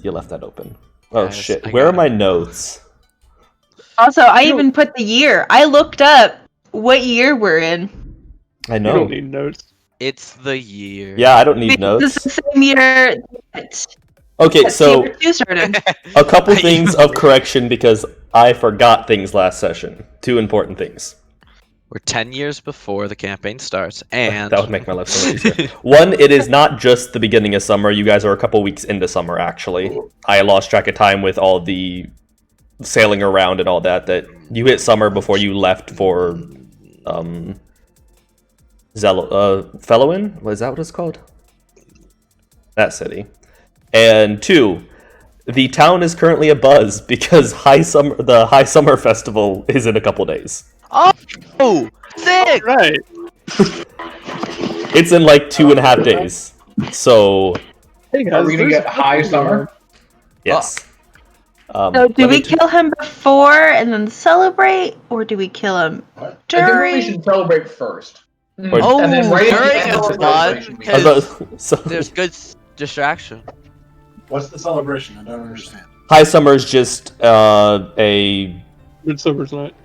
You left that open. Oh Guys, shit! I Where are got my it. notes? Also, I even put the year. I looked up what year we're in. I You know. don't need notes. It's the year. Yeah, I don't need Because notes. it's the same year that Okay, so Season 2 started. a couple things of correction because I forgot things last session. 2 important things. We're 10 years before the campaign starts, and That would make my life so much easier. 1, it is not just the beginning of summer. You guys are a couple weeks into summer, actually. I lost track of time with all the sailing around and all that. That you hit summer before you left for Felowin? Was that what it's called? That city. And 2, the town is currently abuzz because the High Summer Festival is in a couple days. oh, sick! Right. It's in like 2.5 days. So, Hey guys, Are we gonna there's get high summer? yes. So do let me we kill him before and then celebrate, or do we kill him I think we during? should celebrate first. Oh, And then right at the during end is of the fun, celebration, we- I was about- so, There's good distraction. What's the celebration? I don't understand. High Summer is just a Midsummer's Night.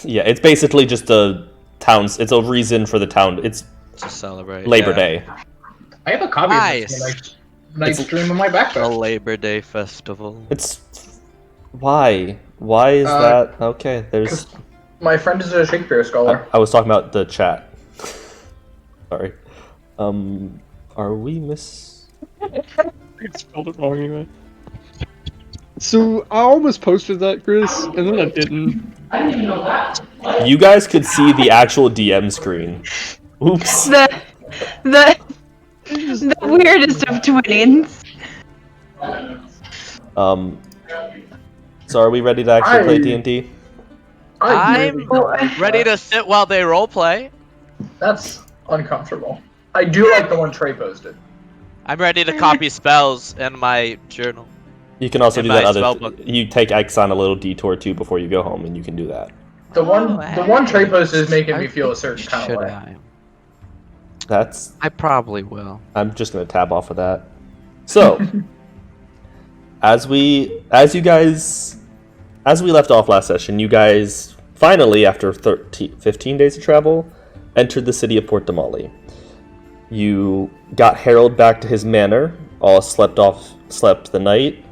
it's basically just a town's. It's a reason for the town. It's To celebrate. Labor yeah. Day. I have a copy Nice. of this nice stream on my The backpack. Labor Day festival. It's why is that okay? There's. My friend is a Shakespeare scholar. I was talking about the chat. Sorry. Are we miss? I spelled it wrong anyway. So I almost posted that, Chris, and then I didn't. You guys could see the actual DM screen. Oops. The weirdest of twins. So are we ready to actually play D&D? I'm ready to sit while they roleplay. That's uncomfortable. I do like the one Trey posted. I'm ready to copy spells in my journal. You can also In do my that other. spellbook. You take X on a little detour too before you go home, and you can do that. The one Trey posted is making me I feel a think certain kind should of way. I? That's. I probably will. I'm just gonna tab off of that. So, as we left off last session, you guys finally, after 15 days of travel, entered the city of Port Damali. You got Harold back to his manor, all slept the night,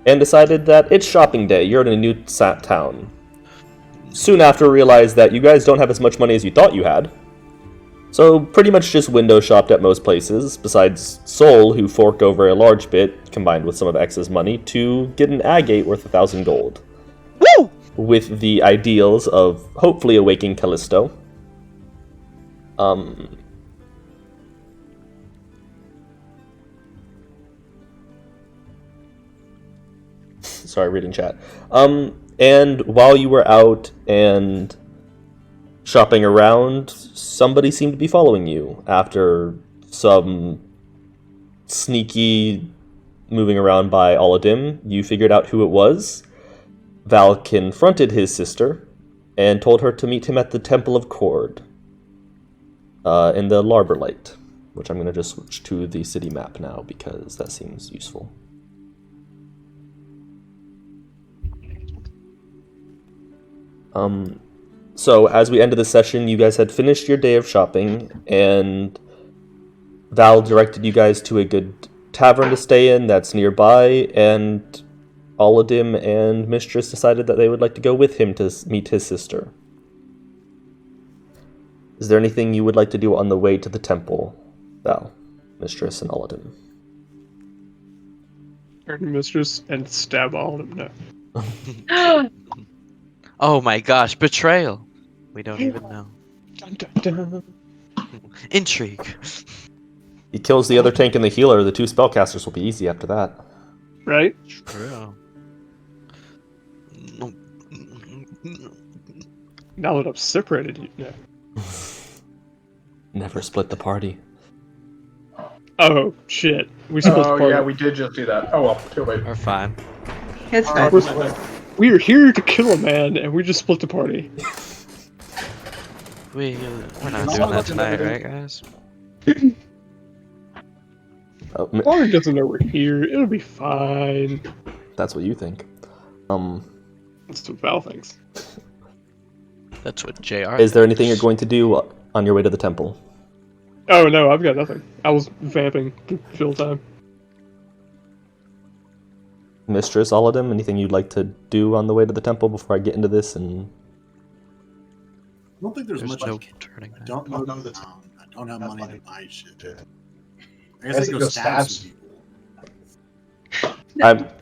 and decided that it's shopping day. You're in a new town. Soon after, realized that you guys don't have as much money as you thought you had. So pretty much just window shopped at most places, besides Sol, who forked over a large bit, combined with some of X's money, to get an agate worth 1,000 gold. Woo! With the ideals of hopefully awaking Callisto. Sorry, reading chat. And while you were out and shopping around, somebody seemed to be following you after some sneaky moving around by Oladim. You figured out who it was. Val confronted his sister and told her to meet him at the Temple of Cord in the Larbour Light, which I'm going to just switch to the city map now because that seems useful. So as we ended the session, you guys had finished your day of shopping, and Val directed you guys to a good tavern to stay in that's nearby, and Oladim and Mistress decided that they would like to go with him to meet his sister. Is there anything you would like to do on the way to the temple, Val, Mistress, and Oladim? Turn to Mistress and stab all of them. No. Oh my gosh, betrayal. We don't even know. Dun, dun, dun. Intrigue. He kills the other tank and the healer. The 2 spellcasters will be easy after that. Right? True. Now that I've separated you. No. Never split the party. Oh, shit. We split Oh apart. yeah, we did just do that. Oh well, too late. We're fine. It's fine. We are here to kill a man, and we just split the party. We're not doing that tonight, right, guys? As long as he doesn't know we're here, it'll be fine. That's what you think. That's what Val thinks. That's what JR. Is there anything you're going to do on your way to the temple? Oh no, I've got nothing. I was vamping to fill time. Mistress, Aladim, anything you'd like to do on the way to the temple before I get into this? And I don't think there's much no I can. turning I don't back. know the town. I don't have money to buy shit. I guess guess I I go go stab stab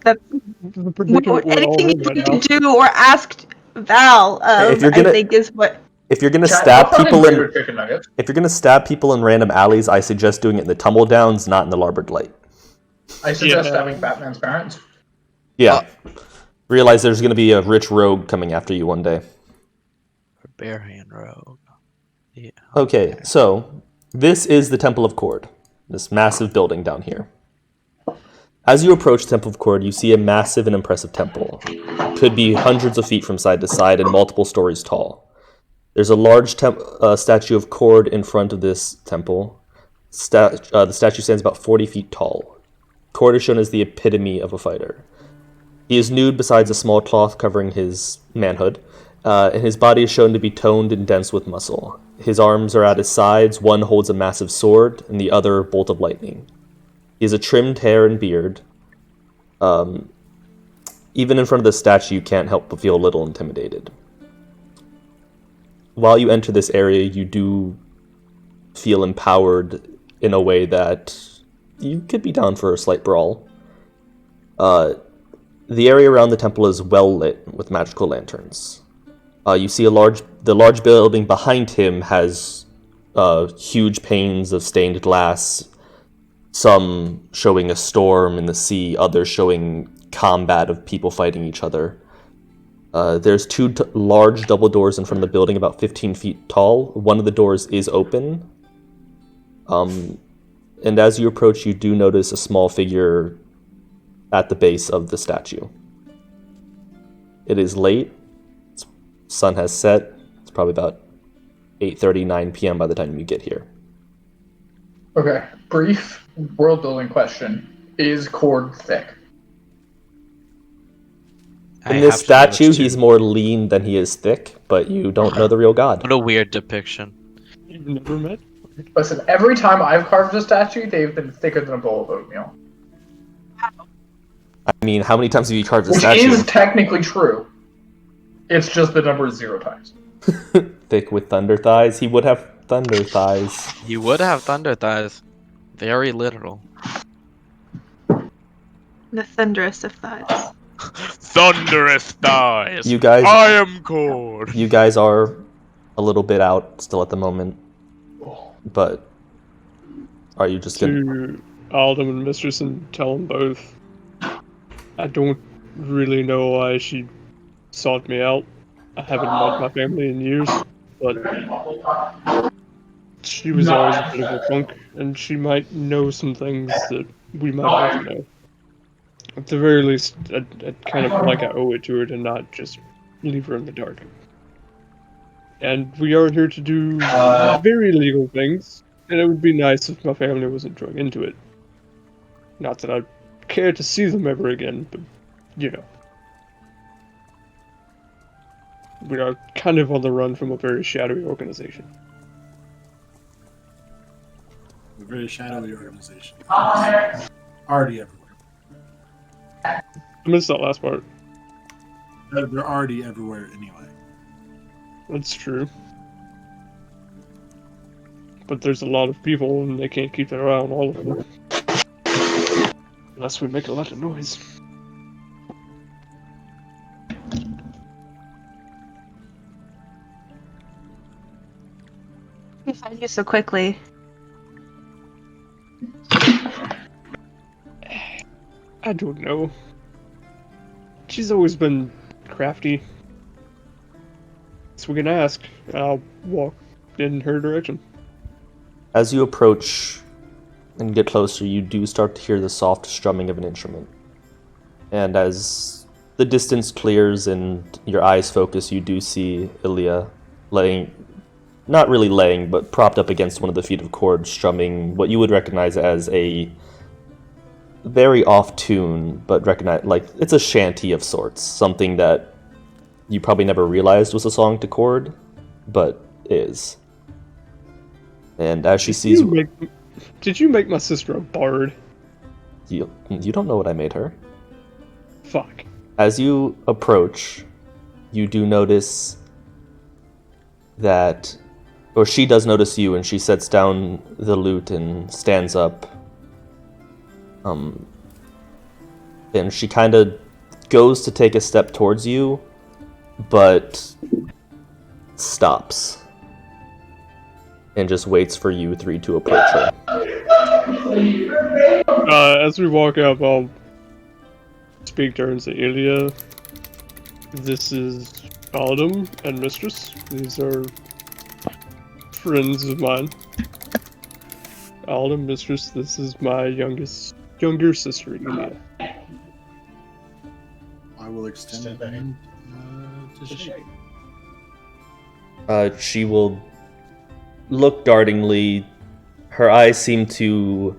some people. The predicament we're all Anything in you right now. can do or ask Val of, If you're gonna- I think is what. if you're gonna Chat, stab I'll fucking people Green in, with chicken nuggets. if you're gonna stab people in random alleys, I suggest doing it in the tumble downs, not in the larboard light. I suggest Yeah. stabbing Batman's parents. Yeah. Realize there's gonna be a rich rogue coming after you one day. Barbarian rogue. Yeah. Okay, so this is the Temple of Cord, this massive building down here. As you approach Temple of Cord, you see a massive and impressive temple. Could be hundreds of feet from side to side and multiple stories tall. There's a large statue of Cord in front of this temple. The statue stands about 40 feet tall. Cord is shown as the epitome of a fighter. He is nude besides a small cloth covering his manhood, and his body is shown to be toned and dense with muscle. His arms are at his sides, one holds a massive sword, and the other a bolt of lightning. He has a trimmed hair and beard. Even in front of the statue, you can't help but feel a little intimidated. While you enter this area, you do feel empowered in a way that you could be down for a slight brawl. The area around the temple is well lit with magical lanterns. You see the large building behind him has huge panes of stained glass, some showing a storm in the sea, others showing combat of people fighting each other. There's two large double doors in front of the building, about 15 feet tall. One of the doors is open. And as you approach, you do notice a small figure at the base of the statue. It is late. Sun has set. It's probably about 8:30, 9 p.m. by the time you get here. Okay, brief world building question. Is Cord thick? In this statue, he's more lean than he is thick, but you don't know the real god. What a weird depiction. You've never met? Listen, every time I've carved a statue, they've been thicker than a bowl of oatmeal. I mean, how many times have you carved a Which statue? is technically true. It's just the number is 0 times. Thick with thunder thighs? He would have thunder thighs. You would have thunder thighs. Very literal. The thunderous of thighs. Thunderous thighs. You guys, I am Cord. you guys are a little bit out still at the moment, but are you just gonna? To Aldem and Mistress and tell them both. I don't really know why she sought me out. I haven't met my family in years, but she was always a bit of a punk, and she might know some things that we might not know. At the very least, I kind of feel like I owe it to her to not just leave her in the dark. And we are here to do very legal things, and it would be nice if my family wasn't drawn into it. Not that I'd care to see them ever again, but, you know. We are kind of on the run from a very shadowy organization. A very shadowy organization. Already everywhere. I missed that last part. They're already everywhere anyway. That's true. But there's a lot of people, and they can't keep their eye on all of them. Unless we make a lot of noise. We find you so quickly. I don't know. She's always been crafty. So we can ask. I'll walk in her direction. As you approach and get closer, you do start to hear the soft strumming of an instrument. And as the distance clears and your eyes focus, you do see Ilya not really laying, but propped up against one of the feet of Cord, strumming what you would recognize as a very off tune, but recognize like it's a shanty of sorts, something that you probably never realized was a song to chord, but is. And as she sees Did you make my sister a bard? you don't know what I made her. Fuck. As you approach, you do notice that, or she does notice you, and she sets down the lute and stands up. And she kind of goes to take a step towards you, but stops. And just waits for you three to approach her. As we walk up, I'll speak to her and say, Ilya, this is Wildemount and Mistress. These are friends of mine. Wildemount, Mistress, this is my younger sister, Ilya. I will extend the hand to shake. She will look dartingly. Her eyes seem to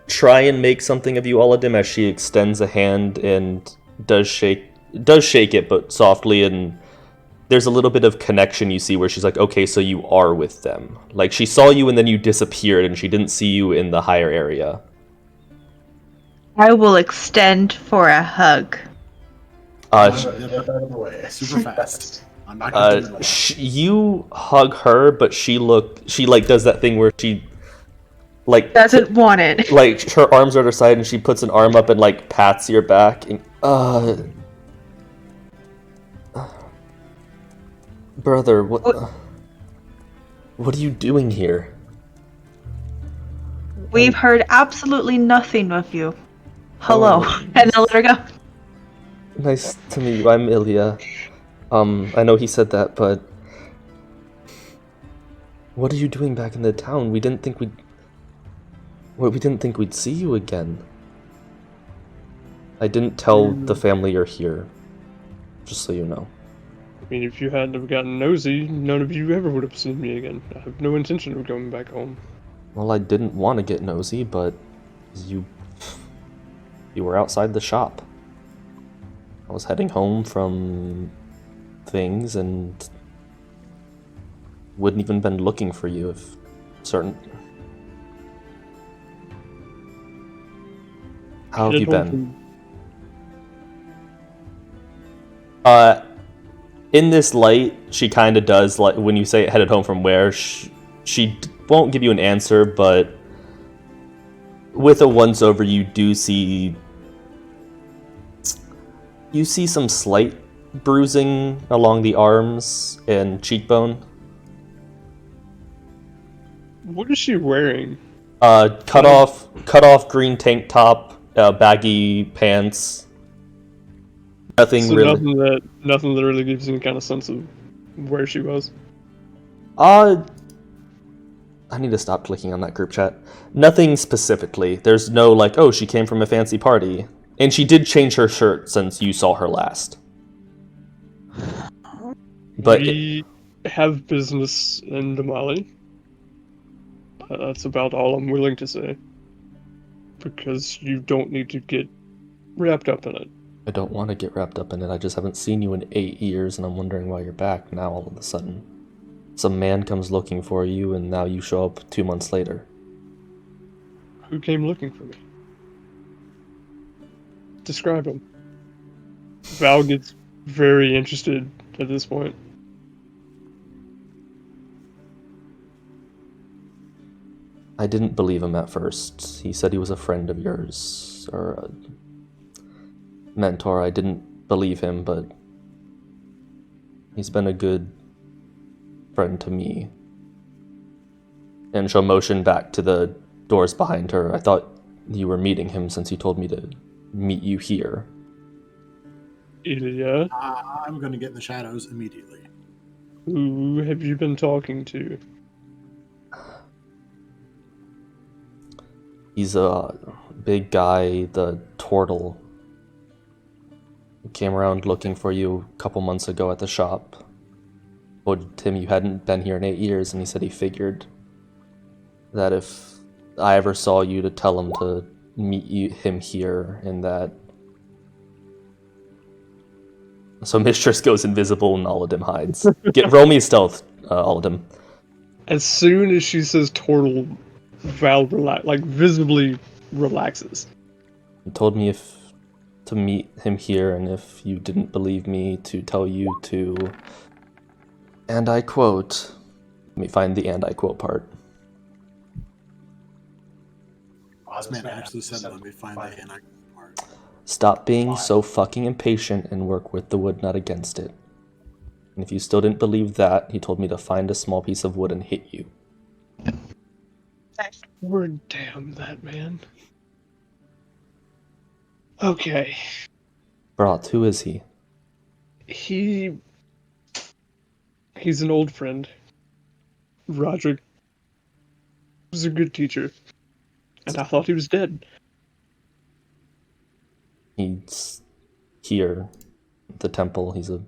try and make something of you, Oladim, as she extends a hand and does shake it, but softly, and there's a little bit of connection you see where she's like, okay, so you are with them. Like, she saw you and then you disappeared, and she didn't see you in the higher area. I will extend for a hug. Put that out of the way. Super fast. I'm not gonna do that. You hug her, but she like does that thing where she like Doesn't want it. like her arms are at her side and she puts an arm up and like pats your back and brother, what are you doing here? We've heard absolutely nothing of you. Hello. And then let her go. Nice to meet you. I'm Ilya. I know he said that, but what are you doing back in the town? We didn't think we'd see you again. I didn't tell the family you're here. Just so you know. I mean, if you hadn't have gotten nosy, none of you ever would have seen me again. I have no intention of going back home. Well, I didn't want to get nosy, but you were outside the shop. I was heading home from things and wouldn't even been looking for you if certain. How have you been? In this light, she kind of does, like, when you say headed home from where, she won't give you an answer, but with a once-over, you do see some slight bruising along the arms and cheekbone. What is she wearing? Cut off green tank top, baggy pants. Nothing So really. nothing that really gives you any kind of sense of where she was. I need to stop clicking on that group chat. Nothing specifically. There's no like, oh, she came from a fancy party. And she did change her shirt since you saw her last. But we have business in Damali. That's about all I'm willing to say. Because you don't need to get wrapped up in it. I don't want to get wrapped up in it. I just haven't seen you in 8 years, and I'm wondering why you're back now all of a sudden. Some man comes looking for you, and now you show up 2 months later. Who came looking for me? Describe him. Val gets very interested at this point. I didn't believe him at first. He said he was a friend of yours, or a mentor. I didn't believe him, but he's been a good friend to me. And she'll motion back to the doors behind her. I thought you were meeting him since he told me to meet you here. Ilya, I'm going to get in the shadows immediately. who have you been talking to? He's a big guy, the turtle. He came around looking for you a couple months ago at the shop. Told him you hadn't been here in 8 years, and he said he figured that if I ever saw you, to tell him to meet him here and that... So Mistress goes invisible and Oladim hides. Roll me stealth, Oladim. As soon as she says turtle, Val visibly relaxes. He told me to meet him here, and if you didn't believe me, to tell you to... And I quote... Let me find the and I quote part. Ozman actually said, let me find the and I quote part. Stop being so fucking impatient and work with the wood, not against it. And if you still didn't believe that, he told me to find a small piece of wood and hit you. Word damn that man. Okay. Brat, who is he? He's an old friend. Roderick was a good teacher. And I thought he was dead. He's here at the temple. He's a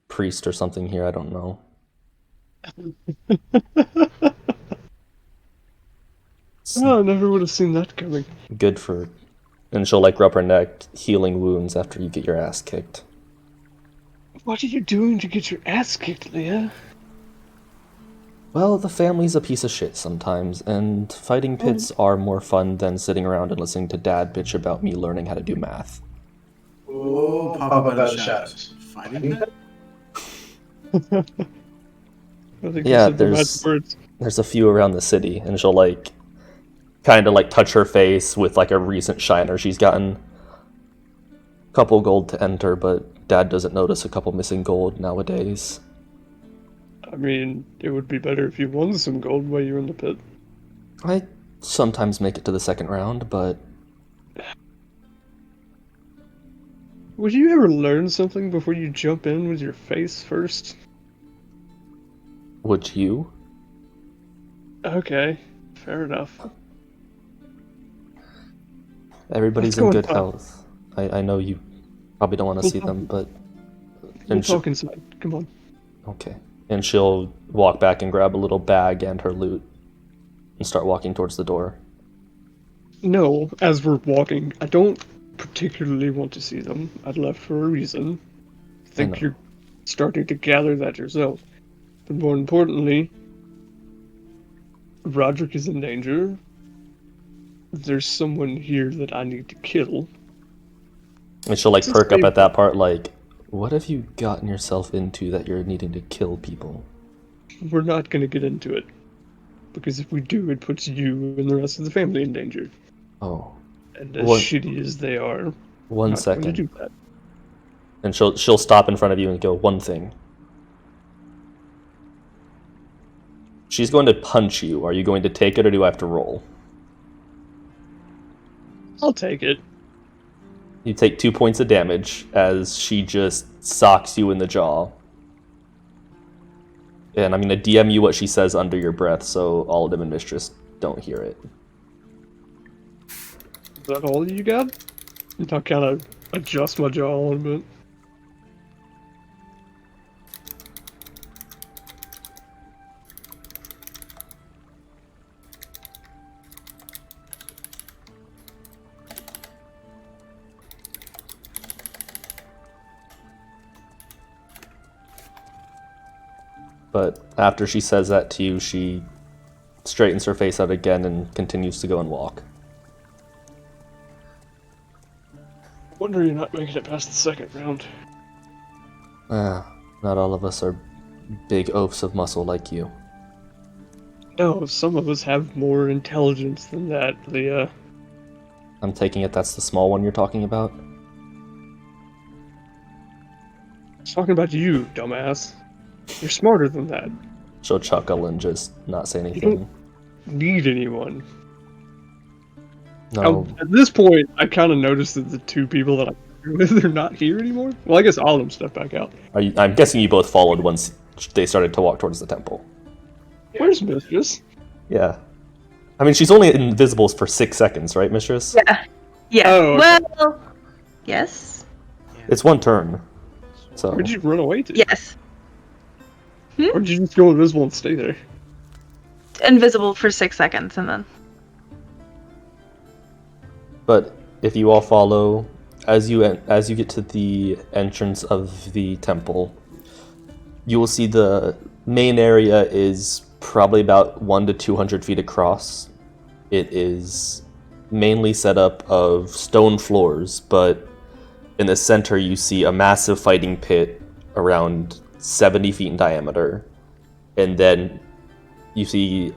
priest or something here, I don't know. Oh, I never would have seen that coming. Good for... And she'll like rub her neck, healing wounds after you get your ass kicked. What are you doing to get your ass kicked, Leah? Well, the family's a piece of shit sometimes, and fighting pits are more fun than sitting around and listening to Dad bitch about me learning how to do math. Oh, pop up out of the shadows. Fighting that? I think Yeah, you said the magic words. there's a few around the city, and she'll like kind of like touch her face with like a recent shiner she's gotten. Couple gold to enter, but Dad doesn't notice a couple missing gold nowadays. I mean, it would be better if you won some gold while you were in the pit. I sometimes make it to the second round, but Would you ever learn something before you jump in with your face first? would you? Okay, fair enough. Everybody's Let's go in good inside. health. I know you probably don't want to see them, but... We'll And talk inside. Come on. Okay. And she'll walk back and grab a little bag and her loot and start walking towards the door. No, as we're walking, I don't particularly want to see them. I'd left for a reason. I know. think you're starting to gather that yourself. But more importantly, Roderick is in danger. There's someone here that I need to kill. And she'll like This is perk up safe. at that part like, what have you gotten yourself into that you're needing to kill people? We're not going to get into it. Because if we do, it puts you and the rest of the family in danger. Oh. And as What- shitty as they are, One not going to second. do that. And she'll stop in front of you and go, one thing. She's going to punch you. Are you going to take it or do I have to roll? I'll take it. You take 2 points of damage as she just socks you in the jaw. And I'm going to DM you what she says under your breath so all of them and Mistress don't hear it. Is that all you got? I'll kind of adjust my jaw a little bit. But after she says that to you, she straightens her face out again and continues to go and walk. Wonder you're not making it past the second round. Not all of us are big oafs of muscle like you. No, some of us have more intelligence than that, Leah. I'm taking it that's the small one you're talking about? I was talking about you, dumbass. You're smarter than that. She'll chuckle and just not say You anything. don't need anyone. No, At this point, I kind of noticed that the two people that I'm with are not here anymore. Well, I guess all of them stepped back out. I'm guessing you both followed once they started to walk towards the temple. Where's Mistress? Yeah. I mean, she's only invisible for 6 seconds, right, Mistress? Yeah. Yeah. Oh, okay. Well, yes. It's one turn. So Where'd you run away to? Yes. Or did you just go invisible and stay there? Invisible for 6 seconds and then. But if you all follow, as you get to the entrance of the temple, you will see the main area is probably about 100 to 200 feet across. It is mainly set up of stone floors, but in the center you see a massive fighting pit around 70 feet in diameter, and then you see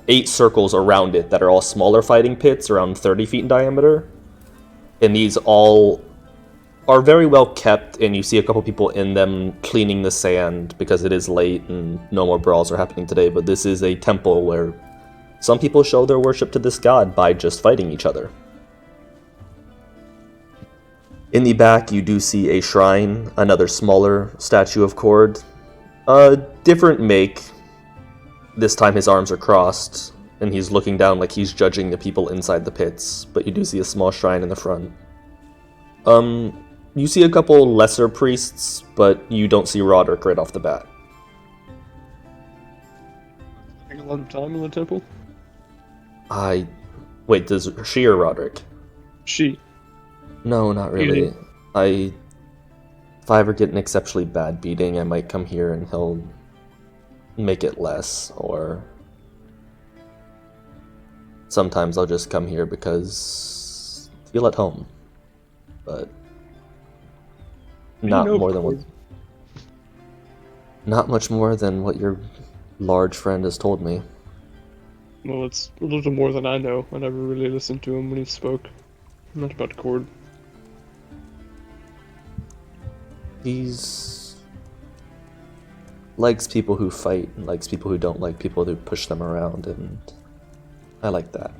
8 circles around it that are all smaller fighting pits around 30 feet in diameter, and these all are very well kept, and you see a couple people in them cleaning the sand because it is late and no more brawls are happening today. But this is a temple where some people show their worship to this god by just fighting each other. In the back, you do see a shrine, another smaller statue of Cord. A different make. This time his arms are crossed, and he's looking down like he's judging the people inside the pits, but you do see a small shrine in the front. You see a couple lesser priests, but you don't see Roderick right off the bat. Spending a lot of time in the temple? Wait, does she or Roderick? She. No, not really. If I ever get an exceptionally bad beating, I might come here and he'll make it less, or sometimes I'll just come here because I feel at home. But not much more than what your large friend has told me. Well, it's a little more than I know. I never really listened to him when he spoke. Not about Cord. He's likes people who fight, and likes people who don't like people who push them around, and I like that.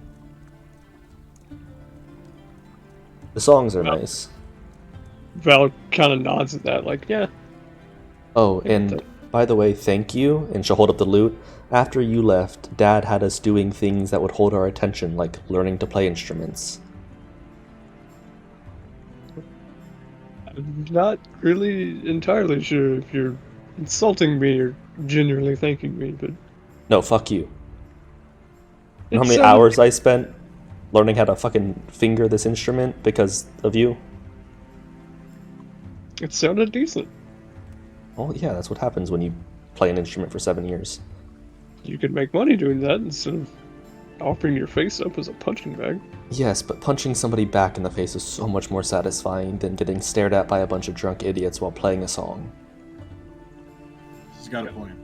The songs are nice. Val kind of nods at that, like, yeah. Oh, and by the way, thank you, and she'll hold up the lute. After you left, Dad had us doing things that would hold our attention, like learning to play instruments. I'm not really entirely sure if you're insulting me or genuinely thanking me, but... No, fuck you. You know how many hours I spent learning how to fucking finger this instrument because of you? It sounded decent. Well, yeah, that's what happens when you play an instrument for 7 years. You could make money doing that instead of offering your face up as a punching bag. Yes, but punching somebody back in the face is so much more satisfying than getting stared at by a bunch of drunk idiots while playing a song. She's got a point.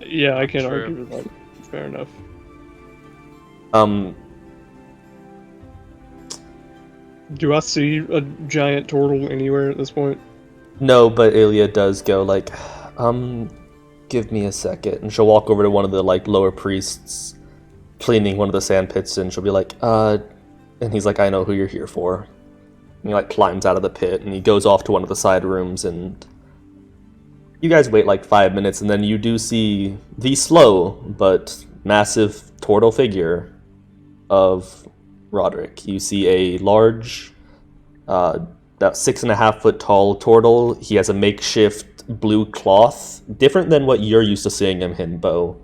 Yeah, I can't argue with that. Fair enough. Do I see a giant turtle anywhere at this point? No, but Ilya does go like, give me a second, and she'll walk over to one of the like lower priests cleaning one of the sand pits, and she'll be like, and he's like, I know who you're here for. And he like climbs out of the pit, and he goes off to one of the side rooms, and you guys wait like 5 minutes, and then you do see the slow but massive turtle figure of Roderick. You see a large, about 6.5 foot tall turtle. He has a makeshift blue cloth, different than what you're used to seeing him in, Bo.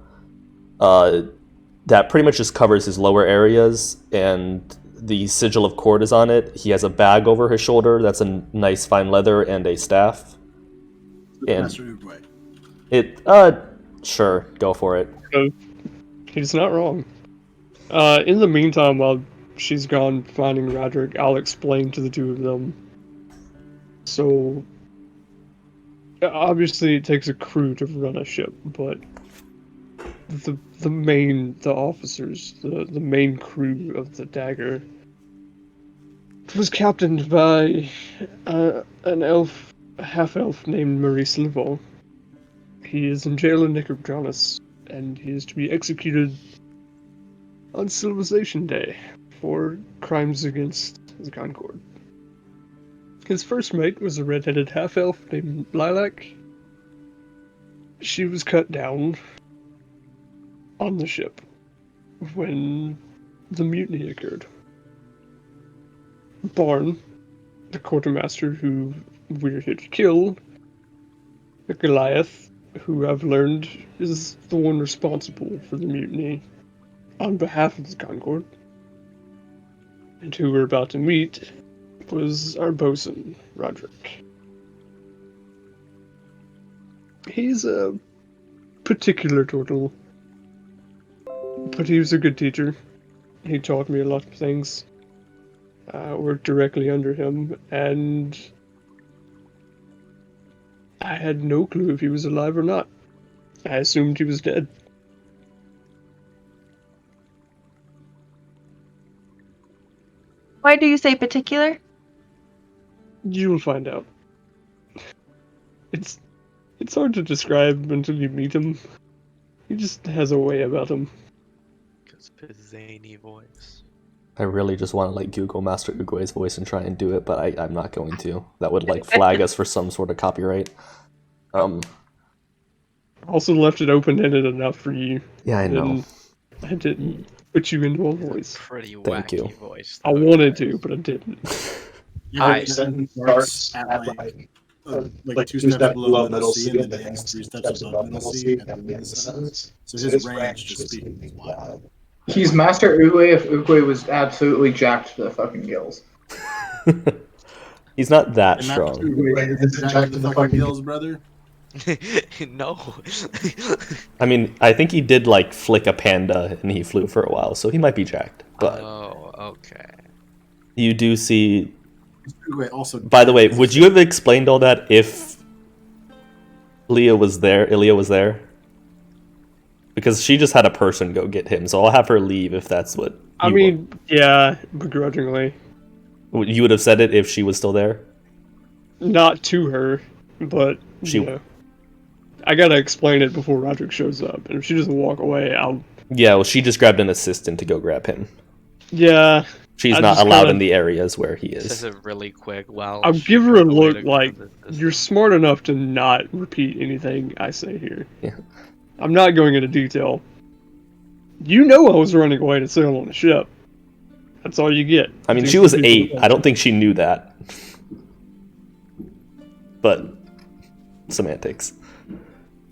That pretty much just covers his lower areas, and the sigil of Cord is on it. He has a bag over his shoulder that's a nice fine leather and a staff. And sure, go for it. He's not wrong. In the meantime, while she's gone finding Roderick, I'll explain to the two of them. So, obviously it takes a crew to run a ship, but the officers, the main crew of the Dagger was captained by an elf, a half-elf named Maurice Levaux. He is in jail in Necropolis, and he is to be executed on Civilization Day for crimes against the Concord. His first mate was a red-headed half-elf named Lilac. She was cut down on the ship when the mutiny occurred. Barn, the quartermaster who we're here to kill, the Goliath, who I've learned is the one responsible for the mutiny on behalf of the Concord. And who we're about to meet was our bosun, Roderick. He's a particular turtle, but he was a good teacher. He taught me a lot of things. I worked directly under him, and I had no clue if he was alive or not. I assumed he was dead. Why do you say particular? You'll find out. It's hard to describe until you meet him. He just has a way about him. Because of his zany voice. I really just want to like Google Master Uguay's voice and try and do it, but I'm not going to. That would like flag us for some sort of copyright. Also left it open-ended enough for you. Yeah, I know. And I didn't put you into a voice. Pretty Thank wacky you. voice. I wanted to, but I didn't. Nice. Starts at like 2 steps below middle C and then ends 3 steps above middle C and then ends the sentence. So his range just speaking is wild. He's Master Uguay if Uguay was absolutely jacked to the fucking gills. He's not that And strong. that's Uguay is jacked to the fucking gills, brother. No. I mean, I think he did like flick a panda and he flew for a while, so he might be jacked. But Oh, okay. you do see. Uguay also. By the way, would you have explained all that if Ilya was there? Because she just had a person go get him, so I'll have her leave if that's what. I mean, yeah, begrudgingly. You would have said it if she was still there? Not to her, but, She- you know. I gotta explain it before Roderick shows up, and if she doesn't walk away, I'll... Yeah, well, she just grabbed an assistant to go grab him. Yeah. She's I not just allowed kinda- in the areas where he This is is. a really quick. Well, I'll she give her a broke away look to go like, to this- you're smart enough to not repeat anything I say here. Yeah. I'm not going into detail. You know I was running away to sail on a ship. That's all you get. I mean, she was 8. I don't think she knew that. But semantics.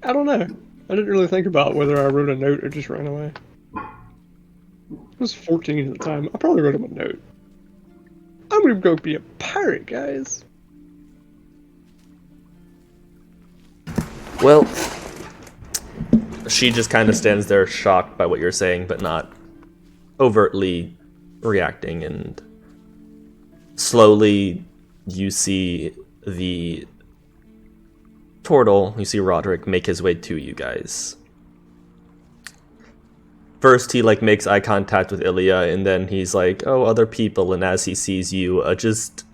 I don't know. I didn't really think about whether I wrote a note or just ran away. I was 14 at the time. I probably wrote him a note. I'm gonna go be a pirate, guys. Well, she just kind of stands there shocked by what you're saying, but not overtly reacting. And slowly, you see the turtle, you see Roderick make his way to you guys. First, he like makes eye contact with Ilya, and then he's like, "Oh, other people." And as he sees you, just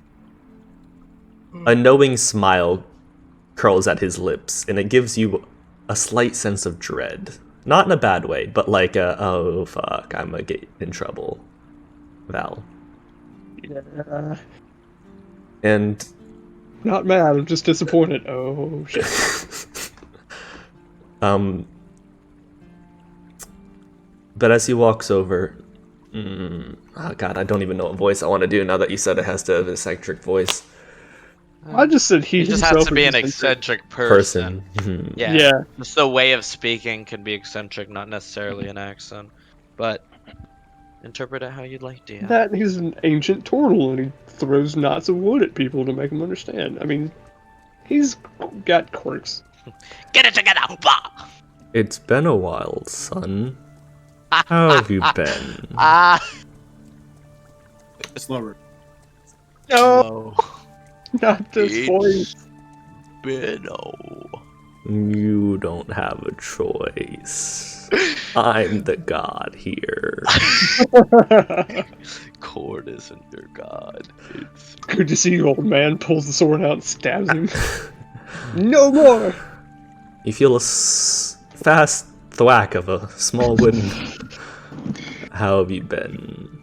a knowing smile curls at his lips, and it gives you a slight sense of dread. Not in a bad way, but like a, oh fuck, I'm gonna get in trouble, Val. Yeah. And Not mad, I'm just disappointed. Oh, shit. but as he walks over, oh god, I don't even know what voice I want to do now that you said it has to have an eccentric voice. I just said he He just himself has to be is an eccentric person. Mhm. Yeah. Yeah. Just the way of speaking can be eccentric, not necessarily an accent. But interpret it how you'd like to. Yeah. That he's an ancient turtle and he throws knots of wood at people to make them understand. I mean, he's got quirks. Get it together! Bah! It's been a while, son. How have you been? Ah! Slower. No, not this It's voice. Beno. You don't have a choice. I'm the god here. Cord isn't your god. It's Good to see you, old man. Pulls the sword out and stabs him. No more! You feel a fast thwack of a small wooden. How have you been?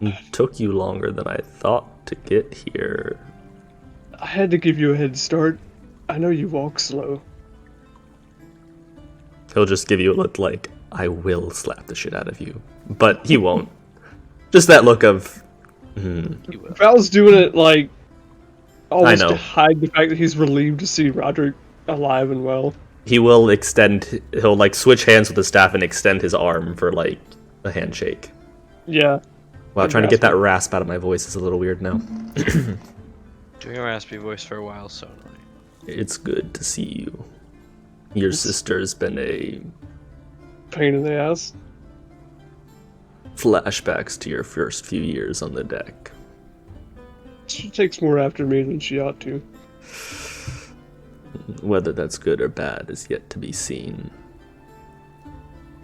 It took you longer than I thought to get here. I had to give you a head start. I know you walk slow. He'll just give you a look like, I will slap the shit out of you. But he won't. Just that look of, you will. Val's doing it like almost know. to hide the fact that he's relieved to see Roderick alive and well. he will he'll like switch hands with the staff and extend his arm for like a handshake. Yeah. Wow, trying to get that rasp out of my voice is a little weird now. Doing a raspy voice for a while, so annoying. It's good to see you. Your sister's been a Pain in the ass. flashbacks to your first few years on the deck. She takes more after me than she ought to. Whether that's good or bad is yet to be seen.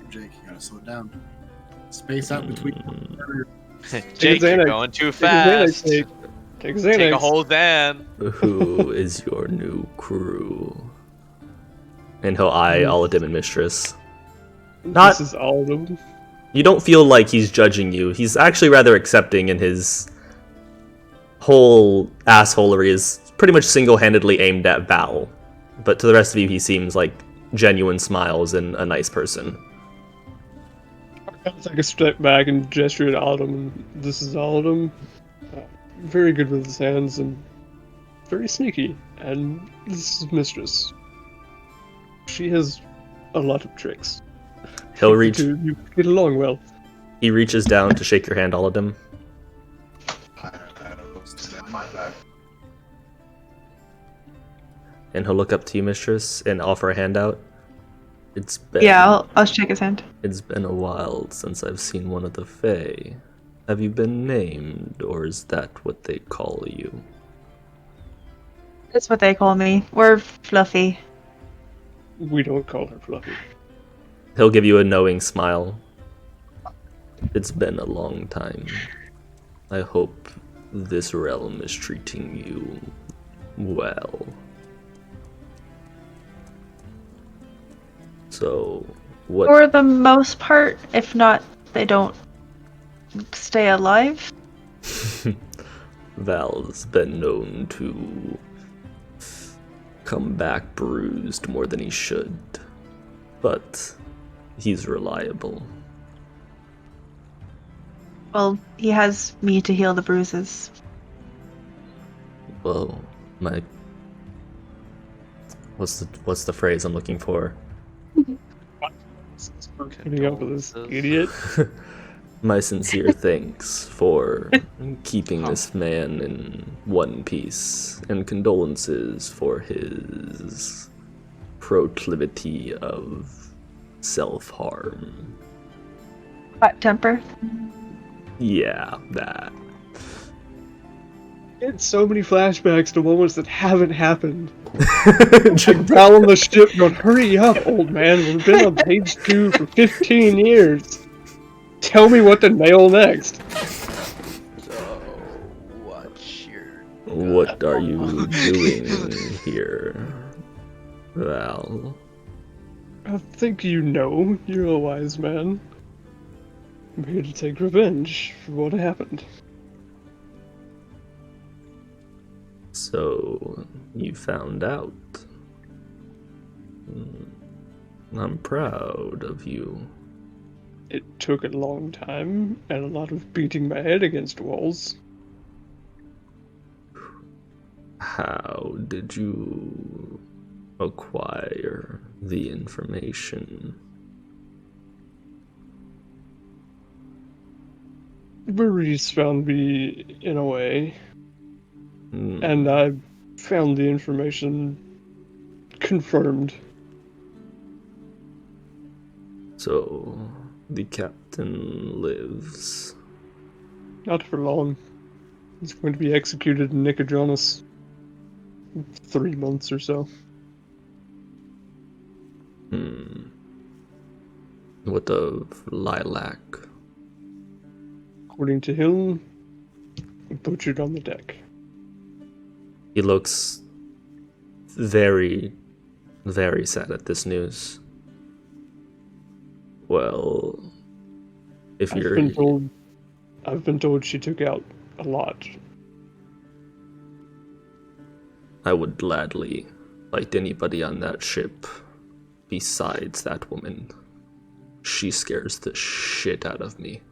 Jake, you gotta slow it down. Space out between. Jake, you're Xanax. going too Take a fast. Xanax, Jake. Take a Xanax. Take a whole Xan. Who is your new crew? And he'll eye all of them and Mistress. Not- This is all of them. You don't feel like he's judging you. He's actually rather accepting, and his whole assholery is pretty much single-handedly aimed at Val. But to the rest of you, he seems like genuine smiles and a nice person. I'll take a step back and gesture at Autumn, and this is Autumn. Very good with his hands and very sneaky. And this is Mistress. She has a lot of tricks. He'll reach. You get along well. He reaches down to shake your hand, all of them. And he'll look up to you, Mistress, and offer a handout. It's been I'll shake his hand. It's been a while since I've seen one of the Fae. Have you been named, or is that what they call you? That's what they call me. We're Fluffy. We don't call her Fluffy. He'll give you a knowing smile. It's been a long time. I hope this realm is treating you well. So, what? For the most part, if not, they don't stay alive. Val's been known to come back bruised more than he should, but he's reliable. Well, he has me to heal the bruises. Well, what's the phrase I'm looking for? Putting up with this idiot. My sincere thanks for keeping this man in one piece, and condolences for his proclivity of self-harm. Hot temper. Yeah, that. It's so many flashbacks to moments that haven't happened. Val on the ship going, hurry up, old man. We've been on page 2 for 15 years. Tell me what to nail next. So, what's your... What are you doing here, Val? I think you know. You're a wise man. I'm here to take revenge for what happened. So, you found out. I'm proud of you. It took a long time and a lot of beating my head against walls. How did you acquire the information? Maurice found me in a way, and I found the information confirmed. So, the captain lives. Not for long. He's going to be executed in Nicodranas in 3 months or so. What of Lilac? According to him, butchered on the deck. He looks very, very sad at this news. Well, if you're... I've been told she took out a lot. I would gladly fight anybody on that ship besides that woman. She scares the shit out of me.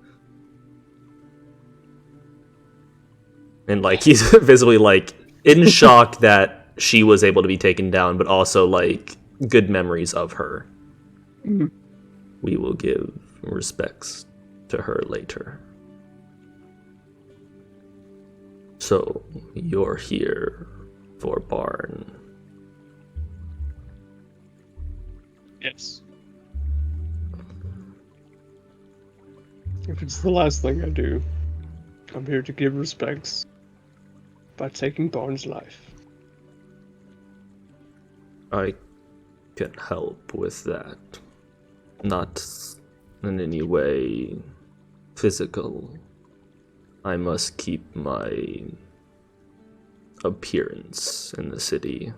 And like, he's visibly like in shock that she was able to be taken down, but also like good memories of her. Mm. We will give respects to her later. So, you're here for Barn. Yes. If it's the last thing I do, I'm here to give respects by taking Barn's life. I can help with that. Not in any way physical. I must keep my appearance in the city.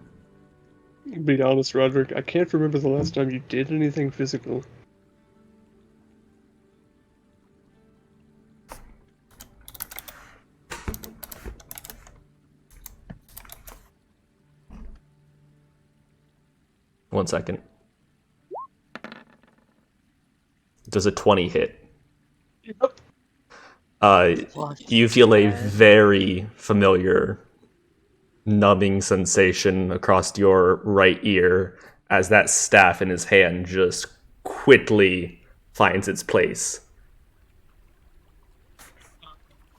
Be honest, Roderick, I can't remember the last time you did anything physical. One second. Does a 20 hit? Yep. You feel a very familiar numbing sensation across your right ear as that staff in his hand just quickly finds its place.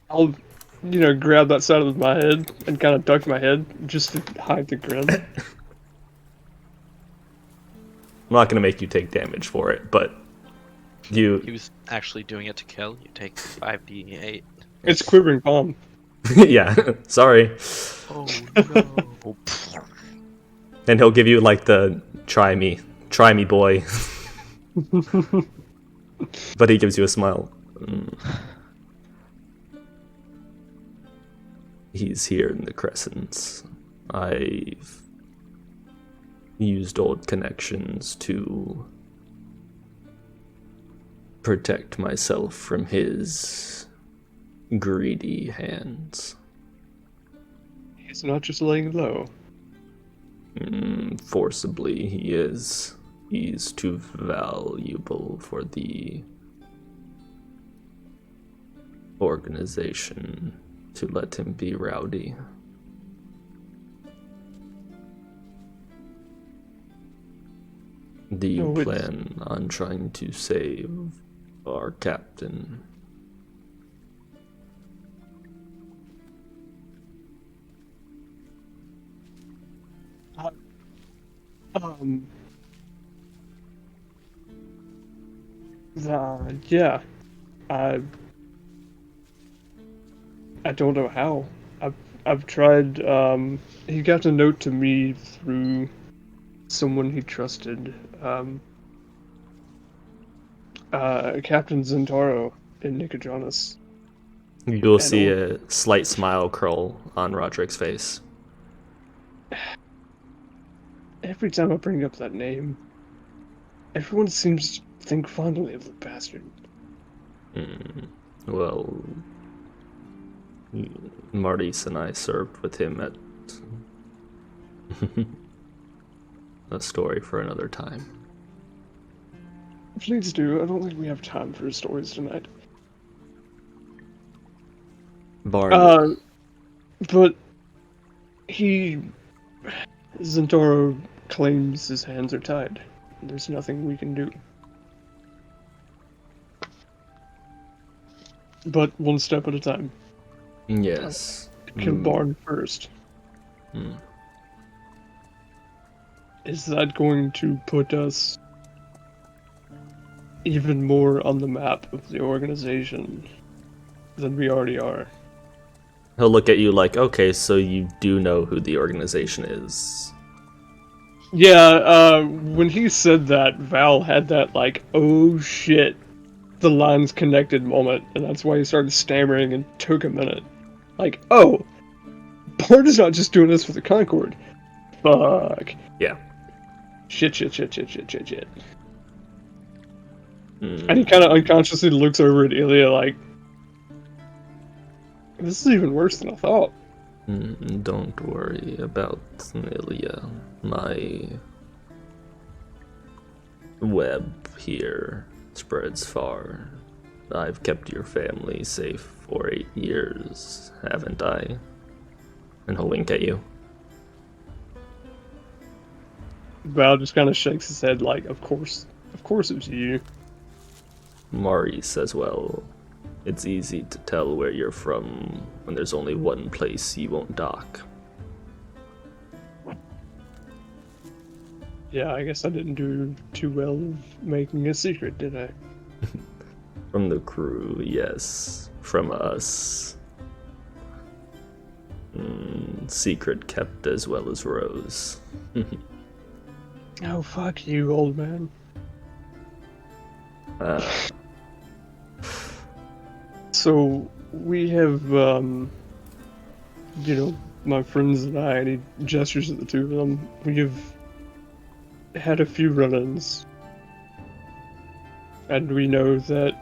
I'll, grab that side of my head and kind of duck my head just to hide the grin. I'm not going to make you take damage for it, but He you... was actually doing it to kill. You take 5d8. It's quivering palm. yeah, sorry. Oh no. And he'll give you like the try me boy. But he gives you a smile. He's here in the Crescents. I've used old connections to protect myself from his greedy hands. He's not just laying low. Forcibly, he is. He's too valuable for the organization to let him be rowdy. Do you No, plan on trying to save our captain? Yeah. I don't know how. I've tried. He got a note to me through someone he trusted. Captain Zentaro in Nicojanus. You'll see a slight smile curl on Roderick's face. Every time I bring up that name, everyone seems to think fondly of the bastard. Well, Martis and I served with him at a story for another time. Please do. I don't think we have time for his stories tonight. Barn. But Zentaro claims his hands are tied. There's nothing we can do. But one step at a time. Yes. Kill Barn first. Is that going to put us even more on the map of the organization than we already are? He'll look at you like, okay, so you do know who the organization is. Yeah, when he said that, Val had that, like, oh shit, the lines connected moment, and that's why he started stammering and took a minute. Like, oh, Bard is not just doing this for the Concord. Fuck. Yeah. Shit. And he kind of unconsciously looks over at Ilya like, this is even worse than I thought. Don't worry about Ilya. My web here spreads far. I've kept your family safe for 8 years, haven't I? And he'll wink at you. Val just kind of shakes his head like, of course it was you. Maurice as well. It's easy to tell where you're from when there's only one place you won't dock. Yeah, I guess I didn't do too well of making a secret, did I? From the crew, yes. From us. Secret kept as well as Rose. Oh, fuck you, old man. So, we have, my friends and I, any gestures at the two of them, we have had a few run-ins. And we know that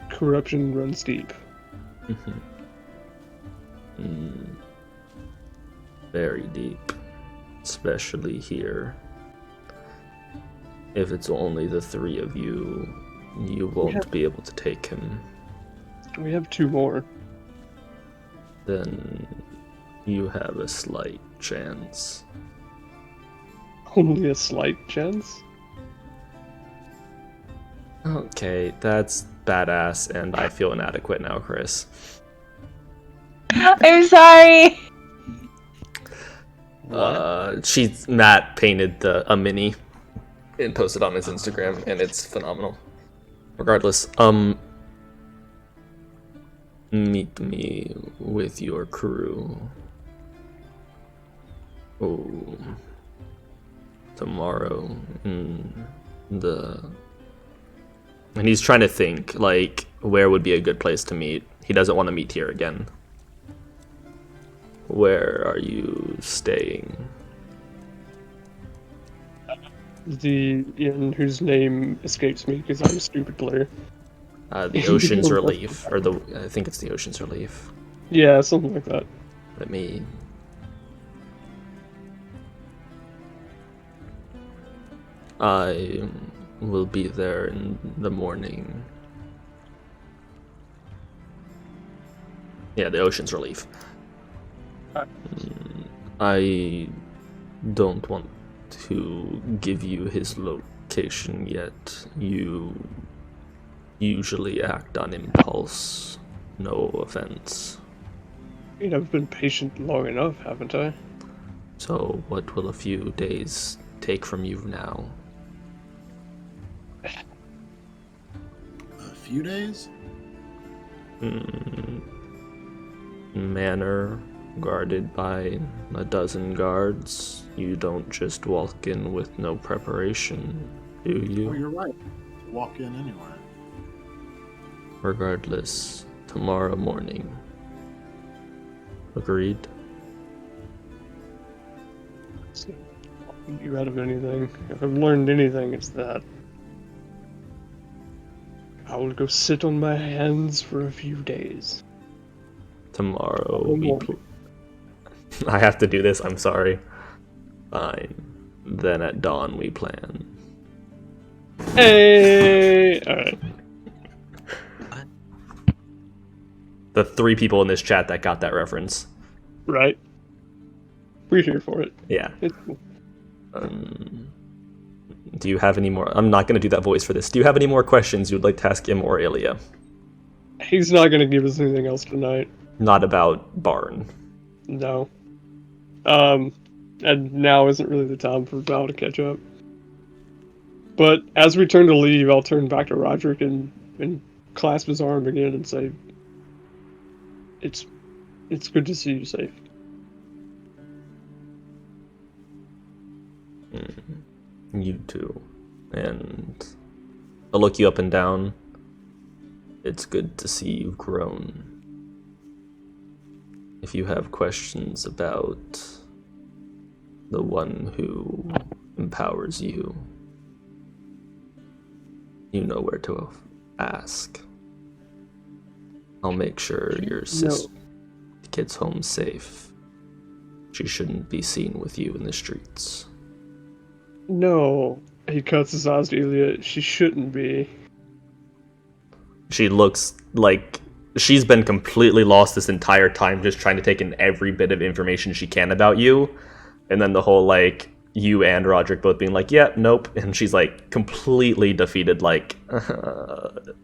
corruption runs deep. Very deep. Especially here. If it's only the three of you, you won't be able to take him. We have two more. Then you have a slight chance. Only a slight chance? Okay, that's badass, and I feel inadequate now, Chris. I'm sorry. Matt painted a mini and posted on his Instagram, and it's phenomenal. Regardless, meet me with your crew. Oh, tomorrow in the. And he's trying to think, like, where would be a good place to meet. He doesn't want to meet here again. Where are you staying? The inn whose name escapes me because I'm a stupid player. The Ocean's Relief, or I think it's the Ocean's Relief. Yeah, something like that. Let me. I will be there in the morning. Yeah, the Ocean's Relief. I don't want to give you his location yet. You usually act on impulse. No offense. I mean, I've been patient long enough, haven't I? So, what will a few days take from you now? A few days? Manor guarded by a dozen guards. You don't just walk in with no preparation, do you? Oh, you're right. Walk in anywhere. Regardless, tomorrow morning. Agreed? So, you out of anything. If I've learned anything, it's that I will go sit on my hands for a few days. Tomorrow I have to do this, I'm sorry. Fine. Then at dawn we plan. Hey! Alright. The 3 people in this chat that got that reference. Right. We're here for it. Yeah. It's cool. Do you have any more? I'm not going to do that voice for this. Do you have any more questions you'd like to ask him or Ilya? He's not going to give us anything else tonight. Not about Barn. No. And now isn't really the time for Val to catch up. But as we turn to leave, I'll turn back to Roderick and clasp his arm again and say, It's good to see you safe. You too. And I'll look you up and down. It's good to see you've grown. If you have questions about the one who empowers you, you know where to ask. I'll make sure your sister gets home safe. She shouldn't be seen with you in the streets. No, he cuts his eyes to Ilya. She shouldn't be. She looks like she's been completely lost this entire time, just trying to take in every bit of information she can about you. And then the whole, like, you and Roderick both being like, yeah, nope. And she's like completely defeated, like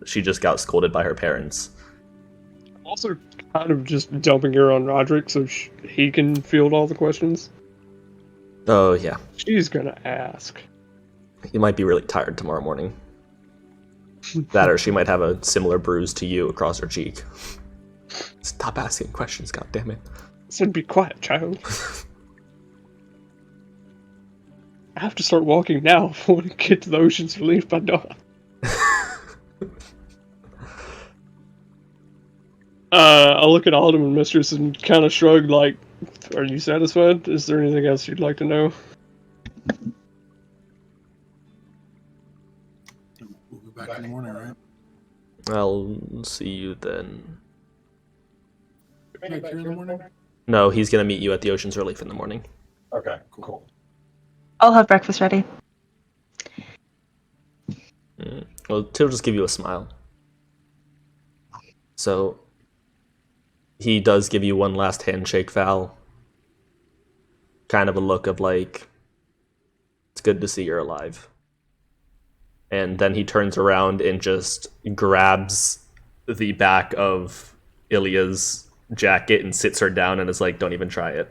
she just got scolded by her parents. Also, kind of just dumping her on Roderick so he can field all the questions. Oh, yeah. She's gonna ask. You might be really tired tomorrow morning. That or she might have a similar bruise to you across her cheek. Stop asking questions, goddammit. I said be quiet, child. I have to start walking now if I want to get to the Ocean's Relief by dawn. I look at Autumn and Mistress and kind of shrug like, are you satisfied? Is there anything else you'd like to know? We'll be back in the morning, right? I'll see you then. Back here in the morning? No, he's gonna meet you at the Ocean's Relief in the morning. Okay, cool. I'll have breakfast ready. Well, he'll just give you a smile. So, he does give you one last handshake, Val. Kind of a look of like, it's good to see you're alive. And then he turns around and just grabs the back of Ilya's jacket and sits her down and is like, don't even try it.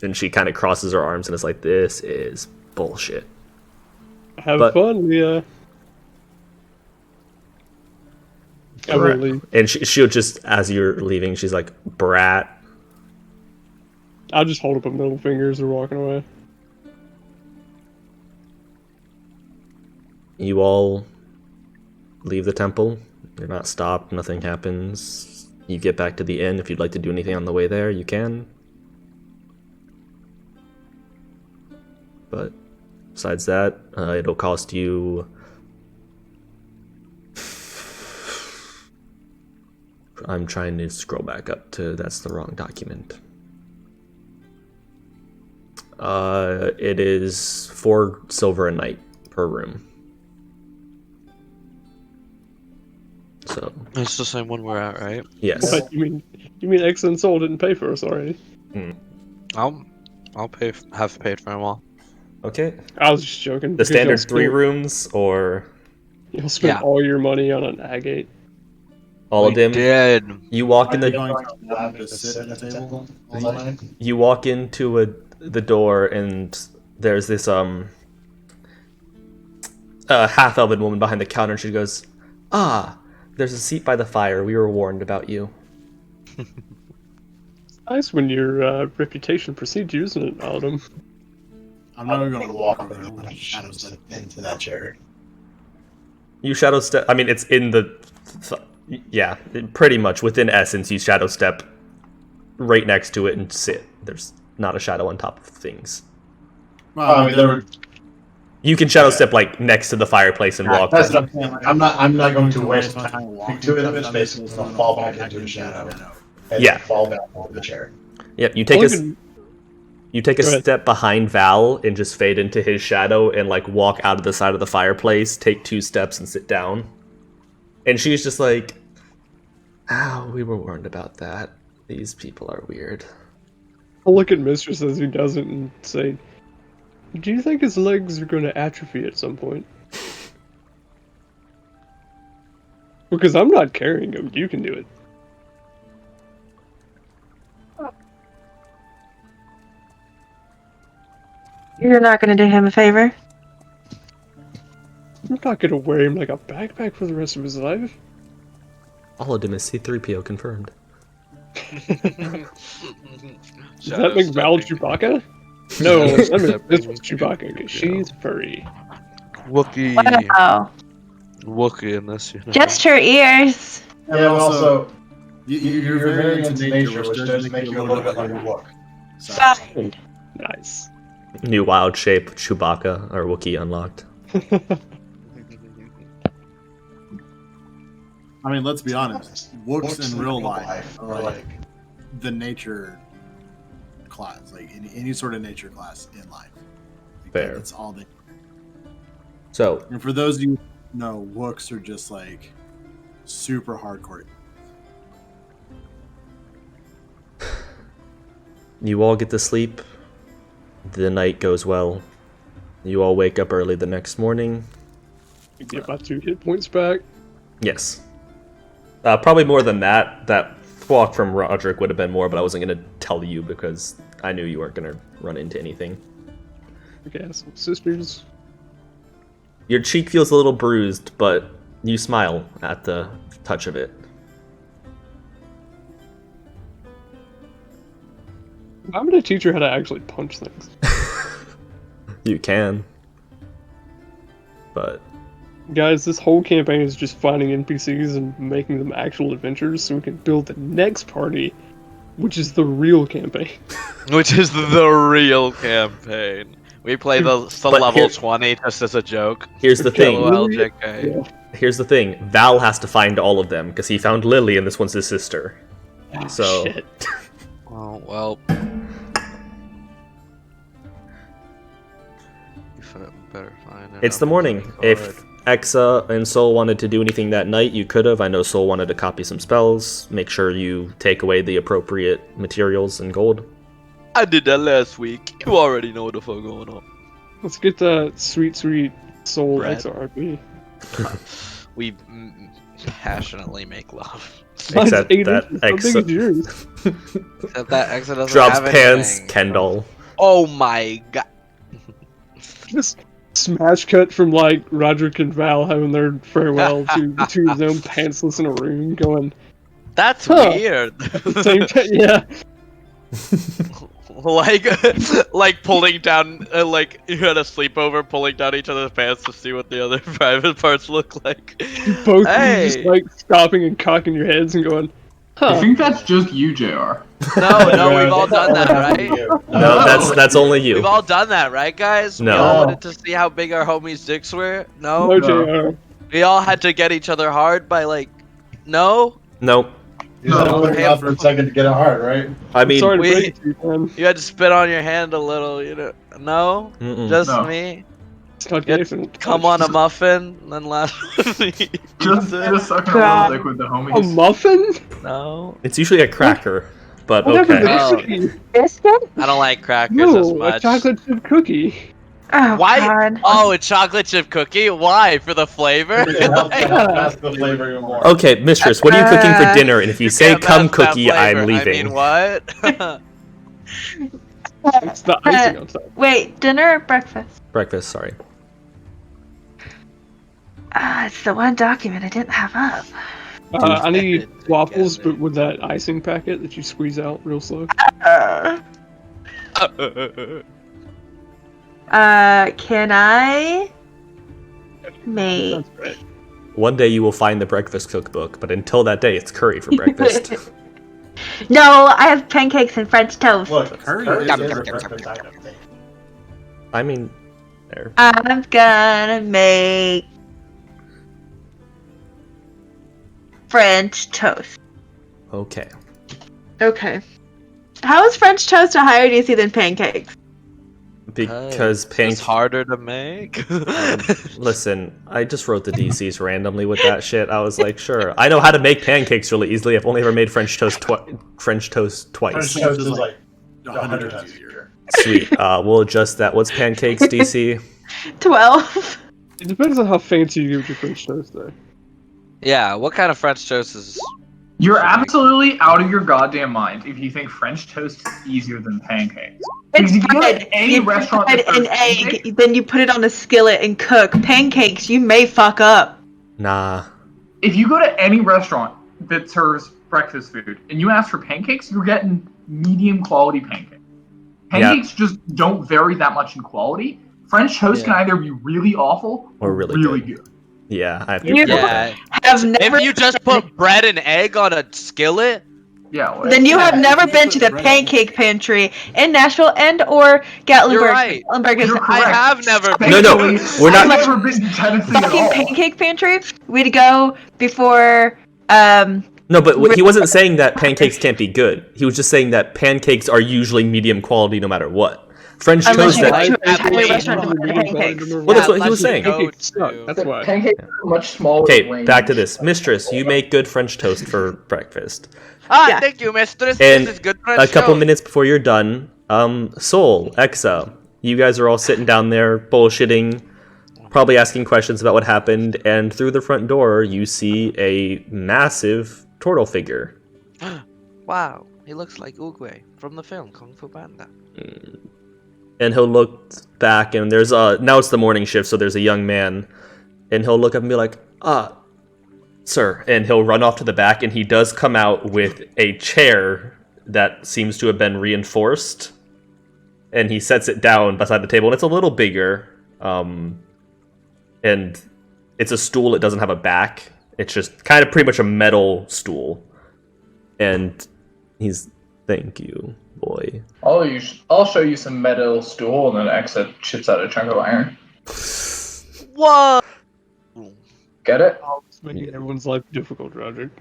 And she kind of crosses her arms and is like, this is bullshit. Have fun, yeah. I really. And she'll just, as you're leaving, she's like, brat. I'll just hold up a middle finger as they're walking away. You all leave the temple. You're not stopped. Nothing happens. You get back to the inn. If you'd like to do anything on the way there, you can. But besides that, it'll cost you... I'm trying to scroll back up to... That's the wrong document. It is 4 silver a night per room. So It's the same one we're at, right? yes. What, you mean Excellent Soul didn't pay for us already? I'll pay. Have paid for them all. Okay. I was just joking. The because standard y'all 3 spent- rooms or You'll spend Yeah. all your money on an agate. all of them. Did. You walk in Are you the going to the lab to sit at the table all night? you walk into the door and there's this half elven woman behind the counter and she goes, there's a seat by the fire. We were warned about you. It's nice when your reputation precedes you, isn't it, Autumn? I'm not even going to walk over there. I'm going to shadow step into that chair. You shadow step. I mean, it's in the yeah, pretty much within essence. You shadow step right next to it and sit. There's not a shadow on top of things. Well, I mean, there were... You can shadow step like next to the fireplace and walk. That's what I'm saying. Like, I'm not going to waste time walking to it. It's basically going to fall back into the shadow. And Yeah. fall down over the chair. Yep. You take I'll a even- you take a Go ahead. step behind Val and just fade into his shadow and like walk out of the side of the fireplace. Take 2 steps and sit down. And she's just like, we were warned about that. These people are weird. I'll look at Mistress as he does it and say, do you think his legs are going to atrophy at some point? Because I'm not carrying him. You can do it. You're not going to do him a favor? I'm not going to wear him like a backpack for the rest of his life. All of them is C-3PO confirmed. Does that make Val Chewbacca? No, that makes this Chewbacca because she's furry. Wookie. Wow. Wookie in this, you know. Just her ears. And then also, You're very into nature, which does make you a little bit like a Wook. So, Fine. Nice. New wild shape, Chewbacca or Wookiee unlocked. I mean, let's be honest. Wooks in real life are like the nature class, like any sort of nature class in life. Like, Fair. That's all they. So, And for those of you who know, Wooks are just like super hardcore. you all get to sleep The night goes well. You all wake up early the next morning. You get my 2 hit points back. Yes. Probably more than that. That walk from Roderick would have been more, but I wasn't going to tell you because I knew you weren't going to run into anything. Okay, so sisters. Your cheek feels a little bruised, but you smile at the touch of it. I'm gonna teach her how to actually punch things. You can. But Guys, this whole campaign is just finding NPCs and making them actual adventures so we can build the next party, which is the real campaign. Which is the real campaign. We play the But level here- 20 just as a joke. here's the thing. LOL, JK. Yeah. Here's the thing. Val has to find all of them because he found Lily and this one's his sister. Oh, So- shit. Oh, well. You better find it. It's the morning. If Exa and Soul wanted to do anything that night, you could have. I know Soul wanted to copy some spells. Make sure you take away the appropriate materials and gold. I did that last week. You already know what the fuck going on. Let's get the sweet soul Bread. XRP. We passionately make love. Mine's Except 8 that inches. How big is yours? Except that Exa doesn't Drops have pants, anything. Kendall. Oh my god. Just smash cut from like Roderick and Val having their farewell to the two of them pantsless in a room going That's Huh. weird. same time. Yeah. like pulling down, like you had a sleepover, pulling down each other's pants to see what the other private parts look like. Both of you Hey. just like stopping and cocking your heads and going, I huh. think that's just you, JR. No, we've all done that, right? No, that's only you. We've all done that, right, guys? No. We all wanted to see how big our homies' dicks were. No, No. JR. We all had to get each other hard by like, no. Nope. You just No, look out for a second to get it hard, right? I mean, Sorry to we- break it to you, man. You had to spit on your hand a little, you know. No, mm-mm. just No. me. It's not Yeah, gay. Come on a muffin, and then last. Just sucking a God. little dick with the A homies. muffin? No, it's usually a cracker, but Whatever okay. the Oh. cookie. Biscuit? I don't like crackers as No, a much. chocolate chip cookie. Oh, Why? God. Oh, a chocolate chip cookie? Why? For the flavor? It helps mask the flavor even more. Okay, Mistress, what are you cooking for dinner? And if you say Can't come mask that cookie, flavor. I'm leaving. I mean, what? It's the icing on top. Wait, dinner or breakfast? Breakfast, sorry. It's the one document I didn't have up. I need Together. waffles, but with that icing packet that you squeeze out real slow. Can I make... That's right. One day you will find the breakfast cookbook, but until that day, it's curry for breakfast. No, I have pancakes and French toast. Look, curry Yum, is yum, a yum, breakfast item. I mean, there. I'm gonna make French toast. Okay. Okay. How is French toast a higher DC than pancakes? Because It's pink. harder to make. Listen, I just wrote the DCs randomly with that shit. I was like, sure. I know how to make pancakes really easily. I've only ever made French toast twice. French toast is like 100 times easier. Sweet. We'll adjust that. What's pancakes, DC? 12. It depends on how fancy you get your French toast, though. Yeah, what kind of French toast is? You're absolutely out of your goddamn mind if you think French toast is easier than pancakes. Because if you go bread. to any You restaurant put that an serves egg, pancakes, then you put it on a skillet and cook. Pancakes, you may fuck up. Nah. if you go to any restaurant that serves breakfast food and you ask for pancakes, you're getting medium quality pancakes. Pancakes just don't vary that much in quality. French toast can either be really awful Or really good. Yeah, I have to You- agree with Yeah. that. Have never If you just put bread and egg on a skillet, Yeah. Well, then you have Yeah, never you been put to the bread on it. pancake pantry in Nashville and or Gatlinburg. You're right. Gatlinburg is You're I correct. have never been. No, Thankfully, we're not- I've never been to Tennessee at fucking all. pancake pantry. We'd go before No, but he wasn't saying that pancakes can't be good. He was just saying that pancakes are usually medium quality no matter what. French Unless toast you that go to an At entire least restaurant one with pancakes. Well, that's what he was unless you saying. go Pancakes suck, to- that's why. Pancakes are much smaller. Okay, range. back to this. Mistress, you make good French toast for breakfast. Yeah. Thank you, mistress. And this is good a couple minutes before you're done, Soul, Exa, You guys are all sitting down there bullshitting, probably asking questions about what happened, and through the front door you see a massive turtle figure. Wow, he looks like Oogway from the film Kung Fu Panda. And he'll look back, and there's now it's the morning shift, so there's a young man, and he'll look up and be like, sir, and he'll run off to the back, and he does come out with a chair that seems to have been reinforced, and he sets it down beside the table, and it's a little bigger, and it's a stool. It doesn't have a back. It's just kind of pretty much a metal stool, and he's, thank you, boy. I'll show you some metal stool, and then exit shits out a chunk of iron. Whoa! Get it? It's making everyone's life difficult, Roger.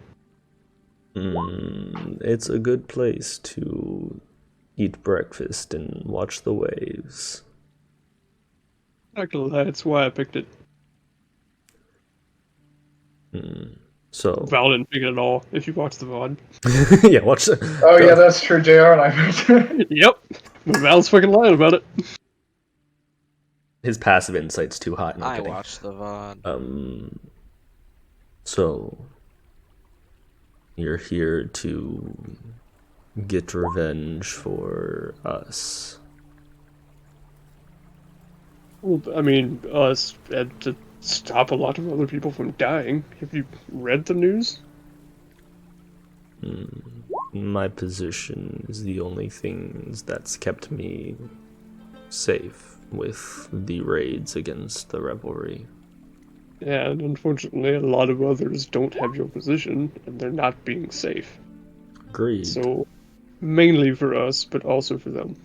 It's a good place to eat breakfast and watch the waves. Not gonna lie, that's why I picked it. So Val didn't pick it at all, if you watch the VOD. yeah, watch the... Oh yeah, that's true, JR, and I picked it. Yep. But Val's fucking lying about it. His passive insight's too hot. No, I kidding. watched the VOD. So you're here to get revenge for us. Well, I mean, us had to stop a lot of other people from dying. Have you read the news? My position is the only thing that's kept me safe with the raids against the revelry. Yeah, and unfortunately, a lot of others don't have your position, and they're not being safe. Agreed. So, mainly for us, but also for them.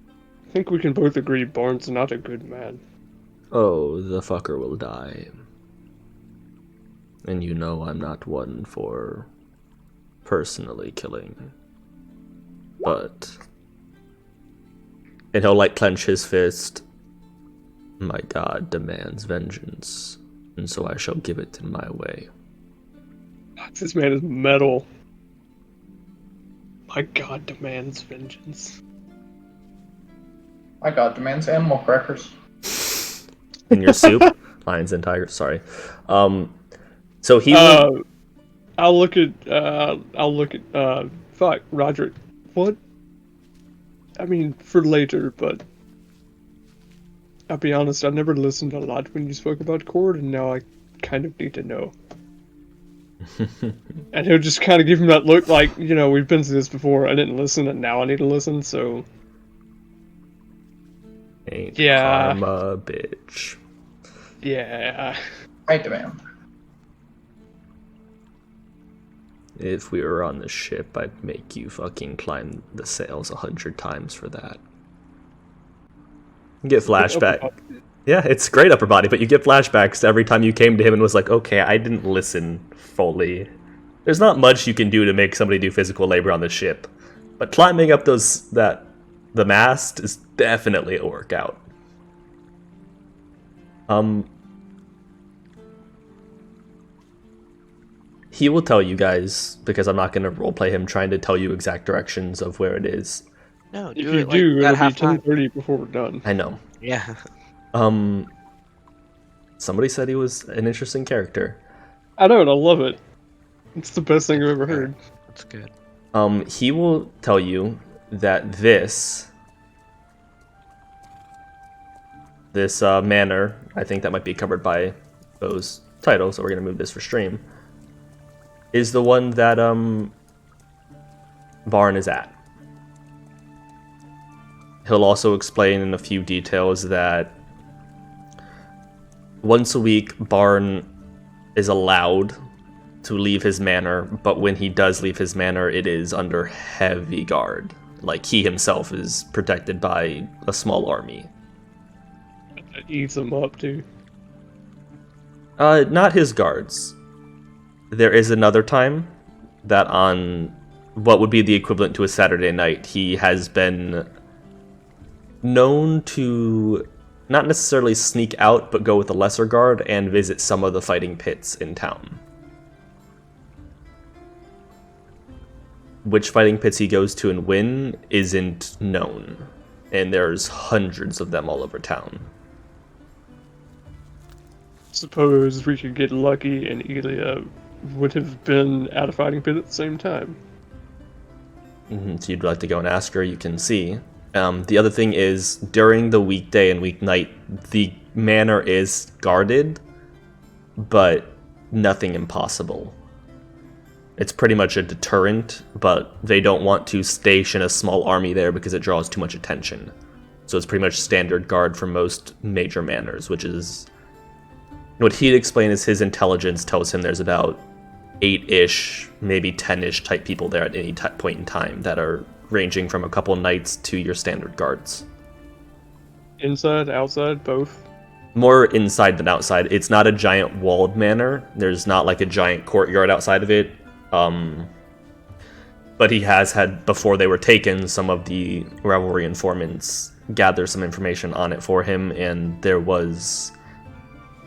I think we can both agree Barnes not a good man. Oh, the fucker will die. And you know I'm not one for personally killing. But... And he'll, like, clench his fist. My god demands vengeance, and so I shall give it in my way. This man is metal. My god demands vengeance. My god demands animal crackers. In your soup? Lions and tigers, sorry. So he will... I'll look at, fuck, Roger. What? I mean, for later, but... I'll be honest, I never listened a lot when you spoke about Cord, and now I kind of need to know. And he'll just kind of give him that look like, you know, we've been through this before, I didn't listen, and now I need to listen, so... Ain't Yeah. karma, bitch. Yeah. I demand. If we were on the ship, I'd make you fucking climb the sails 100 times for that. You get flashback. Yeah, it's great upper body, but you get flashbacks every time you came to him and was like, okay, I didn't listen fully. There's not much you can do to make somebody do physical labor on the ship, but climbing up the mast is definitely a workout. He will tell you guys, because I'm not going to roleplay him trying to tell you exact directions of where it is. No, If do you it do, like at it'll be halftime. 10:30 before we're done. I know. Yeah. Somebody said he was an interesting character. I know, and I love it. It's the best thing I've ever heard. That's good. He will tell you that this manor, I think that might be covered by those titles, so we're going to move this for stream, is the one that Varn is at. He'll also explain in a few details that once a week, Barn is allowed to leave his manor, but when he does leave his manor, it is under heavy guard. Like, he himself is protected by a small army. It eats them up, too. Not his guards. There is another time that on what would be the equivalent to a Saturday night, he has been known to not necessarily sneak out, but go with a lesser guard and visit some of the fighting pits in town. Which fighting pits he goes to and when isn't known. and there's hundreds of them all over town. Suppose we could get lucky and Elia would have been at a fighting pit at the same time. So you'd like to go and ask her, you can see. The other thing is, during the weekday and weeknight, the manor is guarded, but nothing impossible. It's pretty much a deterrent, but they don't want to station a small army there because it draws too much attention. So it's pretty much standard guard for most major manors, which is... What he'd explain is his intelligence tells him there's about 8-ish, maybe 10-ish type people there at any point in time that are ranging from a couple knights to your standard guards. Inside, outside, both? More inside than outside. It's not a giant walled manor. There's not like a giant courtyard outside of it. But he has had, before they were taken, some of the Revelry informants gather some information on it for him, and there was...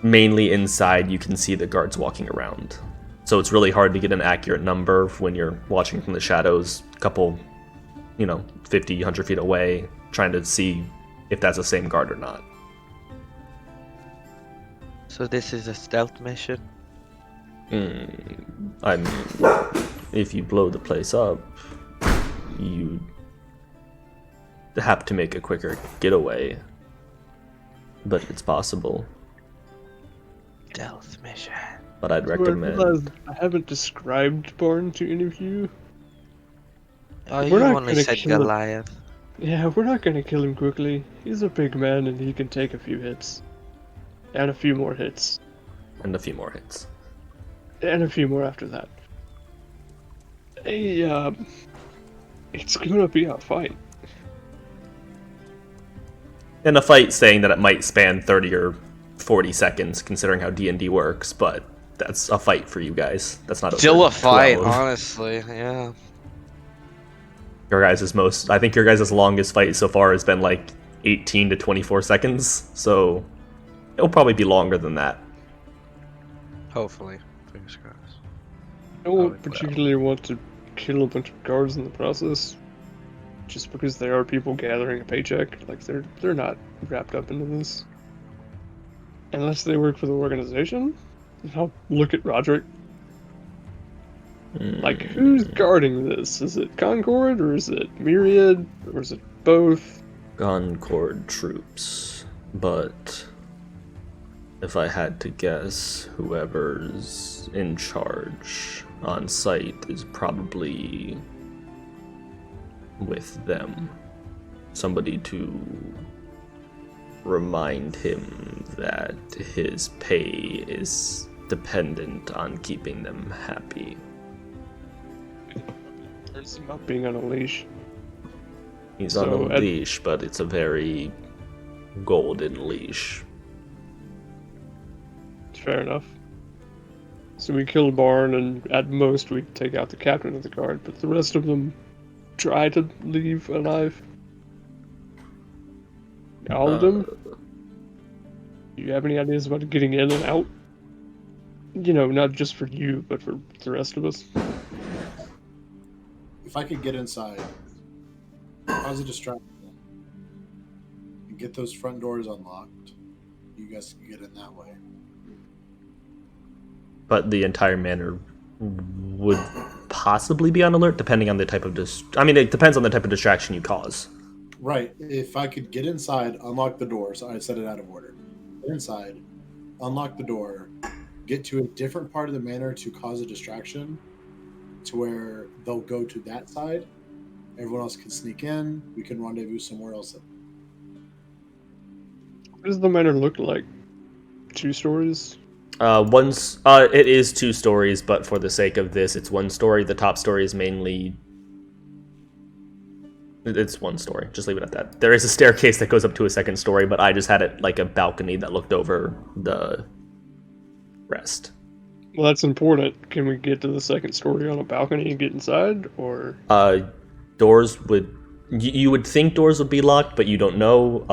Mainly inside, you can see the guards walking around. So it's really hard to get an accurate number when you're watching from the shadows, a couple, 50, 100 feet away, trying to see if that's the same guard or not. So this is a stealth mission? I mean, if you blow the place up, you have to make a quicker getaway. But it's possible. Stealth mission. But I'd I recommend... realize I haven't described Barn to any of you. Oh, We're you not only gonna said kill him. Goliath. Yeah, we're not gonna kill him quickly. He's a big man and he can take a few hits. And a few more hits. And a few more hits. And a few more after that. It's gonna be a fight. And a fight saying that it might span 30 or 40 seconds, considering how D&D works, but that's a fight for you guys. That's not Still over a fight, 12. honestly, yeah. I think your guys' longest fight so far has been like 18 to 24 seconds, so it'll probably be longer than that. Hopefully. Fingers crossed. I don't particularly want to kill a bunch of guards in the process. Just because they are people gathering a paycheck. Like, they're not wrapped up into this. Unless they work for the organization. I'll look at Roderick. Like, who's guarding this? Is it Concord, or is it Myriad, or is it both? Concord troops, but if I had to guess, whoever's in charge on site is probably with them. Somebody to remind him that his pay is dependent on keeping them happy. It's about being on a leash. He's on a leash, but it's a very golden leash. Fair enough. So we kill Barn, and at most we take out the captain of the guard, but the rest of them try to leave alive. All of them? Do you have any ideas about getting in and out? Not just for you, but for the rest of us. If I could get inside, cause a distraction, and get those front doors unlocked, you guys can get in that way. But the entire manor would possibly be on alert, depending on the type of it depends on the type of distraction you cause. Right. If I could get inside, unlock the doors, I said it out of order. Get inside, unlock the door, get to a different part of the manor to cause a distraction, to where they'll go to that side. Everyone else can sneak in. We can rendezvous somewhere else. What does the manor look like? 2 stories? It is 2 stories, but for the sake of this, it's 1 story. The top story is mainly... It's 1 story. Just leave it at that. There is a staircase that goes up to a 2nd story, but I just had it like a balcony that looked over the rest. Well, that's important. Can we get to the 2nd story on a balcony and get inside, or...? Doors would... You would think doors would be locked, but you don't know.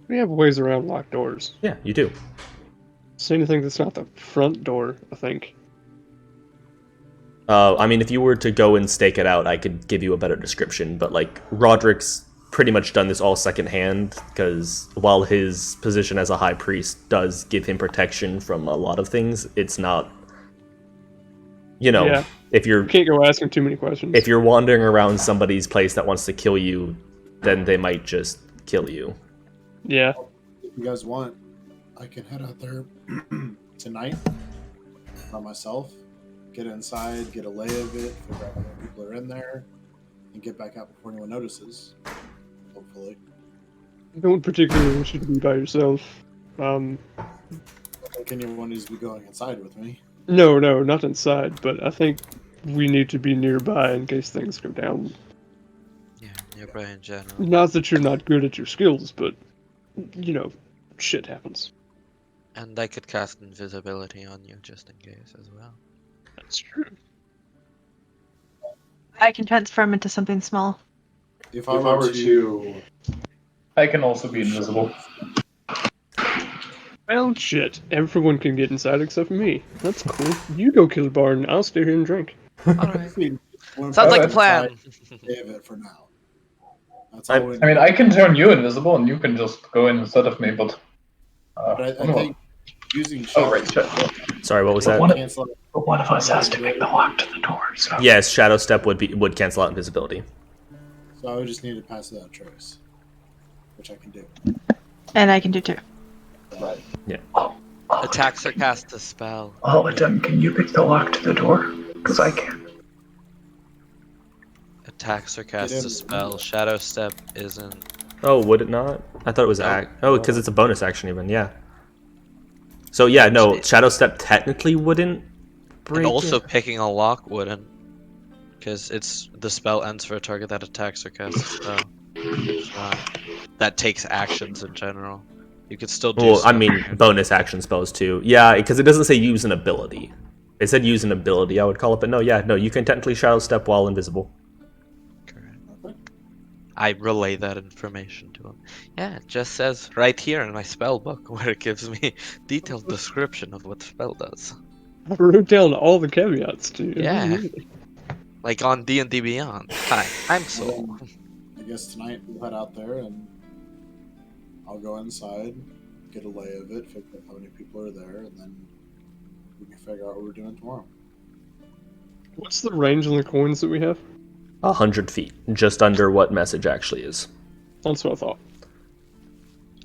We have ways around locked doors. Yeah, you do. See anything that's not the front door, I think. If you were to go and stake it out, I could give you a better description, but, Roderick's pretty much done this all secondhand, because while his position as a high priest does give him protection from a lot of things, it's not, Yeah. if you're You can't go asking too many questions. if you're wandering around somebody's place that wants to kill you, then they might just kill you. Yeah. If you guys want, I can head out there tonight by myself, get inside, get a lay of it, figure out how many people are in there, and get back out before anyone notices. Hopefully. You don't particularly want you to be by yourself. I think anyone needs to be going inside with me. No, not inside, but I think we need to be nearby in case things go down. Yeah, nearby in general. Not that you're not good at your skills, but, shit happens. And I could cast invisibility on you just in case as well. That's true. I can transform into something small. If I were to... I can also be invisible. Well, shit. Everyone can get inside except for me. That's cool. You go kill Barn, I'll stay here and drink. Alright. Sounds Sounds like a plan. It for now. That's I- all we I mean, I can turn you invisible and you can just go in instead of me, but... But I think using Oh, right, shadow shit. Sorry, what was that? cancel out- But one of us has to pick the lock to the door, so... Yes, Shadow Step would cancel out invisibility. So I would just need to pass without trace, which I can do. And I can do too. Right. Attacks or cast a spell. Oh, Adam, can you pick the lock to the door? Because I can. Attacks or cast in. a spell. Shadow Step isn't. Oh, would it not? I thought it was No. because it's a bonus action even. Yeah. So yeah, no, Shadow Step technically wouldn't break. And also it. picking a lock wouldn't. Because the spell ends for a target that attacks or casts a spell. So, that takes actions in general. You could still do Well, I so. mean, bonus action spells too. Yeah, because it doesn't say use an ability. It said use an ability, I would call it, but no, you can technically Shadow Step while invisible. Correct. I relay that information to him. Yeah, it just says right here in my spell book where it gives me detailed description of what the spell does. I wrote down all the caveats to you. Yeah. Like on D&D Beyond. Hi, I'm Soul. I guess tonight we'll head out there and I'll go inside, get a lay of it, figure out how many people are there, and then we can figure out what we're doing tomorrow. What's the range on the coins that we have? 100 feet, just under what message actually is. That's what I thought.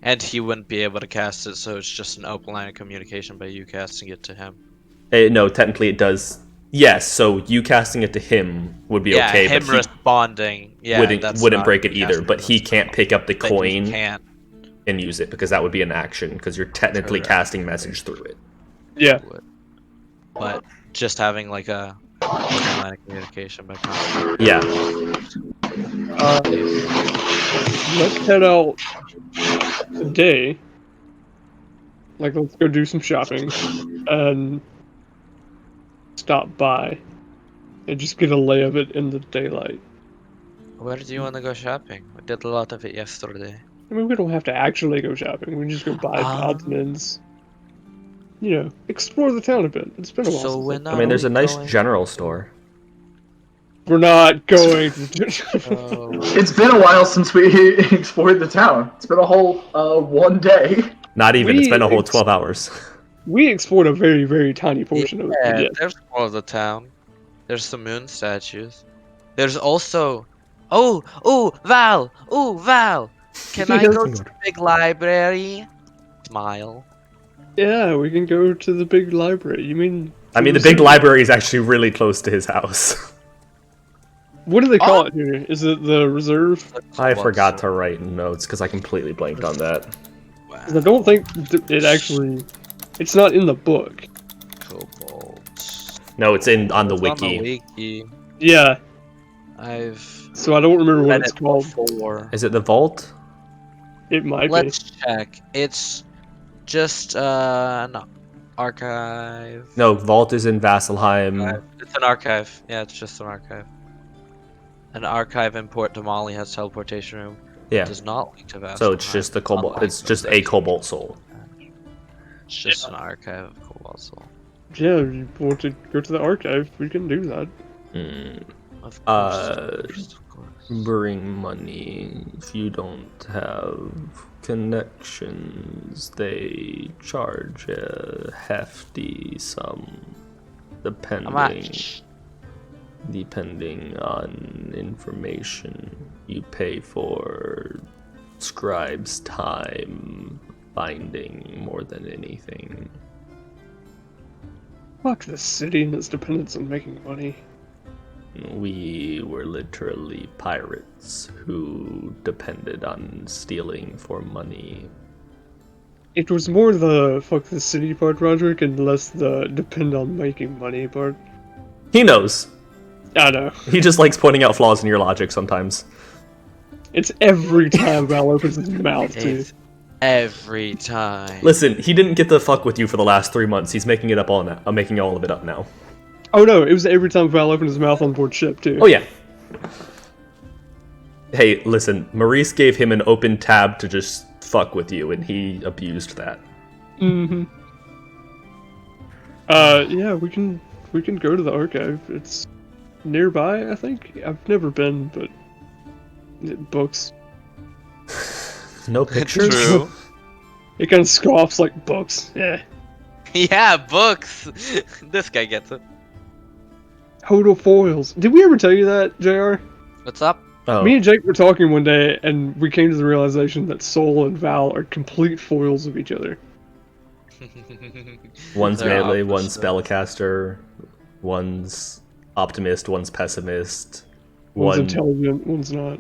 And he wouldn't be able to cast it, so it's just an open line of communication by you casting it to him. No, technically it does. Yes, so you casting it to him would be Yeah, okay, him but he responding. Yeah, that's wouldn't not break it either. casting But he the can't spell. pick up the But he coin can't. and use it because that would be an action because you're technically Correct. casting message through it. Yeah. Would. But just having like a open line of communication by casting. Yeah. Let's head out today. Like, let's go do some shopping and stop by and just get a lay of it in the daylight. Where do you want to go shopping? We did a lot of it yesterday. I mean, we don't have to actually go shopping. We can just go buy odds and ends. Explore the town a bit. It's been a while. So since we're I've- not. I mean, there's a nice going- general store. We're not going to. Oh, It's been a while since we explored the town. It's been a whole one day. Not even. It's been a whole We- 12 hours. We explored a very, very tiny portion of it. yeah, but yeah. there's more of the town. There's some moon statues. There's also. Oh, Val! Oh, Val! Can I go to the big library? Smile. Yeah, we can go to the big library. You mean? I mean, the big library is actually really close to his house. What do they call it here? Is it the reserve? I forgot to write notes because I completely blanked on that. 'Cause I don't think it actually. It's not in the book. Cobalt. No, it's on the It's wiki. on the wiki. Yeah, I've so I don't remember what read it's it called. before. Is it the vault? It might Let's check. It's just an archive. No, vault is in Vasselheim. It's an archive. Yeah, it's just an archive. An archive in Port Damali has teleportation room. Yeah. Does not link to Vasselheim. So it's just the cobalt. It's just a cobalt soul. It's just an archive of Cobalt Soul. be. Yeah, if you want to go to the archive, we can do that. Hmm. Of course, Uh, of course. bring money. If you don't have connections, they charge a hefty sum, How depending on information. You pay for scribe's time binding more than anything. Fuck the city and its dependence on making money. We were literally pirates who depended on stealing for money. It was more the fuck the city part, Roderick, and less the depend on making money part. He knows. I know. He just likes pointing out flaws in your logic sometimes. It's every time Val opens his mouth, too. It's every time. Listen, he didn't get the fuck with you for the last 3 months. He's making it up all now. I'm making all of it up now. Oh no, it was every time Val opened his mouth on board ship, too. Oh yeah. Hey, listen, Maurice gave him an open tab to just fuck with you, and he abused that. Mm-hmm. Yeah, we can go to the archive. It's nearby, I think. I've never been, but books. No pictures? True. It kind of scoffs like books. Yeah. Yeah, books. This guy gets it. Total foils. Did we ever tell you that, JR? What's up? Oh. Me and Jake were talking one day, and we came to the realization that Soul and Val are complete foils of each other. One's They're melee, one's opposites. spellcaster, one's optimist, one's pessimist. One's intelligent, one's not.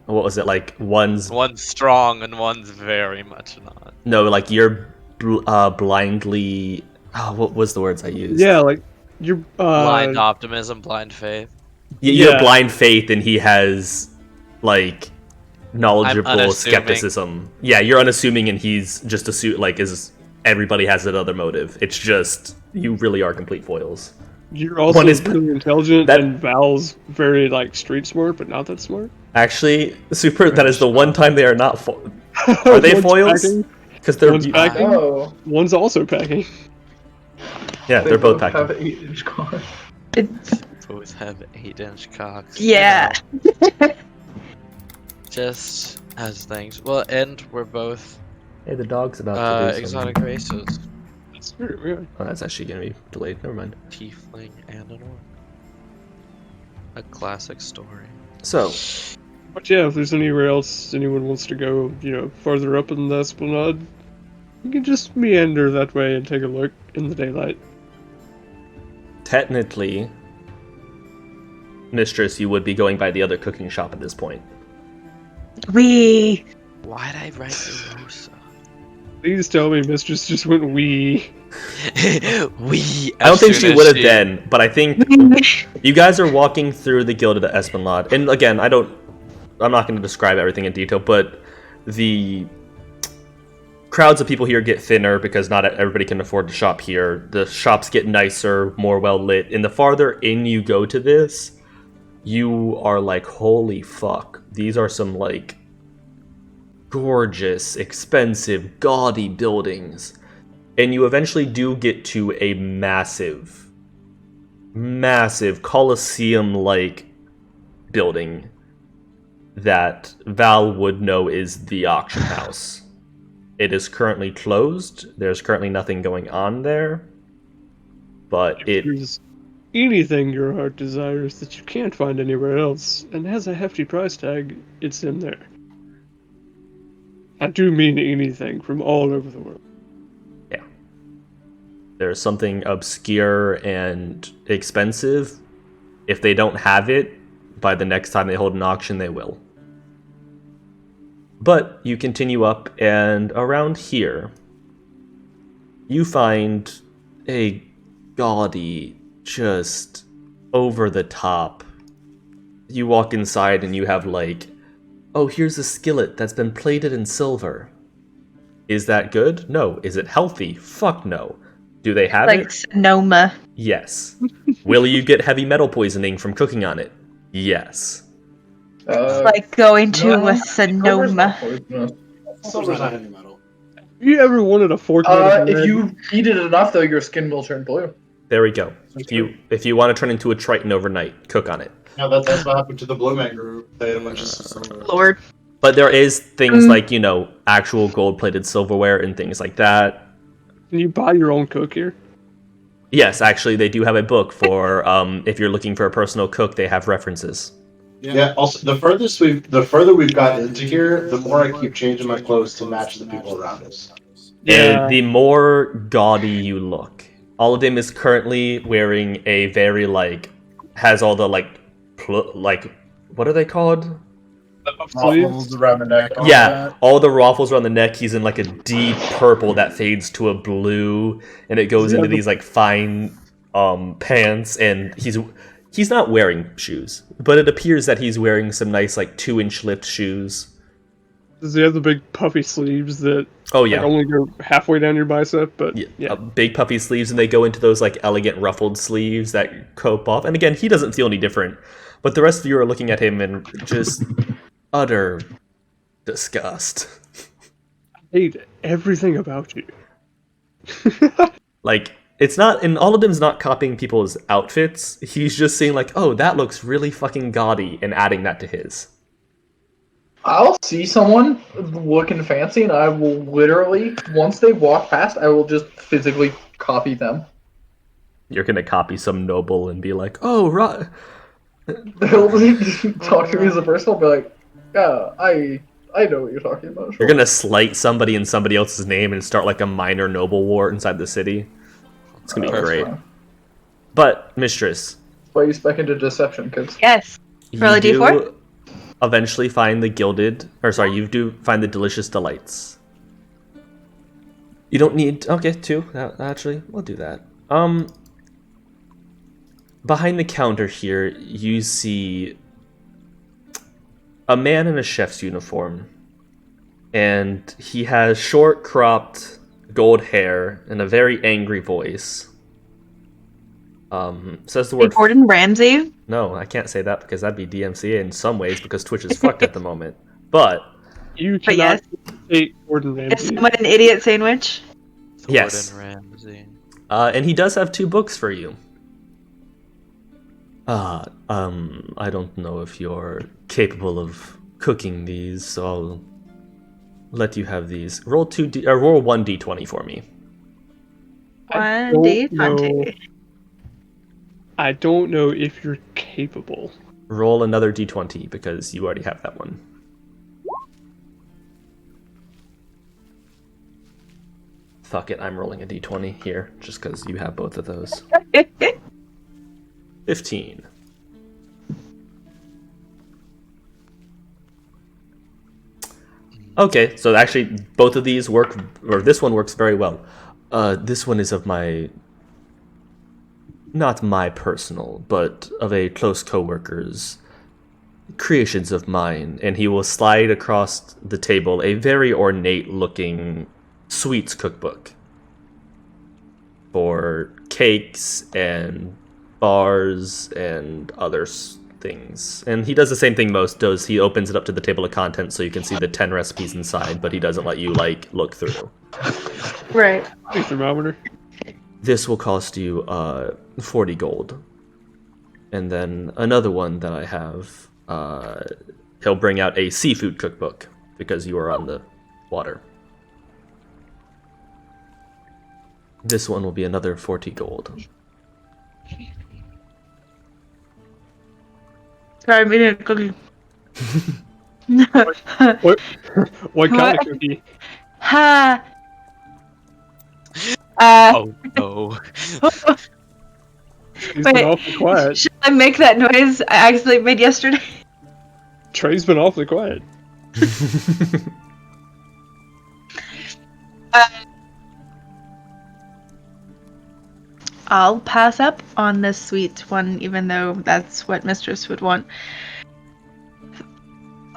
What was it like? One's One's strong and one's very much not. no, like you're blindly. Oh, what was the words I used? Yeah, like you're Blind optimism, blind faith. You have yeah. blind faith, and he has like knowledgeable unassuming. skepticism. Yeah, you're unassuming, and he's just everybody has another motive. It's just you really are complete foils. You're also One is- really intelligent, that- and Val's very like street smart, but not that smart. Actually, super. That is the one time they are not. Are they One's foils? packing, Because they're one's packing, Oh, one's also packing. yeah, they're both packing. have 8-inch cars. It's, Both have 8-inch cocks. yeah. Just as things. Well, and we're both Hey, the dog's about to do something. exotic races. That's very weird. Oh, that's actually gonna be delayed. Never mind. Tiefling and an orc. A classic story. So, But yeah, if there's anywhere else anyone wants to go, farther up in the Esplanade, you can just meander that way and take a look in the daylight. technically, Mistress, you would be going by the other cooking shop at this point. We. Why'd I write Rosa? Please tell me Mistress just went wee. We. I don't think she would have been, but I think you guys are walking through the Guild of the Esplanade, and again, I'm not going to describe everything in detail, but the crowds of people here get thinner because not everybody can afford to shop here. The shops get nicer, more well lit, and the farther in you go to this, you are like, holy fuck, these are some like gorgeous, expensive, gaudy buildings. And you eventually do get to a massive Colosseum-like building that Val would know is the auction house. It is currently closed. There's currently nothing going on there. But If it... there's anything your heart desires that you can't find anywhere else and has a hefty price tag, it's in there. I do mean anything from all over the world. There's something obscure and expensive. If they don't have it, by the next time they hold an auction, they will. But you continue up, and around here, you find a gaudy, just over the top. You walk inside and you have like, oh, here's a skillet that's been plated in silver. Is that good? No. Is it healthy? Fuck no. Do they have Like it? Sonoma. Yes. Will you get heavy metal poisoning from cooking on it? Yes. Like going to no, a Sonoma. Silver's not heavy metal. You ever wanted a fork? made of If lead? you heat it enough, though, your skin will turn blue. There we go. If you want to turn into a Triton overnight, cook on it. Yeah, that's what happened to the Blue Man Group. They had a bunch of silver. Lord. But there is things like, you know, actual gold-plated silverware and things like that. Can you buy your own cook here? Yes, actually, they do have a book for if you're looking for a personal cook. They have references. Yeah. Also, the further we've got into here, the more I keep changing my clothes to match the people around us. Yeah. And the more gaudy you look. All of them is currently wearing a very has all the what are they called? Ruffles around the neck. All the ruffles around the neck. He's in like a deep purple that fades to a blue, and it goes into these like fine pants. And he's not wearing shoes, but it appears that he's wearing some nice like 2-inch lift shoes. Does he have the big puffy sleeves that only go halfway down your bicep? But big puffy sleeves, and they go into those like elegant ruffled sleeves that cope off. And again, he doesn't feel any different, but the rest of you are looking at him and just utter disgust. I hate everything about you. Like, it's not, and all of them's not copying people's outfits. He's just saying like, oh, that looks really fucking gaudy, and adding that to his. I'll see someone looking fancy, and I will literally, once they walk past, I will just physically copy them. You're gonna copy some noble and be like, oh, right. They'll talk to me as a person. I'll be like, yeah, I know what you're talking about. Sure. You're gonna slight somebody in somebody else's name and start like a minor noble war inside the city. It's gonna be great. Fine. But, Mistress. That's why you spec into deception, kids. Yes. Roll a d4? Eventually find the you do find the delicious delights. You don't need, okay, 2, actually, we'll do that. Behind the counter here, you see a man in a chef's uniform, and he has short, cropped, gold hair and a very angry voice. Says the word. Gordon Ramsay? No, I can't say that because that'd be DMCA in some ways because Twitch is fucked at the moment. But you cannot say Gordon Ramsay. Is someone an idiot sandwich? Yes. Gordon Ramsay. And he does have 2 books for you. I don't know if you're capable of cooking these, so I'll let you have these. Roll 1 d20 for me. 1 d20. I don't know if you're capable. Roll another d20 because you already have that one. Fuck it, I'm rolling a d20 here just because you have both of those. 15. Okay, so actually both of these work, or this one works very well. This one is of not my personal, but of a close co-worker's creations of mine, and he will slide across the table a very ornate-looking sweets cookbook for cakes and bars and other things. And he does the same thing most does. He opens it up to the table of contents so you can see the 10 recipes inside, but he doesn't let you look through. Right. A thermometer. This will cost you 40 gold. And then another one that I have, he'll bring out a seafood cookbook because you are on the water. This one will be another 40 gold. Sorry, I made a cookie. What kind of cookie? Ha. Oh no. He's been awfully quiet. Should I make that noise I accidentally made yesterday? Trey's been awfully quiet. I'll pass up on this sweet one, even though that's what Mistress would want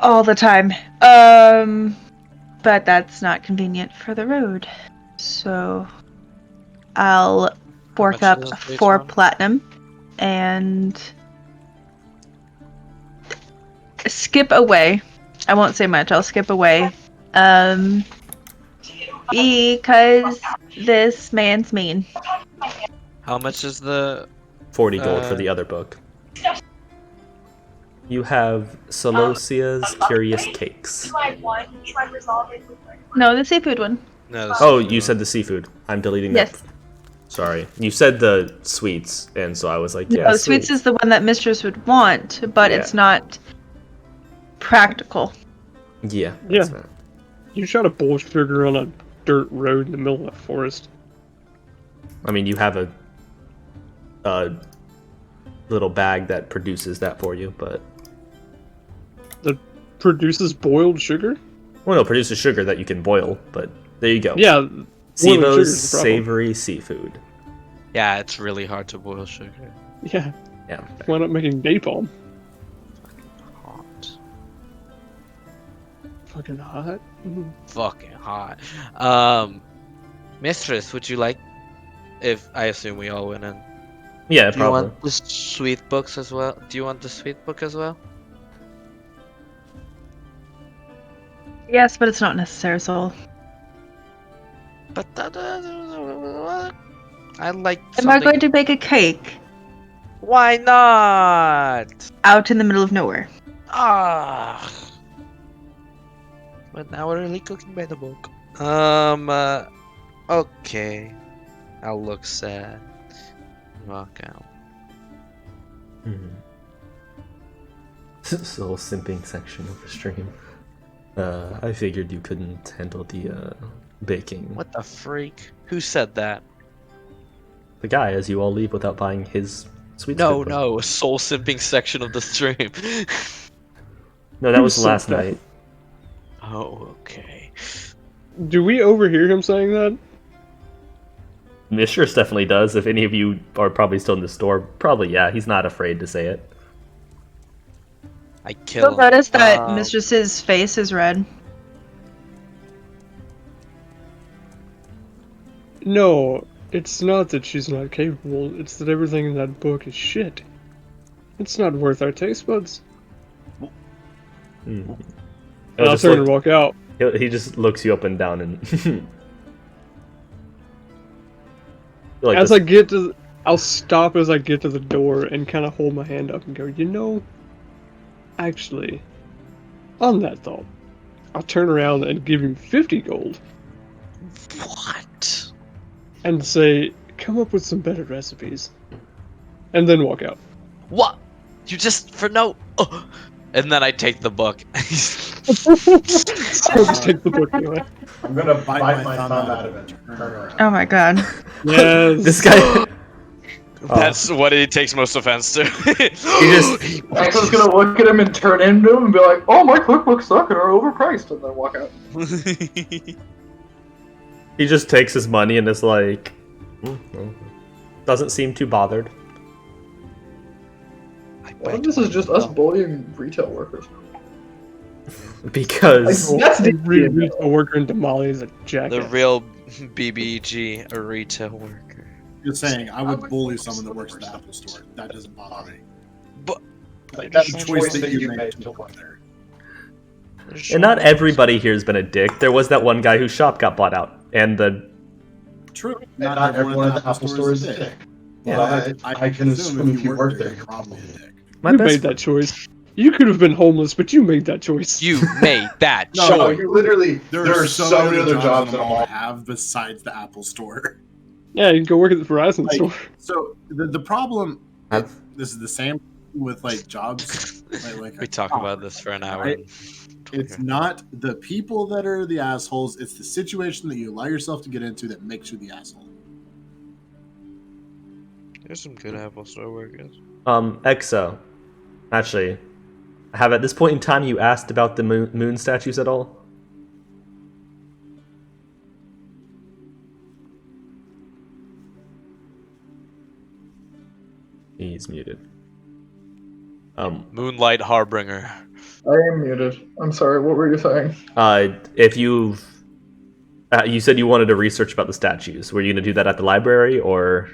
all the time. But that's not convenient for the road. So I'll fork up 4 platinum and skip away. I won't say much. I'll skip away. Because this man's mean. How much is the 40 gold for the other book. You have Celosia's Curious Cakes. No, the seafood one. No. Oh, you said the seafood. I'm deleting that. Yes. Sorry. You said the sweets, and so I was like, yeah, No, sweets is the one that Mistress would want, but Yeah. it's not practical. Yeah. Yeah. That's You shot a bull sugar on a dirt road in the middle of a forest. I mean, you have a little bag that produces that for you, but That produces boiled sugar? well, no, produces sugar that you can boil. But there you go. Yeah. boiled sugar's Sivo's the problem. savory seafood. Yeah, it's really hard to boil sugar. Yeah. Yeah. Why not making napalm? Hot. Fucking hot. Mhm. Fucking hot. Mistress, would you like? If I assume we all went in. Yeah, Do you probably. want the sweet books as well? Do you want the sweet book as well? Yes, but it's not necessary, so. But I like. Am I something- going to bake a cake Why not? out in the middle of nowhere? Ah. But now we're really cooking by the book. Okay. I'll look sad. Walk out. This whole simping section of the stream. I figured you couldn't handle the baking. What the freak? Who said that? The guy, as you all leave without buying his sweet. No, a soul simping section of the stream. No, that Who was said last that? night. Oh, okay. Do we overhear him saying that? Mistress definitely does. If any of you are probably still in the store, probably yeah. He's not afraid to say it. I kill You'll him. notice that Mistress's face is red. No, it's not that she's not capable, it's that everything in that book is shit. It's not worth our taste buds. Mm. And I'll turn and walk out. He just looks you up and down and. Like As this- I get to, I'll stop as I get to the door and kind of hold my hand up and go, you know, actually, on that thought, I'll turn around and give him 50 gold What? and say, come up with some better recipes, and then walk out. What? You just for no. Oh. And then I take the book. So just take the book anyway. I'm gonna bite my thumb out of it. Turn around. Oh my god. Yes. This guy. That's what he takes most offense to. He just. Axel's gonna look at him and turn into him and be like, "Oh, my cookbooks suck and are overpriced," and then walk out. He just takes his money and is like. Doesn't seem too bothered. What if this is just us bullying retail workers? Because. That's the Retail worker in Damali is a The jackass. real BBG, a retail worker. Just saying, I would bully someone that works at the Apple Store. That doesn't bother me. But Like, that's a choice that you made to work there. And not everybody here has been a dick. There was that one guy whose shop got bought out, and the. True. Not everyone at the Apple Store is a dick. Yeah, I can assume if you work there, you're probably a dick. My You best made that choice. You could have been homeless, but you made that choice. You made that No, choice. You literally, There there are are so many other jobs that I I'm have besides the Apple Store. Yeah, you can go work at the Verizon Like, store. So the problem, I've- this is the same with like jobs. Like We talk about this for an hour. Right. It's not the people that are the assholes. It's the situation that you allow yourself to get into that makes you the asshole. There's some good Apple Store workers. Exo. Actually, have at this point in time you asked about the moon statues at all? He's muted. Moonlight Harbinger. I am muted. I'm sorry. What were you saying? If you've you said you wanted to research about the statues. Were you going to do that at the library, or?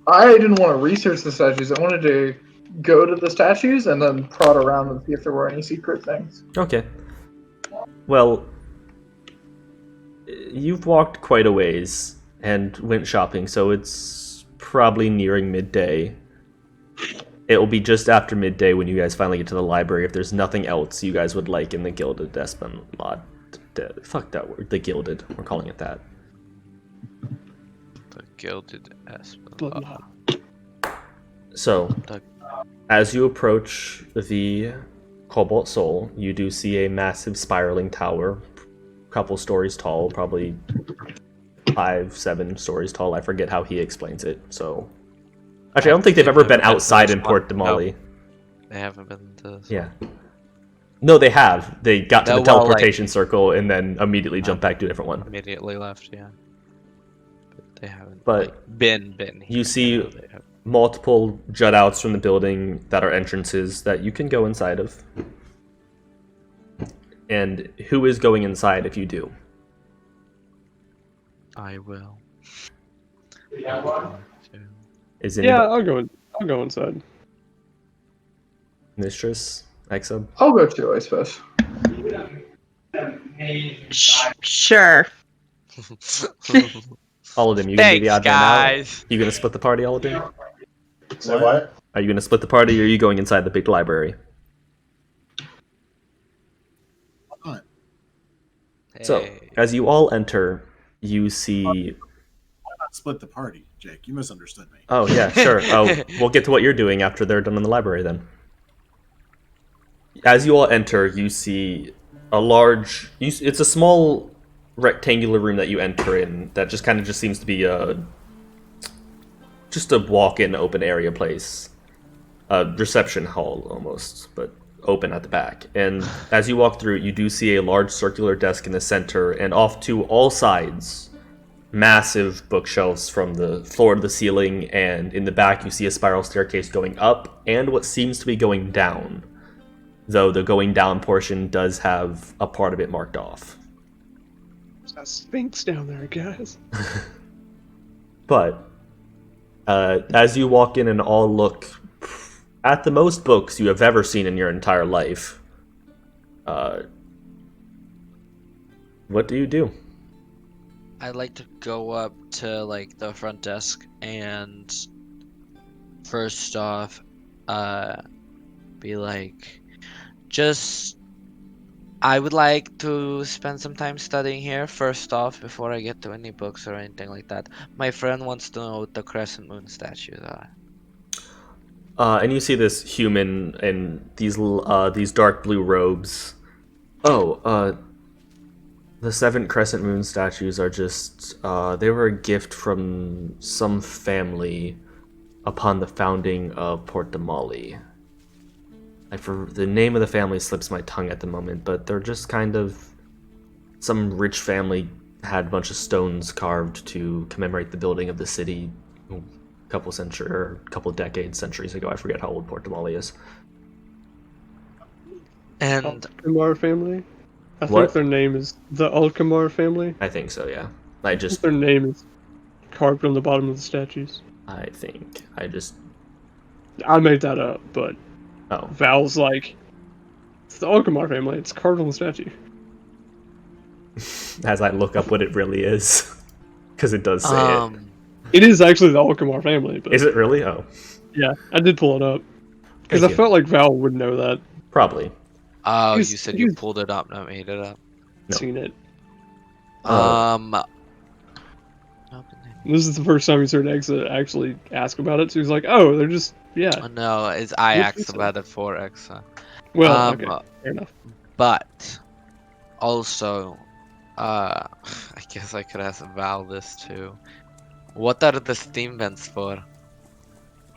I didn't want to research the statues. I wanted to go to the statues and then prod around and see if there were any secret things. Okay. Well, you've walked quite a ways and went shopping, so it's probably nearing midday. it will be just after midday when you guys finally get to the library. If there's nothing else you guys would like in the Gilded Esplanade. Fuck that word. The Gilded. We're calling it that. The Gilded Esplanade. So, as you approach the Cobalt Soul, you do see a massive spiraling tower, couple stories tall, probably 5-7 stories tall. I forget how he explains it. So, actually, I don't think they've ever been outside in Port Demali. No, they haven't been to this. Yeah. No, they have. They got to the Well, teleportation circle and then immediately jumped back to a different one. Immediately left, yeah. But they haven't But been here. You see multiple jut outs from the building that are entrances that you can go inside of. And who is going inside if you do? I will. Is anybody... I'll go inside. Mistress? Exub? I'll go too, I suppose. Sure. All of them, you gonna be the odd man guys. out? You gonna split the party, all of them? Say what? Are you gonna split the party or are you going inside the big library? So, as you all enter, you see... Why not split the party, Jake? You misunderstood me. Oh, yeah, sure. Oh, we'll get to what you're doing after they're done in the library, then. As you all enter, you see a large... It's a small rectangular room that you enter in that just kind of just seems to be just a walk-in open area place. A reception hall, almost, but open at the back. And as you walk through, you do see a large circular desk in the center, and off to all sides, massive bookshelves from the floor to the ceiling, and in the back you see a spiral staircase going up and what seems to be going down, though the going down portion does have a part of it marked off. There's a sphinx down there, guys. But as you walk in and all look at the most books you have ever seen in your entire life, what do you do? I'd like to go up to like the front desk and first off, be like, I would like to spend some time studying here first off before I get to any books or anything like that. My friend wants to know what the Crescent Moon statues are. And you see this human in these dark blue robes. Oh, the 7 Crescent Moon statues are just, they were a gift from some family upon the founding of Port Demali. The name of the family slips my tongue at the moment, but they're just kind of... Some rich family had a bunch of stones carved to commemorate the building of the city a couple centuries ago. I forget how old Port Demali is. And Alkmaar family? I What? think their name is the Alkmaar family. I think so, yeah. I think their name is carved on the bottom of the statues. I made that up, but Val's like, it's the Alkmaar family, it's carved on the statue. As I look up what it really is. Because it does say it. It is actually the Alkmaar family. But is it really? Oh. Yeah, I did pull it up. Because I felt like Val would know that. Probably. Oh, you said you pulled it up, not made it up. No. Seen it. This is the first time he's heard Exa actually ask about it, so he's like, oh, they're just, yeah. No, I asked about it for Exa. Well, okay, fair enough. But, also, I guess I could ask Val this too. What are the steam vents for?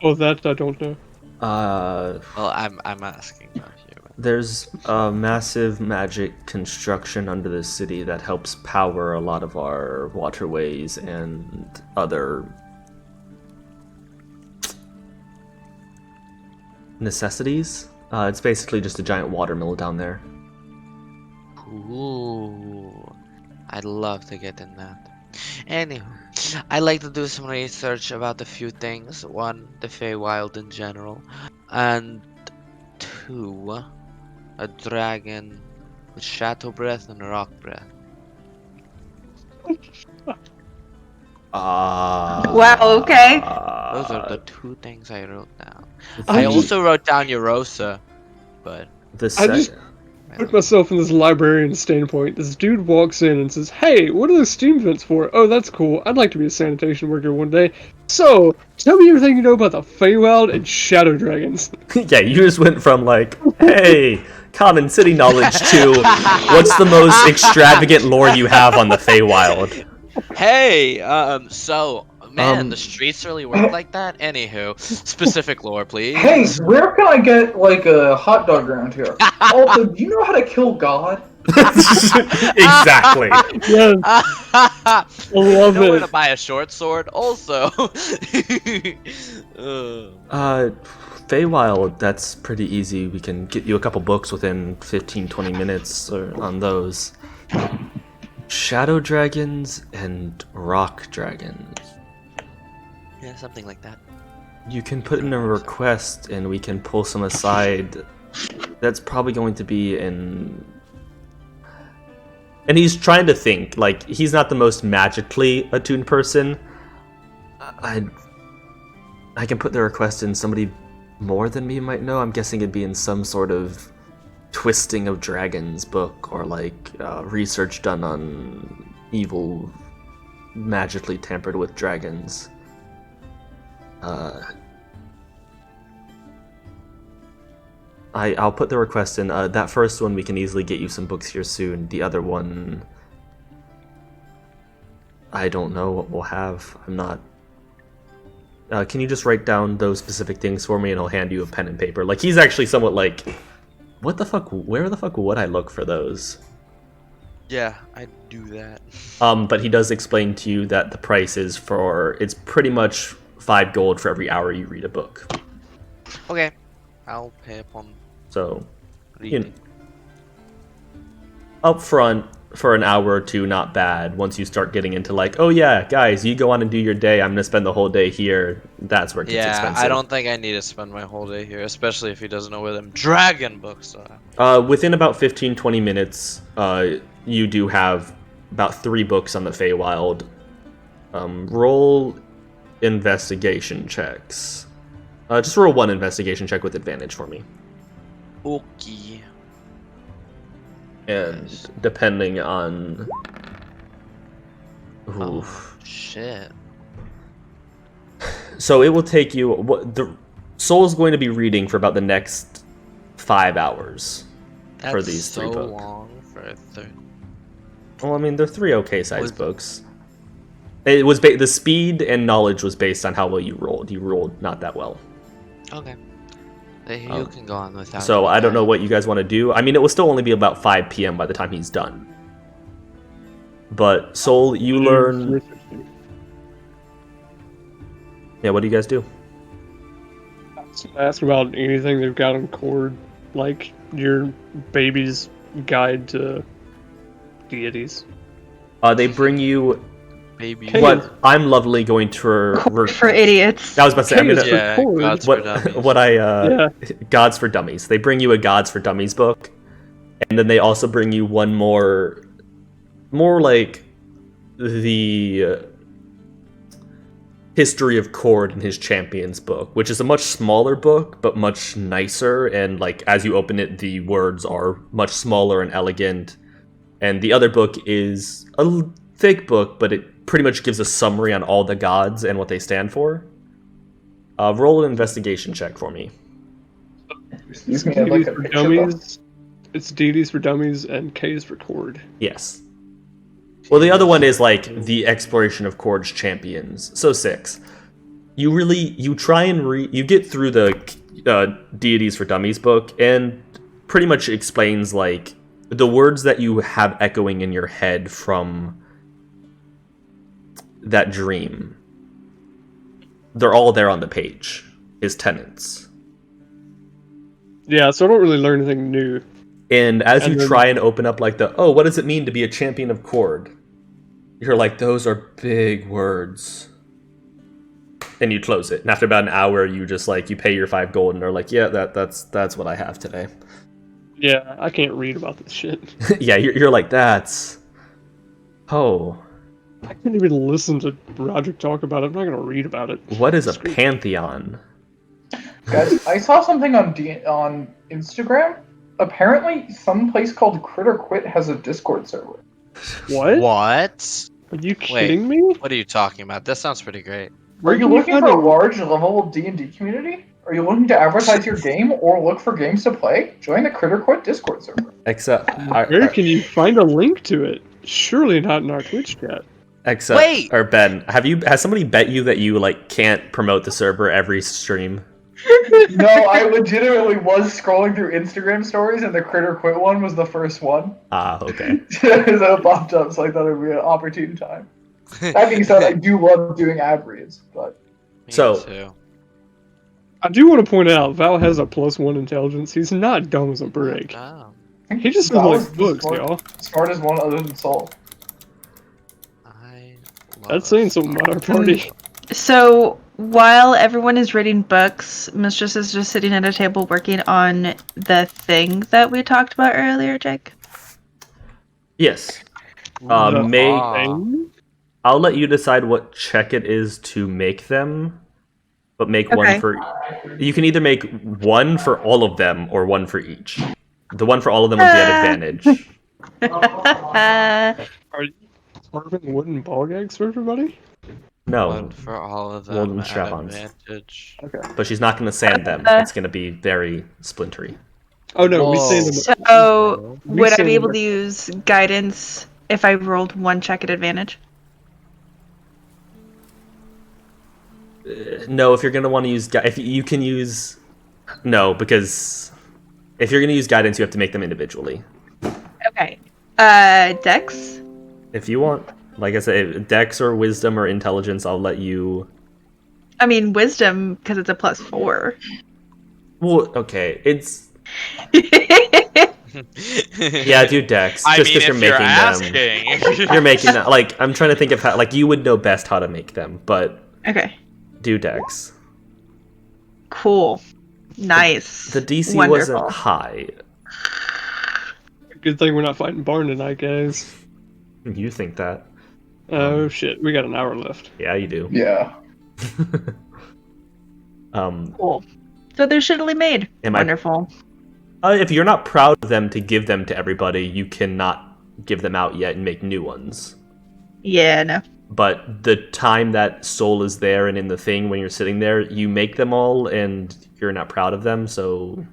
Oh, that I don't know. Well, I'm asking about you. There's a massive magic construction under the city that helps power a lot of our waterways and other necessities. It's basically just a giant water mill down there. Ooh, I'd love to get in that. Anyway, I like to do some research about a few things. 1, the Feywild in general, and 2, a dragon with shadow breath and rock breath. Wow, okay. Those are the 2 things I wrote down. I I also wrote down Eurosa, but I just put myself in this librarian standpoint. This dude walks in and says, "Hey, what are those steam vents for? Oh, that's cool. I'd like to be a sanitation worker one day. So, tell me everything you know about the Feywild and Shadow Dragons." Yeah, you just went from like, hey, common city knowledge to what's the most extravagant lore you have on the Feywild? hey, man, the streets really work like that. Anywho, specific lore, please. Hey, where can I get like a hot dog around here? Also, do you know how to kill God? Exactly. Yes, I love Know where to it. buy a short sword, also. Feywild, that's pretty easy. We can get you a couple books within 15-20 minutes on those. Shadow dragons and rock dragons. Yeah, something like that. You can put in a request and we can pull some aside. That's probably going to be in... And he's trying to think. Like, he's not the most magically attuned person. I can put the request in somebody more than me might know. I'm guessing it'd be in some sort of Twisting of Dragons book, or like research done on evil magically tampered with dragons. I'll put the request in. That first one, we can easily get you some books here soon. The other one, I don't know what we'll have. I'm not... can you just write down those specific things for me and I'll hand you a pen and paper? Like, he's actually somewhat like, what the fuck, where the fuck would I look for those? Yeah, I do that. But he does explain to you that the price is it's pretty much 5 gold for every hour you read a book. Okay, I'll pay upon So, reading. Up front, for an hour or two, not bad. Once you start getting into like, oh yeah, guys, you go on and do your day, I'm gonna spend the whole day here, that's where it gets expensive. I don't think I need to spend my whole day here, especially if he doesn't know where them dragon books are. Within about 15-20 minutes, you do have about 3 books on the Feywild. Roll investigation checks. Just roll 1 investigation check with advantage for me. Okay. And depending on... Oof. Oh, shit. So it will take you... The Soul's going to be reading for about the next 5 hours. That's for these 3 so books. long for a third. Well, I mean, they're 3 okay-sized books. It was the speed and knowledge was based on how well you rolled. You rolled not that well. Okay. You can go on without. So I don't know what you guys want to do. I mean, it will still only be about 5 p.m. by the time he's done. But Soul, you learn... Yeah, what do you guys do? Ask about anything they've got on Cord, like your baby's guide to deities. They bring you Baby. what I'm lovely going to... For idiots. I was about to say, I'm gonna... Yeah, Gods for Dummies. Gods for Dummies. They bring you a Gods for Dummies book, and then they also bring you one more like the History of Cord and His Champions book, which is a much smaller book, but much nicer, and like as you open it, the words are much smaller and elegant. And the other book is a thick book, but it pretty much gives a summary on all the gods and what they stand for. Roll an investigation check for me. Excuse me, I'd like a for picture dummies. It's deities for dummies and K's for Cord. Yes. Well, the other one is like the exploration of Cord's champions. So 6. You try and you get through the Deities for Dummies book, and pretty much explains like the words that you have echoing in your head from that dream. They're all there on the page. His tenets. Yeah, so I don't really learn anything new. And as you try and open up like what does it mean to be a champion of Cord? You're like, those are big words. And you close it. And after about an hour, you just like, you pay your 5 gold and they're like, yeah, that's what I have today. Yeah, I can't read about this shit. Yeah, you're like, that's... Oh. I can't even listen to Roderick talk about it. I'm not gonna read about it. What is a pantheon? Guys, I saw something on on Instagram. Apparently, some place called Critter Quit has a Discord server. What? What? Are you kidding me? What are you talking about? That sounds pretty great. Are you looking for a large level D&D community? Are you looking to advertise your game or look for games to play? Join the Critter Quit Discord server. Except, Where can you find a link to it? Surely not in our Twitch chat. except, Wait! or Ben, has somebody bet you that you like can't promote the server every stream? No, I legitimately was scrolling through Instagram stories, and the Critter Quit one was the first one. Ah, okay. So it popped up, so I thought it would be an opportune time. That being said, I do love doing ad reads, but Me So- too. I do want to point out, Val has a +1 intelligence. He's not dumb as a brick. Oh, He just Val doesn't is like the books, smart- y'all. Smartest one other than Soul. I love That's saying something about our party. So while everyone is reading books, Mistress is just sitting at a table working on the thing that we talked about earlier, Jake. Yes. The May thing? I'll let you decide what check it is to make them, but make one Okay. for. You can either make one for all of them or one for each. The one for all of them would be at advantage. Are you carving wooden ball gags for everybody? No, one for all of Wooden them at strap-ons. advantage. Okay. but she's not going to sand them. It's going to be very splintery. Oh no, we Whoa. sand them. So We would I sand be them able to use guidance if I rolled one check at advantage? No, if you're going to want to use, if you can use, no, because if you're going to use guidance, you have to make them individually. Okay. Dex? If you want, like I said, Dex or Wisdom or Intelligence, I'll let you. I mean, wisdom, because it's a +4. Well, okay, it's yeah, do Dex I just mean, because if you're you're making them. asking. You're making that. Like I'm trying to think of how. Like you would know best how to make them, but Okay. do Dex. Cool. Nice. The DC Wonderful. wasn't high. Good thing we're not fighting Barn tonight, guys. You think that? Oh shit, we got an hour left. Yeah, you do. Yeah. Cool. So they're shittily made. Am I- Wonderful. If you're not proud of them to give them to everybody, you cannot give them out yet and make new ones. Yeah, no. But the time that soul is there and in the thing when you're sitting there, you make them all and you're not proud of them, so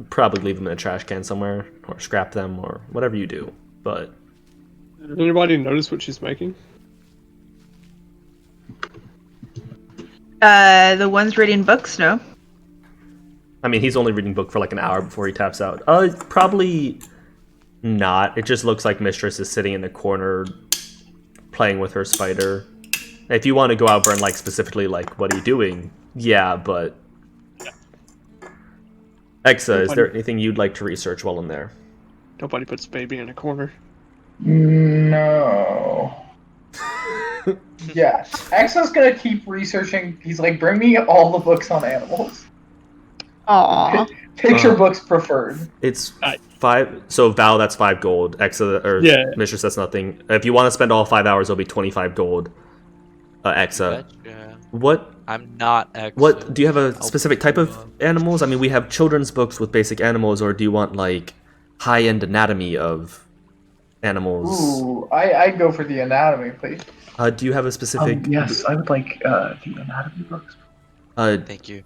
probably leave them in a trash can somewhere or scrap them or whatever you do. But Did anybody notice what she's making? The ones reading books, no. I mean, he's only reading book for like an hour before he taps out. Probably not. It just looks like Mistress is sitting in the corner playing with her spider. If you want to go out and like specifically like, what are you doing? Yeah, but Exa, is there anything you'd like to research while in there? Nobody puts baby in a corner. No. Yes. Exo's gonna keep researching. He's like, bring me all the books on animals. Aww. Picture books preferred. It's 5. So Val, that's 5 gold. Exa or Yeah. Mistress, that's nothing. If you want to spend all 5 hours, it'll be 25 gold. Exa, Betcha. what? I'm not X. What do you have a specific type of animals? I mean, we have children's books with basic animals, or do you want like high-end anatomy of animals? Ooh, I'd go for the anatomy, please. Do you have a specific? Yes, I would like the anatomy books. Thank you.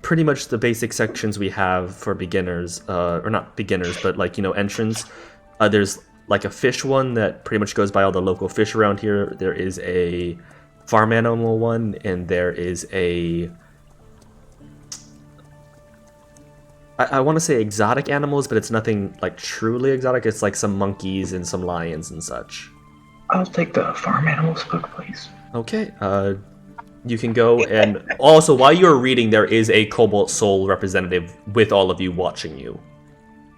Pretty much the basic sections we have for beginners, or not beginners, but like entrance. There's like a fish one that pretty much goes by all the local fish around here. There is a farm animal one, and there is a I want to say exotic animals, but it's nothing like truly exotic. It's like some monkeys and some lions and such. I'll take the farm animals book, please. Okay, you can go, and also while you're reading, there is a Cobalt Soul representative with all of you watching you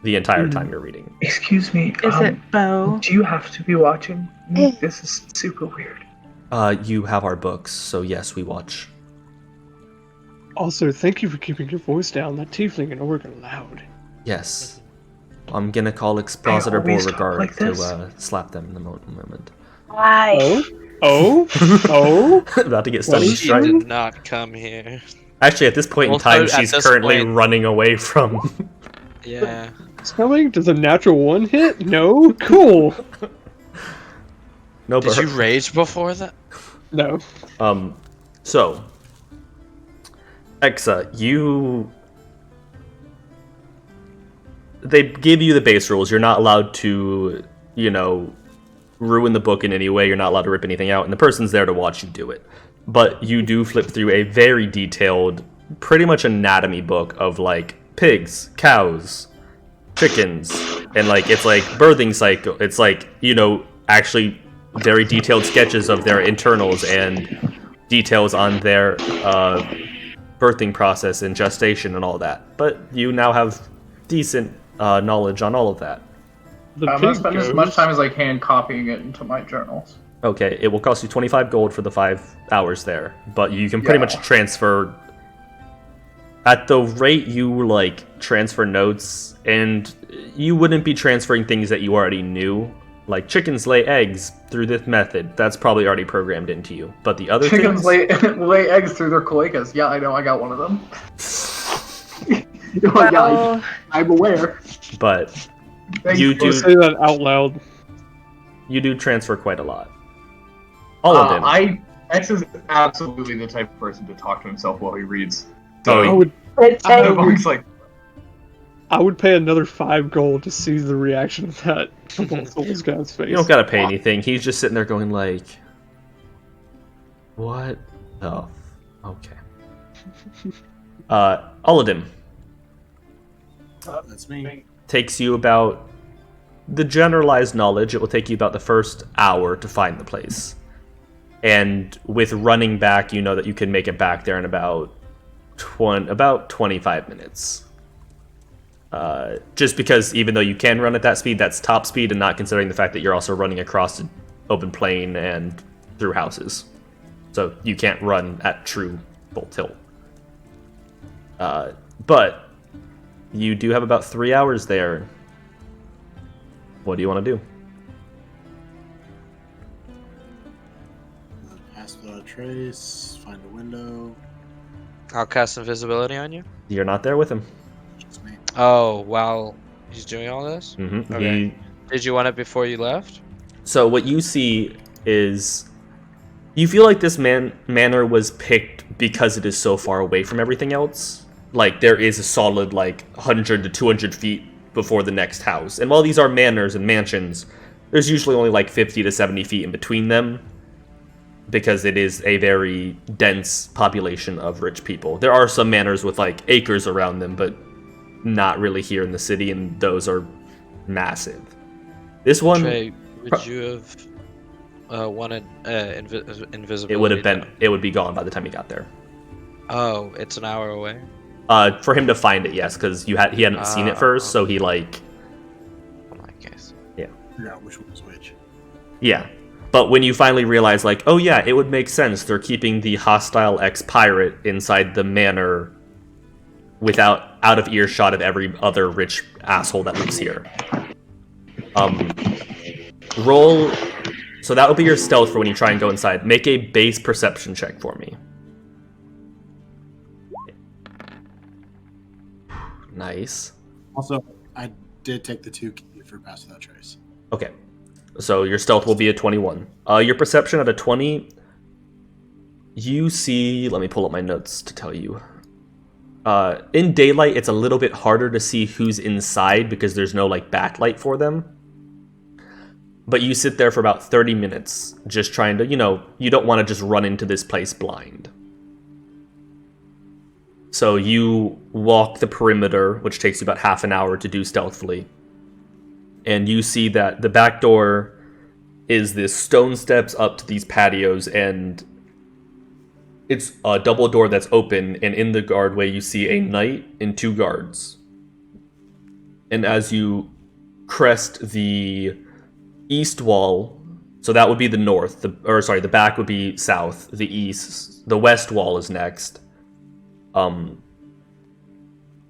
the entire time you're reading. Excuse me. Is it Bo? Do you have to be watching me? This is super weird. You have our books, so yes, we watch. Also, thank you for keeping your voice down. That tiefling and orc are loud. Yes. I'm gonna call Expositor always talk Beauregard like this. to slap them in the moment. Why? Oh? About to get stunning She She strike. did not come here. Actually, at this point in Also, time, at she's this currently point- running away from. Yeah. Spelling? Does a natural 1 hit? No? Cool. No, but Did you rage before that? No. So, Exa, they give you the base rules. You're not allowed to, ruin the book in any way. You're not allowed to rip anything out, and the person's there to watch you do it. But you do flip through a very detailed, pretty much anatomy book of, like, pigs, cows, chickens, and, like, it's like birthing cycle. It's like, actually very detailed sketches of their internals and details on their birthing process and gestation and all that. But you now have decent knowledge on all of that. I'm gonna spend as much time as I can copying it into my journals. Okay, it will cost you 25 gold for the 5 hours there, but you can pretty much transfer at the rate you transfer notes, and you wouldn't be transferring things that you already knew. Like, chickens lay eggs through this method. That's probably already programmed into you. But the other Chickens things... lay eggs through their cloacas. Yeah, I know. I got one of them. Well, I'm aware. But Thanks. you do Say that out loud. you do transfer quite a lot. All of them. X is absolutely the type of person to talk to himself while he reads. Oh, I would It's like, I would pay another 5 gold to see the reaction of that on this guy's face. You don't gotta pay anything. He's just sitting there going like, what? Oh, okay. All of them. That's me. Takes you about the generalized knowledge. It will take you about the first hour to find the place. And with running back, you know that you can make it back there in about 25 minutes. Just because even though you can run at that speed, that's top speed, and not considering the fact that you're also running across an open plain and through houses. So you can't run at true full tilt. But you do have about 3 hours there. What do you want to do? Pass without a trace. Find a window. I'll cast invisibility on you. You're not there with him. Just me. Oh, while he's doing all this? Mm-hmm. Okay. Did you want it before you left? So what you see is, you feel like this manor was picked because it is so far away from everything else. Like, there is a solid, 100 to 200 feet before the next house. And while these are manors and mansions, there's usually only, 50 to 70 feet in between them, because it is a very dense population of rich people. There are some manors with, acres around them, but not really here in the city, and those are massive. This one... Trey, would you have wanted invisibility? It would be gone by the time he got there. Oh, it's an hour away? For him to find it, yes, because he hadn't seen it first, so he Oh my case. Figure out which one was which. Yeah. But when you finally realize, oh yeah, it would make sense. They're keeping the hostile ex-pirate inside the manor out of earshot of every other rich asshole that lives here. Roll... So that will be your stealth for when you try and go inside. Make a base perception check for me. Nice. Also, I did take the 2 key for pass without trace. Okay. So your stealth will be a 21. Your perception at a 20, you see... Let me pull up my notes to tell you. In daylight, it's a little bit harder to see who's inside because there's no, backlight for them. But you sit there for about 30 minutes just trying to, you don't want to just run into this place blind. So you walk the perimeter, which takes you about half an hour to do stealthily. And you see that the back door is this stone steps up to these patios, and it's a double door that's open, and in the guardway you see a knight and 2 guards. And as you crest the east wall, so that would be the north, the back would be south, the east, the west wall is next.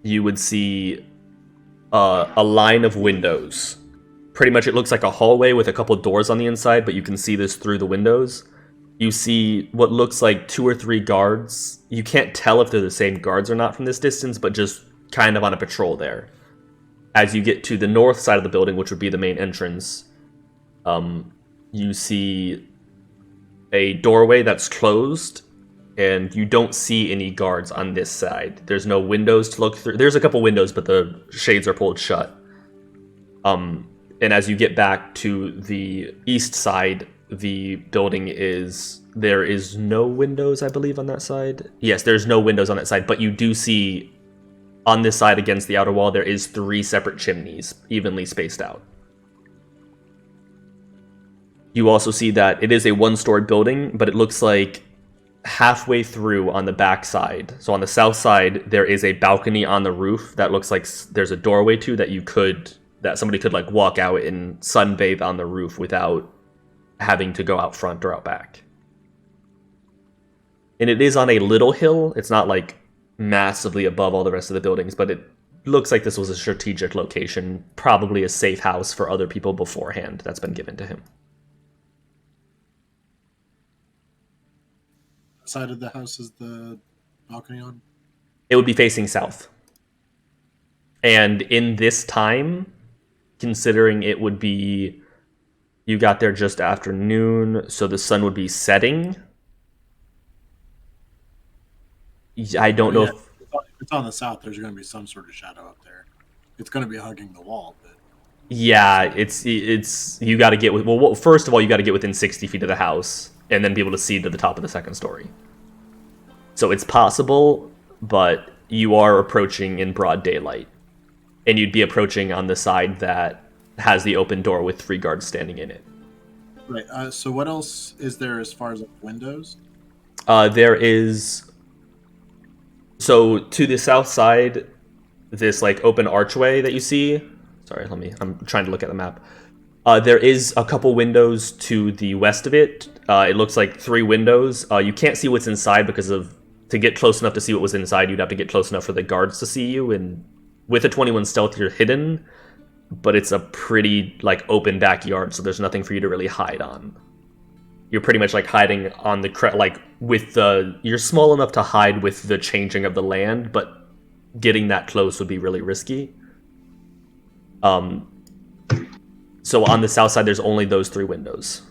You would see a line of windows. Pretty much it looks like a hallway with a couple doors on the inside, but you can see this through the windows. You see what looks like 2 or 3 guards. You can't tell if they're the same guards or not from this distance, but just kind of on a patrol there. As you get to the north side of the building, which would be the main entrance, you see a doorway that's closed, and you don't see any guards on this side. There's no windows to look through. There's a couple windows, but the shades are pulled shut. And as you get back to the east side, the building there is no windows, I believe, on that side. Yes, there's no windows on that side, but you do see on this side against the outer wall, there is 3 separate chimneys, evenly spaced out. You also see that it is a 1-story building, but it looks like halfway through on the back side. So on the south side, there is a balcony on the roof that looks like there's a doorway to that somebody could like walk out and sunbathe on the roof without having to go out front or out back. And it is on a little hill. It's not like massively above all the rest of the buildings, but it looks like this was a strategic location, probably a safe house for other people beforehand that's been given to him. What side of the house is the balcony on? It would be facing south. And in this time, considering it would be, you got there just after noon, so the sun would be setting. I don't know if it's on the south. There's going to be some sort of shadow up there. It's going to be hugging the wall, but yeah, it's you got to get well. First of all, you got to get within 60 feet of the house, and then be able to see to the top of the second story. So it's possible, but you are approaching in broad daylight. And you'd be approaching on the side that has the open door with 3 guards standing in it. Right. So what else is there as far as windows? There is... So to the south side, this like open archway that you see... Sorry, I'm trying to look at the map. There is a couple windows to the west of it. It looks like 3 windows. You can't see what's inside because to get close enough to see what was inside, you'd have to get close enough for the guards to see you, and with a 21 stealth, you're hidden, but it's a pretty like open backyard, so there's nothing for you to really hide on. You're pretty much like hiding on the you're small enough to hide with the changing of the land, but getting that close would be really risky. So on the south side, there's only those 3 windows.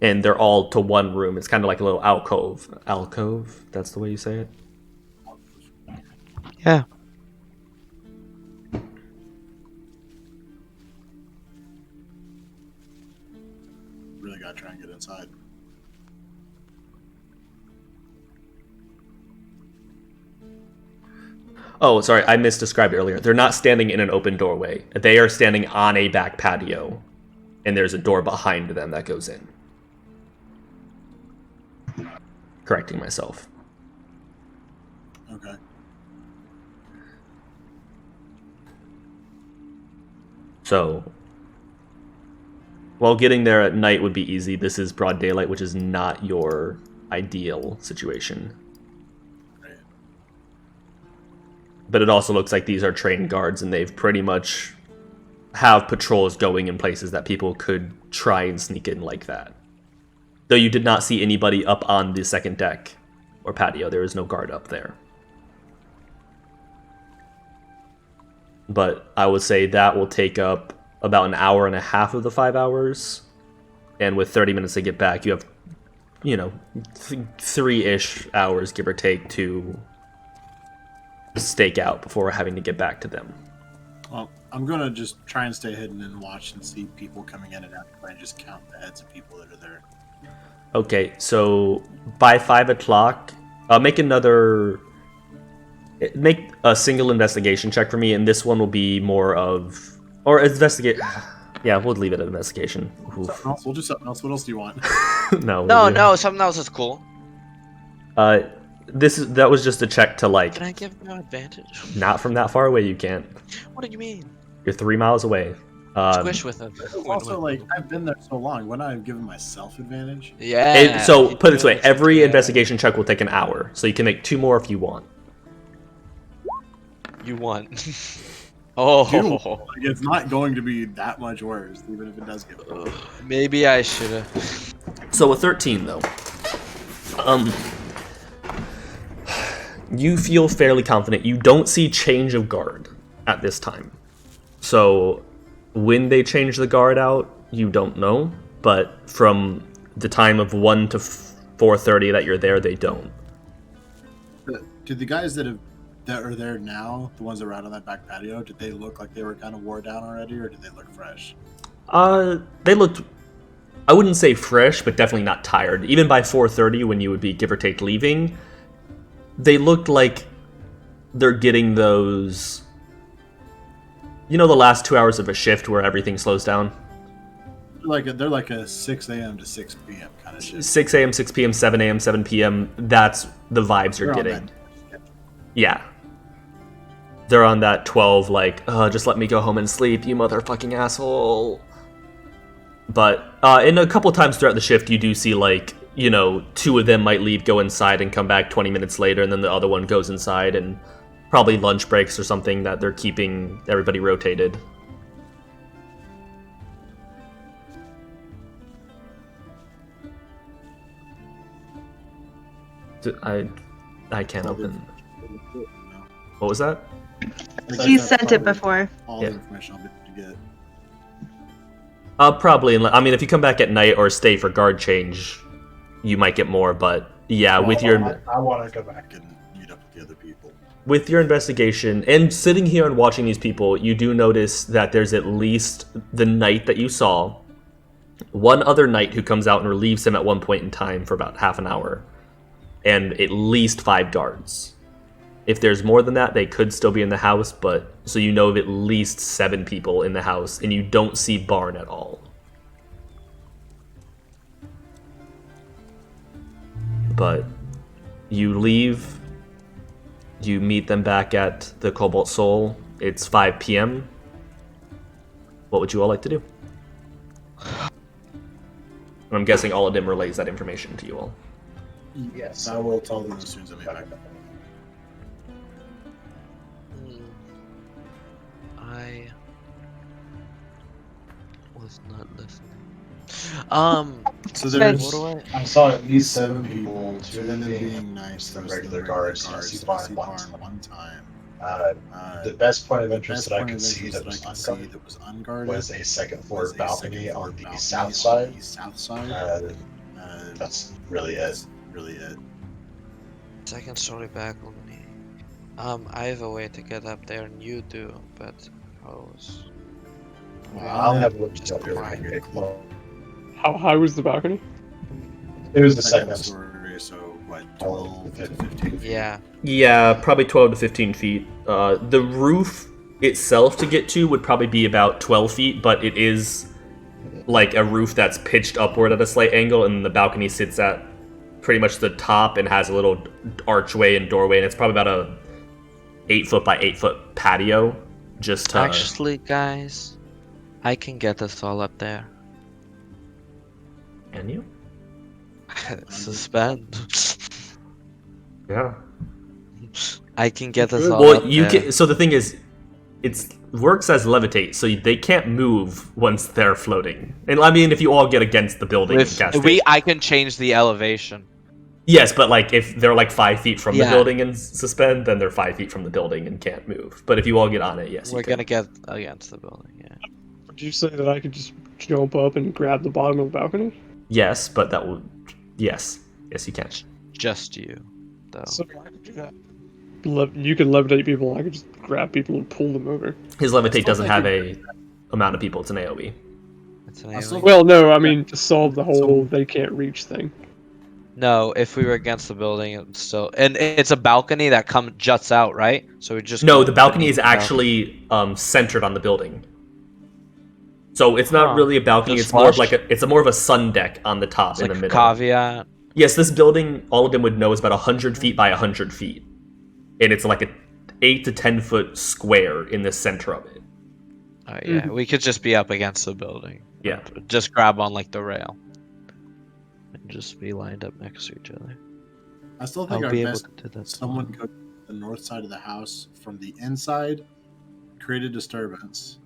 And they're all to one room. It's kind of like a little alcove. Alcove? That's the way you say it? Yeah. Really gotta try and get inside. Oh, sorry, I misdescribed earlier. They're not standing in an open doorway. They are standing on a back patio, and there's a door behind them that goes in. Correcting myself. Okay. So, while getting there at night would be easy, this is broad daylight, which is not your ideal situation. Right. But it also looks like these are trained guards, and they've pretty much have patrols going in places that people could try and sneak in like that. Though you did not see anybody up on the second deck or patio. There is no guard up there. But I would say that will take up about an hour and a half of the 5 hours. And with 30 minutes to get back, you have, 3-ish hours, give or take, to stake out before having to get back to them. Well, I'm going to just try and stay hidden and watch and see people coming in and out and just count the heads of people that are there. Okay, so by 5 o'clock, make a single investigation check for me, and this one will be more of, or investigate. Yeah, we'll leave it at investigation. Something else? We'll do something else. What else do you want? No, something else is cool. That was just a check to like. Can I give no advantage? Not from that far away, you can't. What do you mean? You're 3 miles away. Squish with him. It's also like I've been there so long. When I've given myself advantage. Yeah. So put it this way: every investigation check will take an hour, so you can make 2 more if you want. You won. Oh. Like, it's not going to be that much worse, even if it does get worse. Maybe I should have. So a 13 though. You feel fairly confident. You don't see change of guard at this time. So when they change the guard out, you don't know. But from the time of 1 to 4:30 that you're there, they don't. Did the guys that are there now, the ones that were out on that back patio, did they look like they were kind of wore down already, or did they look fresh? They looked, I wouldn't say fresh, but definitely not tired. Even by 4:30, when you would be give or take leaving, they looked like they're getting those, you know, the last 2 hours of a shift where everything slows down? They're like a 6 a.m. to 6 p.m. kind of shit. 6 a.m., 6 p.m., 7 a.m., 7 p.m., that's the vibes you're getting. Yeah. They're on that 12, like, just let me go home and sleep, you motherfucking asshole. But in a couple times throughout the shift, you do see, like, you know, 2 of them might leave, go inside, and come back 20 minutes later, and then the other one goes inside, and probably lunch breaks or something that they're keeping everybody rotated. I can't open. What was that? He sent it before. All the information I'll be able to get. Probably. I mean, if you come back at night or stay for guard change, you might get more. But yeah, Well, with your I want to go back and meet up with the other people. With your investigation and sitting here and watching these people, you do notice that there's at least the knight that you saw, one other knight who comes out and relieves him at one point in time for about half an hour, and at least 5 guards. If there's more than that, they could still be in the house, but so you know of at least 7 people in the house, and you don't see Barn at all. But you leave, you meet them back at the Cobalt Soul. It's 5 p.m. What would you all like to do? I'm guessing all of them relays that information to you all. Yes, I will tell them as soon as I meet back. I was not listening. So there's, what do I saw at least 7 7 people, 2 of them being nice, some regular guards, and I see Barn one time. The best point of The entrance best that I point could of see entrance that was that was unguarded was a second floor was a balcony second floor on the balcony south side. on the south side. That's really it. Second story balcony. I have a way to get up there, and you do, but how's? I'll have one Just just up here quiet. when I get close. How high was the balcony? It was the Second second story, so what, 12 to 15 feet? Yeah. Yeah, probably 12 to 15 feet. The roof itself to get to would probably be about 12 feet, but it is like a roof that's pitched upward at a slight angle, and the balcony sits at pretty much the top and has a little archway and doorway, and it's probably about a 8-foot by 8-foot patio. Just to... Actually, guys, I can get us all up there. Can you? Suspend. Yeah. I can get us all Well, up you there. can. So the thing is, it works as levitate, so they can't move once they're floating. And I mean, if you all get against the building and cast it. I can change the elevation. Yes, but like if they're like 5 feet from the Yeah. building and suspend, then they're 5 feet from the building and can't move. But if you all get on it, yes, We're you can. gonna get against the building. Yeah. Would you say that I could just jump up and grab the bottom of the balcony? Yes, but that would. Yes, you can. Just you, though. So I could do that. You can levitate people, and I could just grab people and pull them over. His levitate doesn't have a amount of people. It's an AOE. It's an I still- AoE. Well, no, I mean to solve the whole they can't reach thing. No, if we were against the building, it's still, and it's a balcony that juts out, right? So we just No, go the balcony is beneath the actually centered on the building. So it's not Huh. really a balcony. Just It's more of flush? like it's more of a sun deck on the top It's in like the a middle. caveat. Yes, this building, all of them would know, is about 100 feet by 100 feet. And it's like a 8 to 10 foot square in the center of it. Oh yeah, we could just be up against the building. Yeah. Just grab on like the rail. And just be lined up next to each other. I still think I'll our be able best to do that. someone go to the north side of the house from the inside, create a disturbance,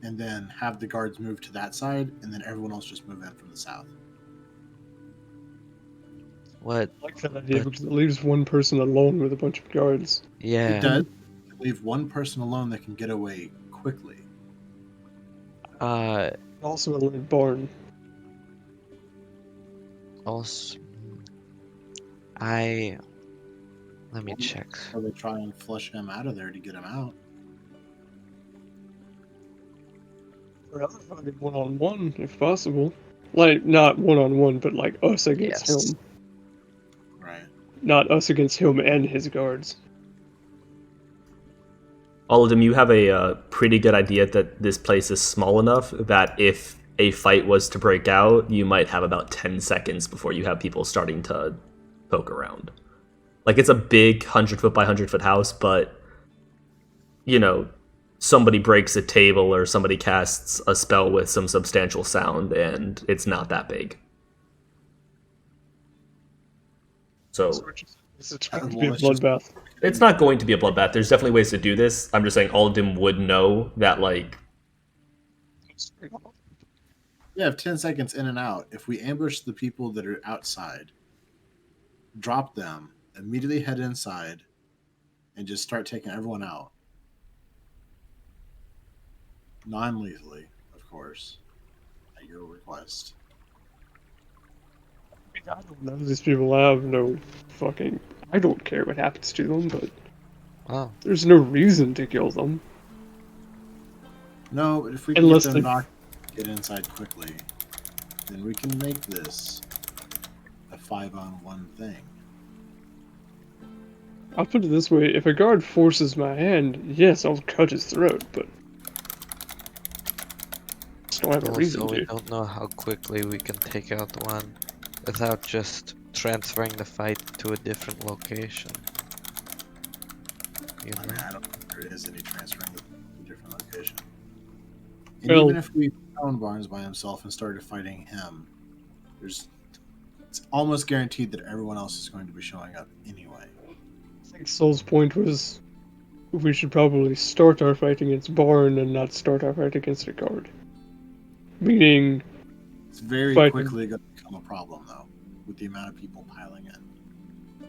and then have the guards move to that side, and then everyone else just move in from the south. What? I like that idea because it leaves one person alone with a bunch of guards. Yeah. It does leave one person alone that can get away quickly. Also a lead barn. Also, let me check. Or they try and flush him out of there to get him out. One-on-one, if possible. Like, not one-on-one, but like us against him. Right. Not us against him and his guards. All of them, you have a pretty good idea that this place is small enough that if a fight was to break out, you might have about 10 seconds before you have people starting to poke around. Like, it's a big 100-foot by 100-foot house, but, you know, somebody breaks a table or somebody casts a spell with some substantial sound, and it's not that big. So It's going to be a bloodbath. it's not going to be a bloodbath. There's definitely ways to do this. I'm just saying all of them would know that, like... Yeah, have 10 seconds in and out. If we ambush the people that are outside, drop them, immediately head inside, and just start taking everyone out. Non-lethally, of course, at your request. None of these people have no fucking... I don't care what happens to them, but... There's no reason to kill them. No, but if we can get them knocked, get inside quickly, then we can make this a 5-on-1 thing. I'll put it this way, if a guard forces my hand, yes, I'll cut his throat, but... I don't have a reason to. We don't know how quickly we can take out one without just transferring the fight to a different location. You know? I mean, I don't think there is any transferring to a different location. And Well, even if we found Barnes by himself and started fighting him, it's almost guaranteed that everyone else is going to be showing up anyway. I think Soul's point was we should probably start our fight against Barn and not start our fight against a guard. Meaning... It's very quickly going to become a problem, though, with the amount of people piling in.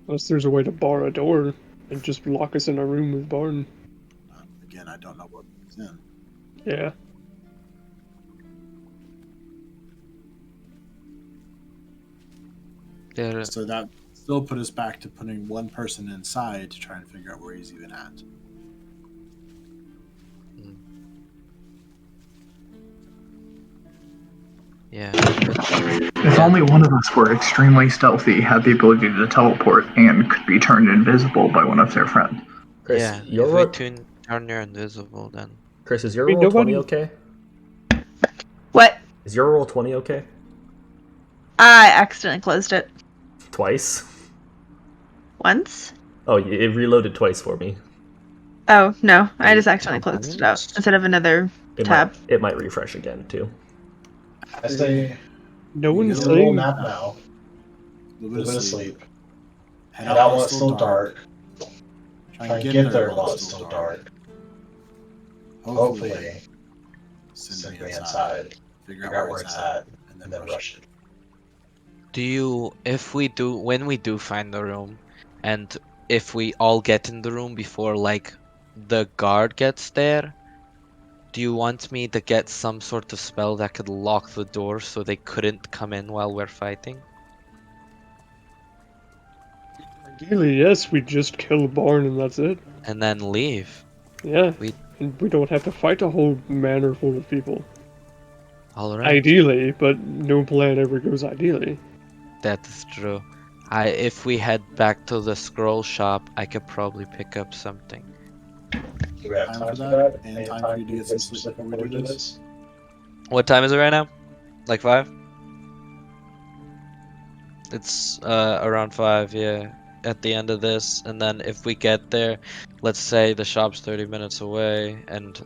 Unless there's a way to bar a door and just lock us in a room with Barn. Again, I don't know what it's in. Yeah. So that still put us back to putting one person inside to try and figure out where he's even at. Yeah. If only one of us were extremely stealthy, had the ability to teleport, and could be turned invisible by one of their friends. Chris, yeah, your if we turn your invisible, then... Chris, is your roll 20 okay? What? Is your roll 20 okay? I accidentally closed it. Twice? Once? Oh, it reloaded twice for me. Oh, no. I just accidentally closed it out instead of another tab. It might refresh again, too. I say, no one's a little saying... nap now. A little bit of sleep. Head out while it's still dark. Try and get there while it's still dark. Hopefully, send me inside. Figure out where it's at, and then rush it. When we do find the room, and if we all get in the room before, like, the guard gets there, do you want me to get some sort of spell that could lock the door so they couldn't come in while we're fighting? Ideally, yes, we just kill Barn and that's it. And then leave. Yeah, and we don't have to fight a whole manor full of people. Alright. Ideally, but no plan ever goes ideally. That is true. If we head back to the scroll shop, I could probably pick up something. Do we have time for that? And time for you to get some sleep before we do this? What time is it right now? Like 5? It's around 5, yeah. At the end of this, and then if we get there, let's say the shop's 30 minutes away and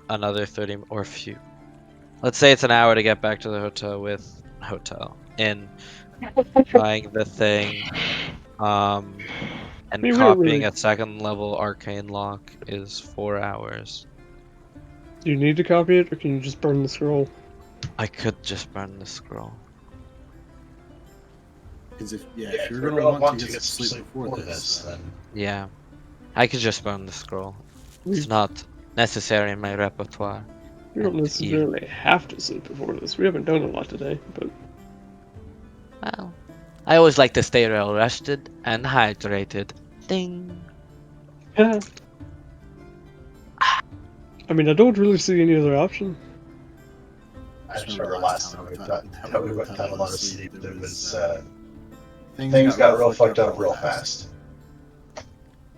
another 30 or few. Let's say it's an hour to get back to the hotel with in buying the thing, and mean, we don't copying really- a second level arcane lock is 4 hours. Do you need to copy it, or can you just burn the scroll? I could just burn the scroll. Because if you're gonna want to get some sleep before this, then Yeah, I could just burn the scroll. It's We- not necessary in my repertoire. We don't And necessarily have to sleep before this. We haven't done a lot today, but Well, I always like to stay well rested and hydrated. Ding. yeah. I mean, I don't really see any other option. I just remember last time we went without a lot of sleep. There was things got real fucked up real fast.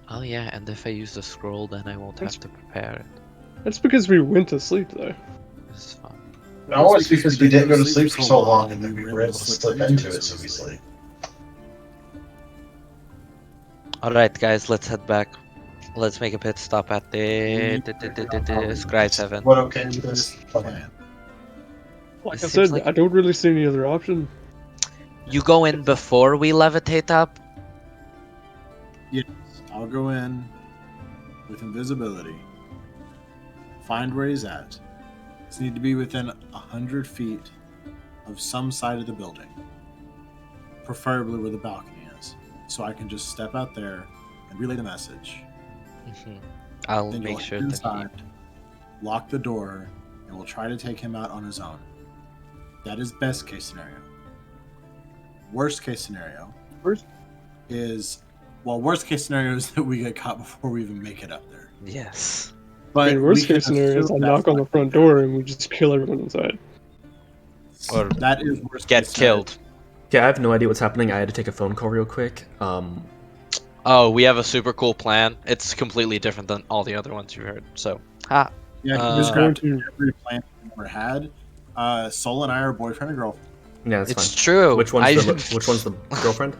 Oh yeah, and if I use the scroll, then I won't have to prepare it. That's because we went to sleep, though. It's fun. No, it's because we didn't go to sleep for so long, and then we were able to slip into it so easily. Alright guys, let's head back. Let's make a pit stop at the Scribe's Heaven. What okay to this plan? Like It I seems said, like- I don't really see any other option. You go in before we levitate up? yes, I'll go in with invisibility. Find where he's at. Just need to be within 100 feet of some side of the building, preferably where the balcony is, so I can just step out there and relay the message. I'll Then make you'll sure head to inside, lock the door, and we'll try to take him out on his own. That is best case scenario. Worst case scenario Worst- worst case scenario is that we get caught before we even make it up there. Yes. But I mean, worst we can case scenario is I assume knock that's on the not front door and we just kill everyone inside. Or that is worst Get case scenario. killed. Okay, I have no idea what's happening. I had to take a phone call real quick. Oh, we have a super cool plan. It's completely different than all the other ones you heard. So, Yeah, we Uh, scrapped every plan we ever had. Sol and I are boyfriend and girlfriend. Yeah, that's it's fine. true. Which one's the girlfriend?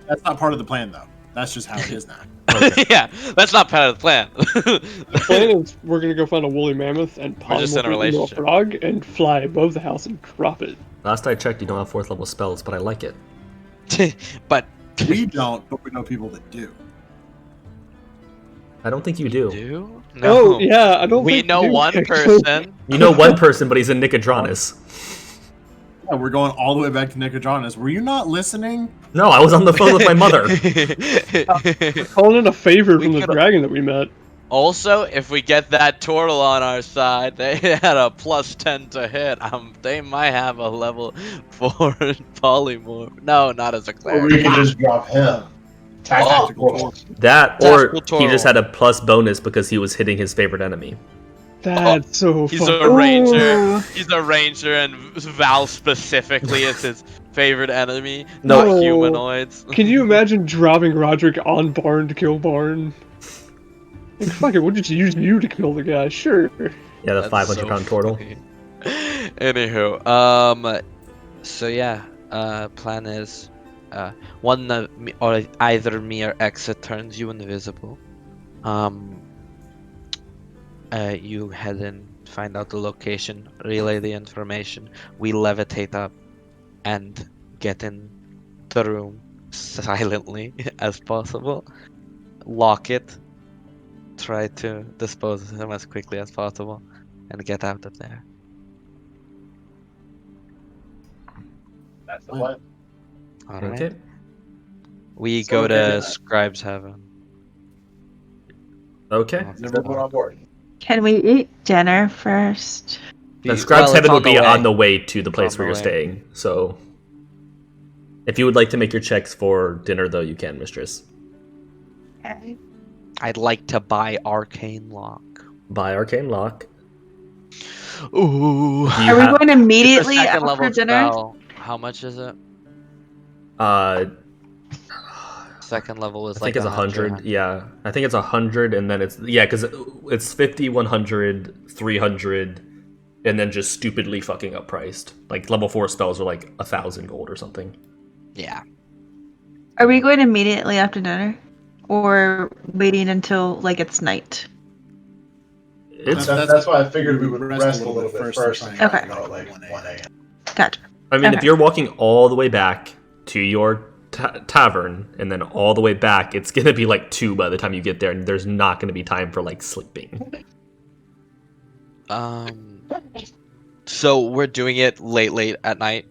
That's not part of the plan, though. That's just how it is now. Okay. Yeah, that's not part of the plan. The plan is we're gonna go find a woolly mammoth and We're just in a polymorph it into relationship. frog and fly above the house and drop it. Last I checked, you don't have 4th level spells, but I like it. But We don't, but we know people that do. I don't think you do. do? Oh yeah, I don't. We think know you do, one actually. person. You know one person, but he's in Nicodranus. Yeah, we're going all the way back to Nicodranus. Were you not listening? No, I was on the phone with my mother. Calling in a favor We from the could've- dragon that we met. Also, if we get that turtle on our side, they had a +10 to hit. They might have a level 4 polymorph. No, not as a Or cleric. we can just drop him. Tactical. That, or Tactical he just Toro. had a plus bonus because he was hitting his favorite enemy. That's so. He's fun. a ranger. Ooh. He's a ranger, and Val specifically is his favorite enemy. No. Not humanoids. Can you imagine dropping Roderick on Barn to kill Barn? Like, fuck it, we'll just use you to kill the guy. Sure. Yeah, the That's 500-pound so turtle. funny. Anywho, so yeah, plan is, one of me, or either me or Exit turns you invisible. You head in, find out the location, relay the information. We levitate up and get in the room silently as possible. Lock it. Try to dispose of him as quickly as possible and get out of there. That's the plan. Alright. Okay. We So go we're to getting that. Scribe's Heaven. Okay. Is everyone on board? Can we eat dinner first? The Scribe's it's Heaven on would be the way. on the way to the place on where the you're way. staying. So, if you would like to make your checks for dinner, though, you can, Mistress. Okay. I'd like to buy Arcane Lock. Buy Arcane Lock. Ooh. Do you Are we have- going immediately Second after level dinner? spell. How much is it? Second level is I think like it's 100. Yeah, I think it's 100, and then it's because it's 50, 100, 300, and then just stupidly fucking up priced. Like level 4 spells are like 1,000 gold or something. Yeah. Are we going immediately after dinner? or waiting until like it's night? That's why I figured we would rest a little bit first and try Okay. to go at like 1 a.m. Gotcha. I mean, if Okay. you're walking all the way back to your tavern and then all the way back, it's gonna be like 2 by the time you get there, and there's not gonna be time for like sleeping. So we're doing it late at night.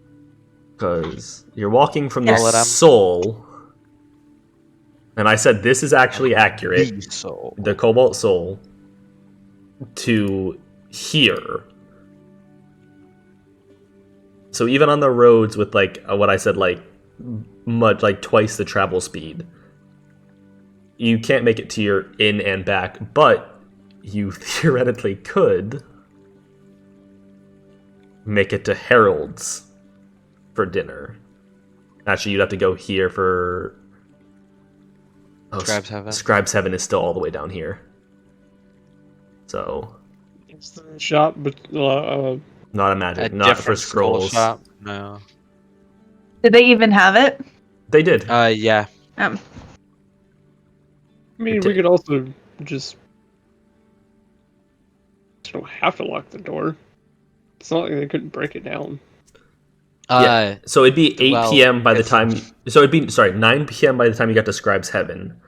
Because you're walking from Yes. the soul, and I said this is actually accurate, The soul. the Cobalt Soul, to here. So even on the roads with like what I said, like much like twice the travel speed, you can't make it to your inn and back, but you theoretically could make it to Harold's for dinner. Actually, you'd have to go here for... Scribe's Heaven. Scribe's Heaven is still all the way down here. So, It's the shop, but not a magic, A not for different scroll scrolls. shop? No. Did they even have it? They did. Yeah. I mean, we could also just you don't have to lock the door. It's not like they couldn't break it down. Yeah. So it'd be 8 well, p.m. by the it's- time... So it'd be, 9 p.m. by the time you got to Scribe's Heaven.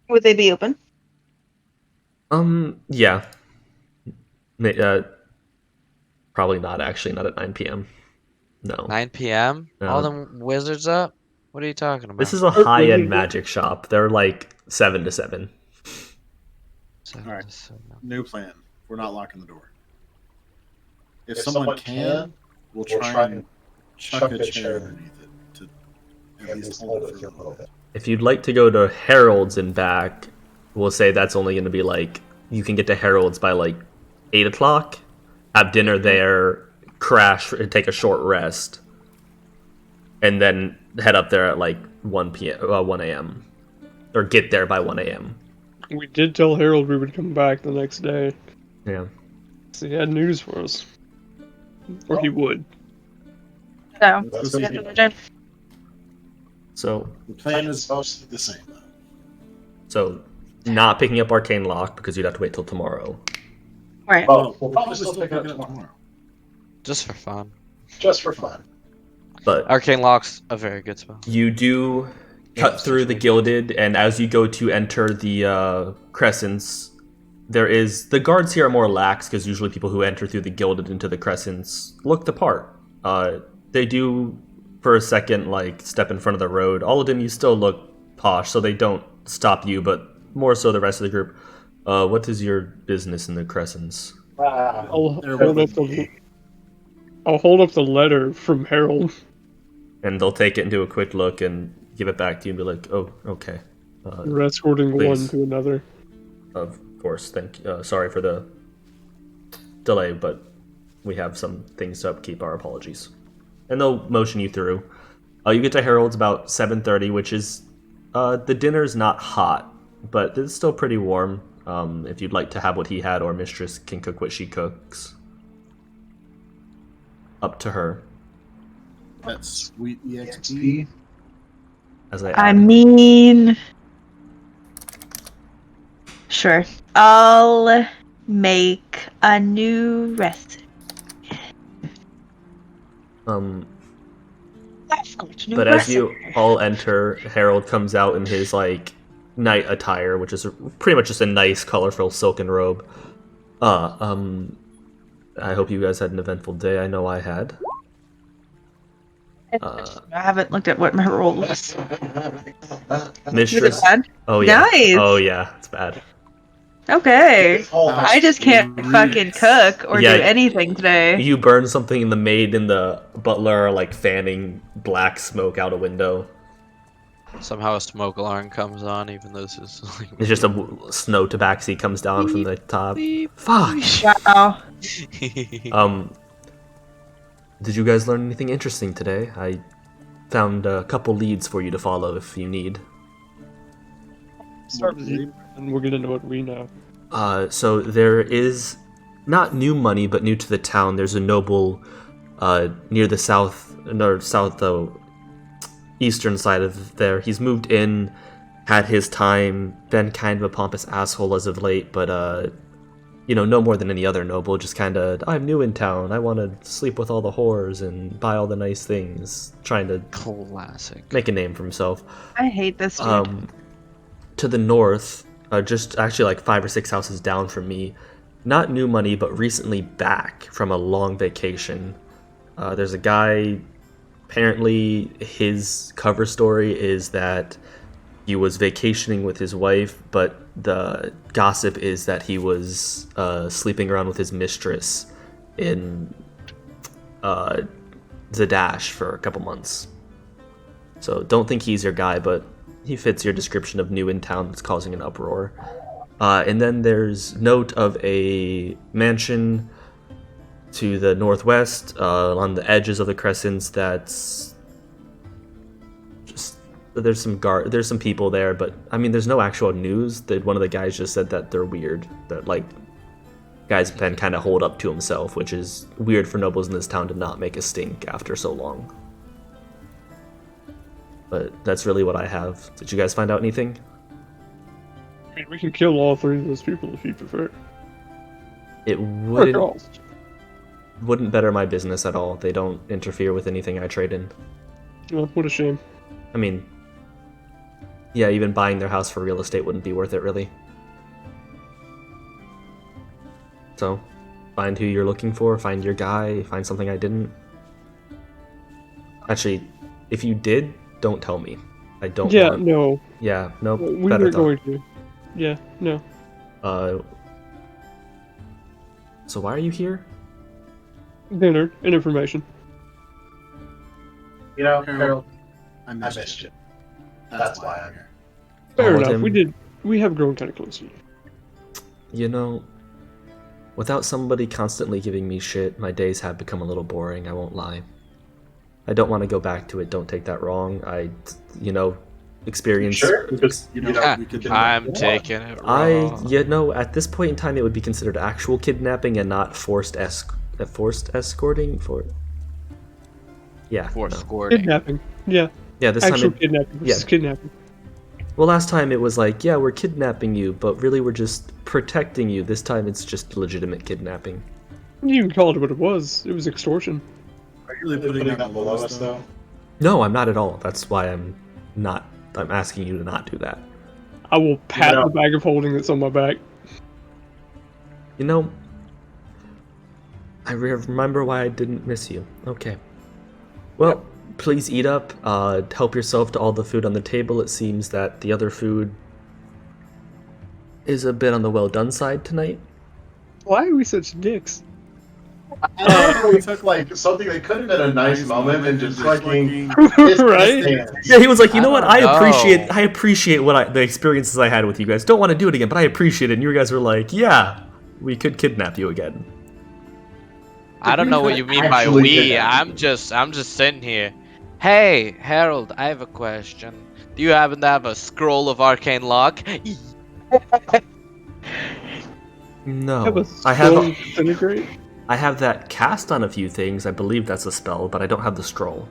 Would they be open? Yeah. Probably not, actually. Not at 9 p.m. No. 9 p.m. No. All them wizards up. What are you talking about? This is a high-end magic shop. They're like 7 to 7. Alright. New plan. We're not locking the door. If someone can, we'll try and chuck a chair underneath it to at least hold it for a little bit. If you'd like to go to Harold's and back, we'll say that's only going to be like, you can get to Harold's by like 8 o'clock, have dinner there, crash, and take a short rest, and then head up there at like 1 a.m. Or get there by 1 a.m. We did tell Harold we would come back the next day. Yeah. So he had news for us. Or he would. So, Let's go see that's if- what they're doing. So, The plan is mostly the same, though. so not picking up Arcane Lock because you'd have to wait till tomorrow. Right. Oh, we'll probably still pick it up tomorrow. Just for fun. Just for fun. But Arcane Lock's a very good spell. you do cut through the Gilded, and as you go to enter the Crescents, there is... The guards here are more lax, because usually people who enter through the Gilded into the Crescents look the part. They do, for a second, like, step in front of the road. All of them, you still look posh, so they don't stop you, but more so the rest of the group. What is your business in the Crescents? I'll There hold would up I'll hold up the letter from Harold. And they'll take it and do a quick look and give it back to you and be like, oh, okay. We're escorting one please. to another. Of course, sorry for the delay, but we have some things to upkeep. Our apologies. And they'll motion you through. You get to Harold's about 7:30, which is... the dinner's not hot, but it's still pretty warm. If you'd like to have what he had, or Mistress can cook what she cooks. Up to her. That's sweet EXP. As I I mean, sure. I'll make a new recipe. But as you all enter, Harold comes out in his like night attire, which is pretty much just a nice, colorful silken robe. I hope you guys had an eventful day. I know I had. I haven't looked at what my role was. Mistress. Is it bad? Oh yeah. Nice. Oh yeah, it's bad. Okay. Oh, I just can't fucking cook or Yeah. do anything today. You burn something, and the maid and the butler are like fanning black smoke out a window. Somehow a smoke alarm comes on, even though this is like... It's just a snow tabaxi comes down from the top. Fuck. Wow. Did you guys learn anything interesting today? I found a couple leads for you to follow if you need. Start with you, and we'll get into what we know. So there is not new money, but new to the town. There's a noble near the eastern side of there. He's moved in had his time, been kind of a pompous asshole as of late, but no more than any other noble, just kind of, I'm new in town, I want to sleep with all the whores and buy all the nice things, trying to Classic. make a name for himself. I hate this dude. To the north, just actually like 5 or 6 houses down from me, not new money, but recently back from a long vacation. There's a guy, apparently his cover story is that he was vacationing with his wife, but the gossip is that he was sleeping around with his mistress in Zadash for a couple months. So don't think he's your guy, but he fits your description of new in town that's causing an uproar. And then there's note of a mansion to the northwest, on the edges of the crescents. That's just there's some people there, but I mean, there's no actual news. That one of the guys just said that they're weird. That like guy's been kind of holed up to himself, which is weird for nobles in this town to not make a stink after so long. But that's really what I have. Did you guys find out anything? I mean, we can kill all 3 of those people if you prefer. It wouldn't better my business at all. They don't interfere with anything I trade in. Oh, what a shame. I mean, yeah, even buying their house for real estate wouldn't be worth it, really. So, find who you're looking for, find your guy, find something I didn't. Actually, if you did, don't tell me. I don't want... No. Yeah, no, We better were thought. going to. Yeah, no. So why are you here? Dinner and information. You know, Harold, I missed you. That's why I'm here. Fair All of enough, him. we have grown kind of close to you. You know, without somebody constantly giving me shit, my days have become a little boring, I won't lie. I don't want to go back to it, don't take that wrong. Experience... Sure, because we could. I'm taking it wrong. At this point in time, it would be considered actual kidnapping and not forced escorting. Escorting. Kidnapping. Yeah. Yeah, this Actual time. kidnapping. This is kidnapping. Well, last time it was like, yeah, we're kidnapping you, but really we're just protecting you. This time it's just legitimate kidnapping. You can call it what it was. It was extortion. Are you really putting that below us, though? No, I'm not at all. That's why I'm asking you to not do that. I will pat the bag of holding that's on my back. I remember why I didn't miss you. Okay. Well, please eat up. Help yourself to all the food on the table. It seems that the other food is a bit on the well done side tonight. Why are we such dicks? We took like something that could have been a nice moment and just fucking Right? Yeah, he was like, you know what? I know. appreciate the experiences I had with you guys. Don't want to do it again, but I appreciate it. And you guys were like, yeah, we could kidnap you again. I don't know what you mean by Actually we. kidnap I'm just sitting here. Hey, Harold, I have a question. Do you happen to have a scroll of arcane lock? No, I have that cast on a few things. I believe that's a spell, but I don't have the scroll.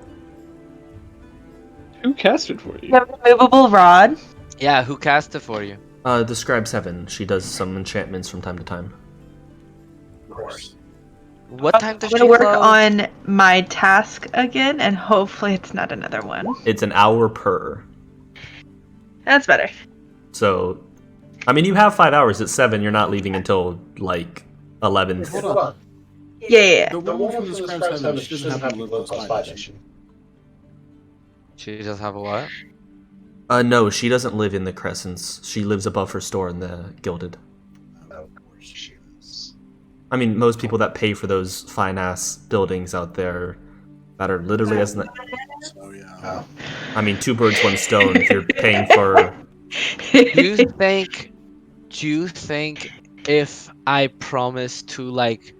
Who cast it for you? You have a movable rod. Yeah, who cast it for you? The Scribe 7. She does some enchantments from time to time. Of course. What time does I'm she gonna work close? on my task again, and hopefully it's not another one. It's an hour per. That's better. So, I mean, you have 5 hours. At 7, you're not leaving until like 11. Hold on. Yeah. The woman from the Scribe 7, she doesn't have to live close by, does she? She does have a what? No, she doesn't live in the Crescents. She lives above her store in the Gilded. Of course she is. I mean, most people that pay for those fine-ass buildings out there that are literally as... So, yeah. I mean, 2 birds, 1 stone if you're paying for... Do you think if I promise to, like,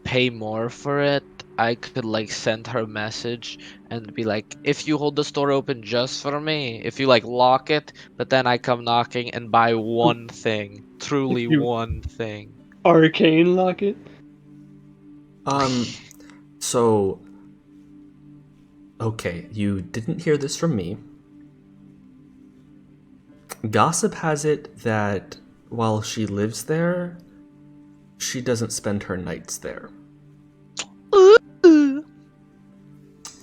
pay more for it, I could, like, send her a message and be like, if you hold the store open just for me, if you, like, lock it, but then I come knocking and buy one thing, truly one thing. Arcane lock it? So... Okay, you didn't hear this from me. Gossip has it that while she lives there, she doesn't spend her nights there. Ooh.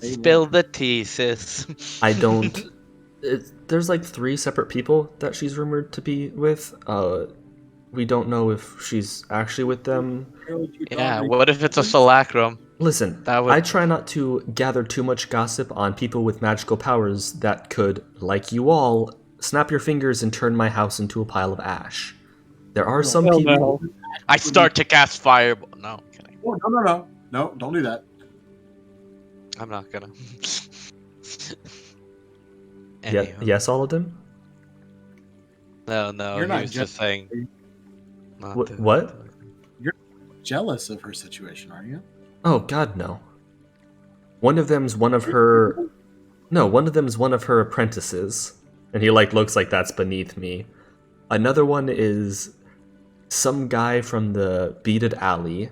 Spill the tea, sis. I don't. There's like 3 separate people that she's rumored to be with. We don't know if she's actually with them. Yeah, what if it's a Solacrum? Listen, I try not to gather too much gossip on people with magical powers that could, like you all, snap your fingers and turn my house into a pile of ash. There are some people... I start to cast fireball. No, I'm kidding. Oh, no, don't do that. I'm not gonna. Yeah, yes, all of them? No, You're he not was just saying. What? You're jealous of her situation, are you? Oh, God, no. One of them's one of her... No, one of them's one of her apprentices. And he, like, looks like that's beneath me. Another one is some guy from the Beaded Alley.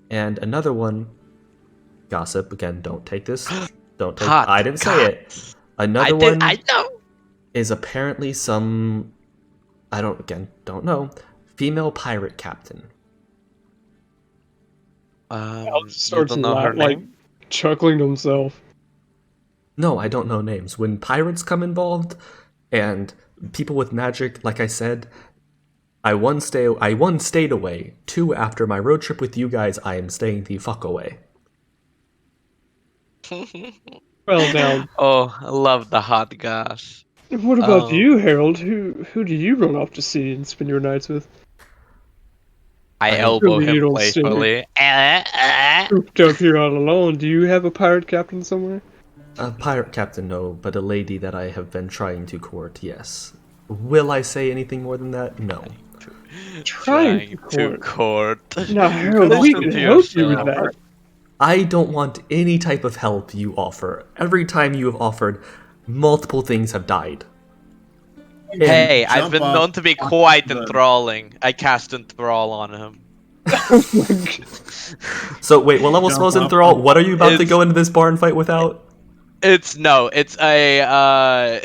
And another one... Gossip, again, don't take this. Don't take... Hot I didn't say it. Another one I know. is apparently some... I don't know. Female pirate captain. Al starts chuckling to himself. No, I don't know names. When pirates come involved, and people with magic, like I said, I one stayed away. 2, after my road trip with you guys, I am staying the fuck away. Well, now. Oh, I love the hot gosh. What about you, Harold? Who do you run off to see and spend your nights with? I elbow Really, you him don't stay playfully. Cooped up here all alone. Do you have a pirate captain somewhere? A pirate captain, no, but a lady that I have been trying to court, yes. Will I say anything more than that? No. Trying to court. Now, Harold, we can help you with that. I don't want any type of help you offer. Every time you have offered, multiple things have died. Hey, I've been known to be quite enthralling. I cast Enthrall on him. So wait, what level spells Enthrall? What are you about to go into this barn fight without? It's a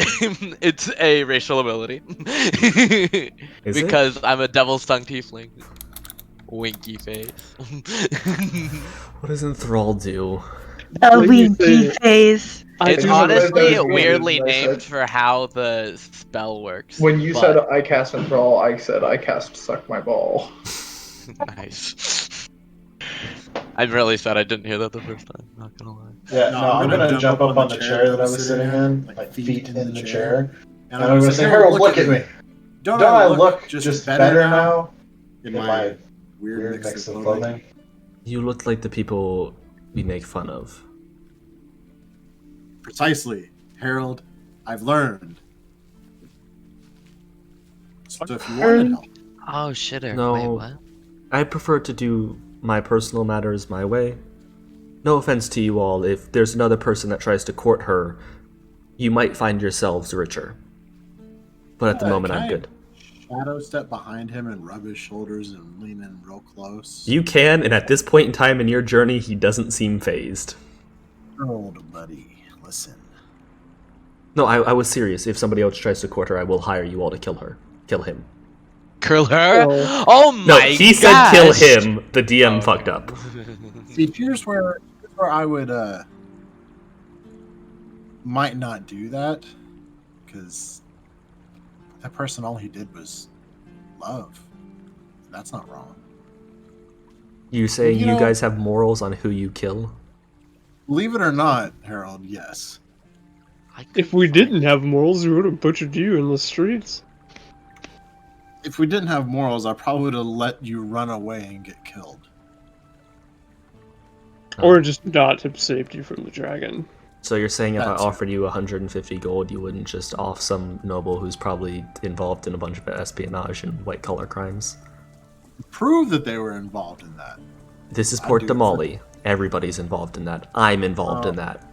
it's a racial ability. Because I'm a devil's tongue tiefling. Winky face. What does Enthrall do? A winky face. It's honestly weirdly named for how the spell works. When you said I cast Enthrall, I said I cast Suck My Ball. Nice. I'm really sad I didn't hear that the first time, not gonna lie. Yeah, no, I'm gonna jump up on the chair that I was sitting in, like feet in the chair, and I'm gonna say, Harold, look at me! Don't I look just better now in my weird mix of clothing? You look like the people we make fun of. Precisely, Harold. I've learned. So if you want help... Oh, shitter. No, wait, what? I prefer to do my personal matters my way. No offense to you all, if there's another person that tries to court her, you might find yourselves richer. But at the moment, I'm good. Shadow step behind him and rub his shoulders and lean in real close. You can, and at this point in time in your journey, he doesn't seem phased. Harold, buddy, listen. No, I was serious. If somebody else tries to court her, I will hire you all to kill her. Kill him. Kill her? Oh my god! No, he said kill him. The DM fucked up. See, here's where I would might not do that, because that person, all he did was love. That's not wrong. You saying you guys have morals on who you kill? Believe it or not, Harold, yes. If we didn't have morals, we would have butchered you in the streets. If we didn't have morals, I probably would have let you run away and get killed. Or just not have saved you from the dragon. So you're saying if I offered you 150 gold, you wouldn't just off some noble who's probably involved in a bunch of espionage and white-collar crimes? Prove that they were involved in that. This is Port Damali. Everybody's involved in that. I'm involved in that.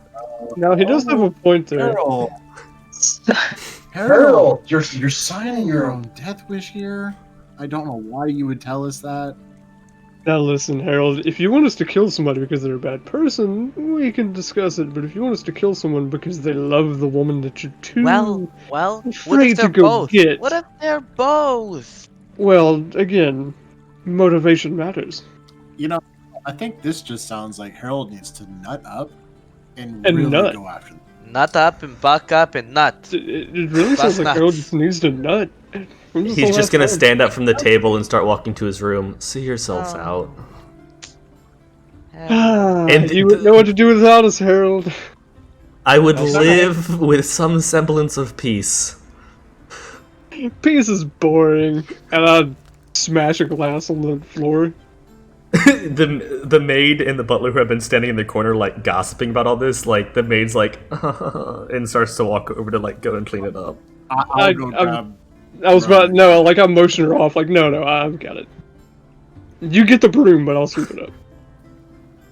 No, he does have a point there. Harold, you're signing your own death wish here? I don't know why you would tell us that. Now listen, Harold, if you want us to kill somebody because they're a bad person, we can discuss it, but if you want us to kill someone because they love the woman that you're too Well, what afraid if they're to go both? get... What if they're both? Well, again, motivation matters. You know, I think this just sounds like Harold needs to nut up and And really nut. go after them. Nut up and buck up and nut. It really sounds like nuts. Harold just needs to nut. He's just gonna stand up from the table and start walking to his room. See yourselves out. And you wouldn't know what to do without us, Harold. I would live with some semblance of peace. Peace is boring, and I'd smash a glass on the floor. the maid and the butler who have been standing in the corner like gossiping about all this, like the maid's like and starts to walk over to like go and clean it up. I'll go grab. I was about like I'm motioning her off. Like no, I've got it. You get the broom, but I'll sweep it up.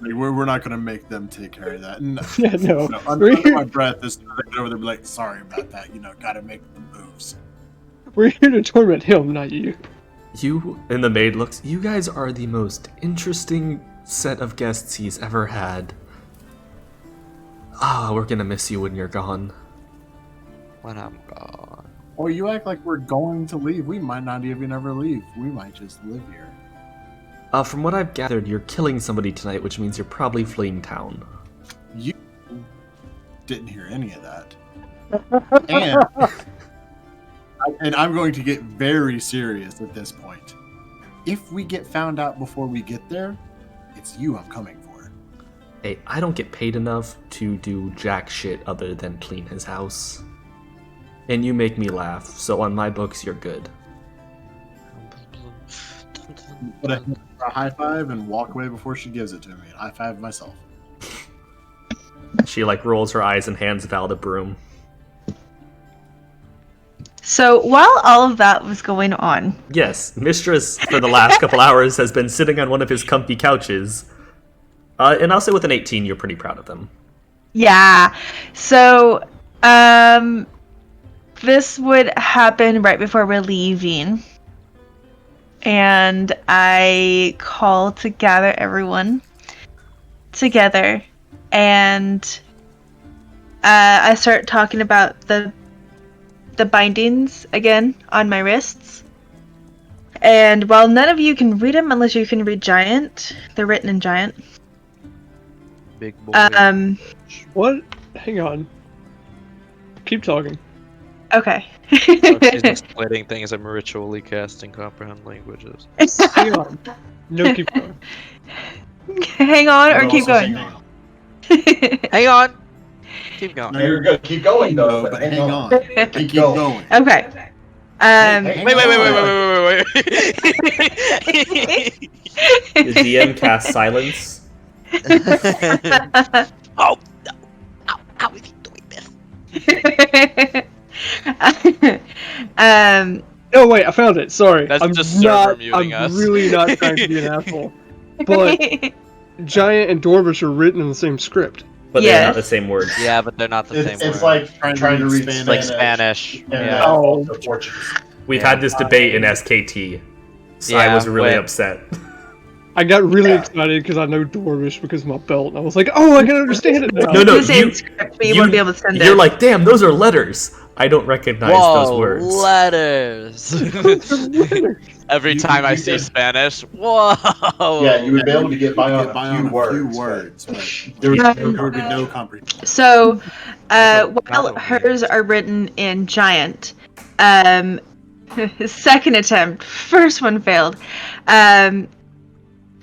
We're not gonna make them take care of that. No. Yeah, no. Under my breath, this over there be like, sorry about that. You know, gotta make the moves. We're here to torment him, not you. You and the maid looks. You guys are the most interesting set of guests he's ever had. We're gonna miss you when you're gone. When I'm gone. Or you act like we're going to leave. We might not even ever leave. We might just live here. From what I've gathered, you're killing somebody tonight, which means you're probably fleeing town. You didn't hear any of that. And I'm going to get very serious at this point. If we get found out before we get there, it's you I'm coming for. Hey, I don't get paid enough to do jack shit other than clean his house. And you make me laugh, so on my books, you're good. Put a high five and walk away before she gives it to me. And high five myself. She like rolls her eyes and hands Val the broom. So while all of that was going on, Yes, Mistress for the last couple hours has been sitting on one of his comfy couches. And I'll say with an 18, you're pretty proud of them. yeah. So this would happen right before we're leaving. And I call to gather everyone together, and I start talking about the bindings again on my wrists. And while none of you can read them unless you can read Giant, they're written in Giant. Big boy. What? Hang on. Keep talking. Okay. She's just splitting things. I'm ritually casting comprehend languages. Hang on. No, keep going. Hang on or keep going. Hang on. Keep going. No, you're good. Keep going though, but hang on. Keep going. Okay. Wait. The DM casts silence. Oh, no. How is he doing this? No, wait, I found it. Sorry. That's I'm just server muting I'm us. really not trying to be an asshole. But Giant and Dorvish are written in the same script. But they're not the same words. Yeah, but they're not the same It's word. like trying to read It's like Spanish. And Yeah. also Portuguese. We've had this debate in SKT. So I Yeah, was really when- upset. I got really excited because I know Dorvish because of my belt, and I was like, "Oh, I can understand it now." No, the same script, but you won't be able to send it. You're like, damn, those are letters. I don't recognize those words. Letters. Every time I see Spanish, whoa. Yeah, you would be able to get by on a few words. but There would be no comprehension. So, while hers are written in Giant, second attempt, first one failed.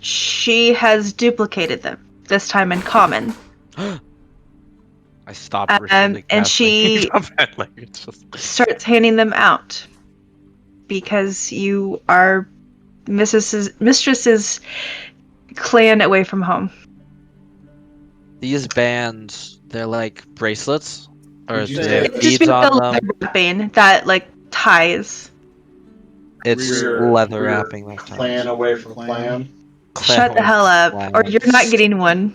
She has duplicated them, this time in Common. I stopped And she comprehend languages. starts handing them out because you are Mistress's clan away from home. These bands, they're like bracelets? Or do Just they have It's beads just on leather them? wrapping that like ties. It's We're- leather we're wrapping that time. Clan away from clan. Shut the hell up, or you're not getting one.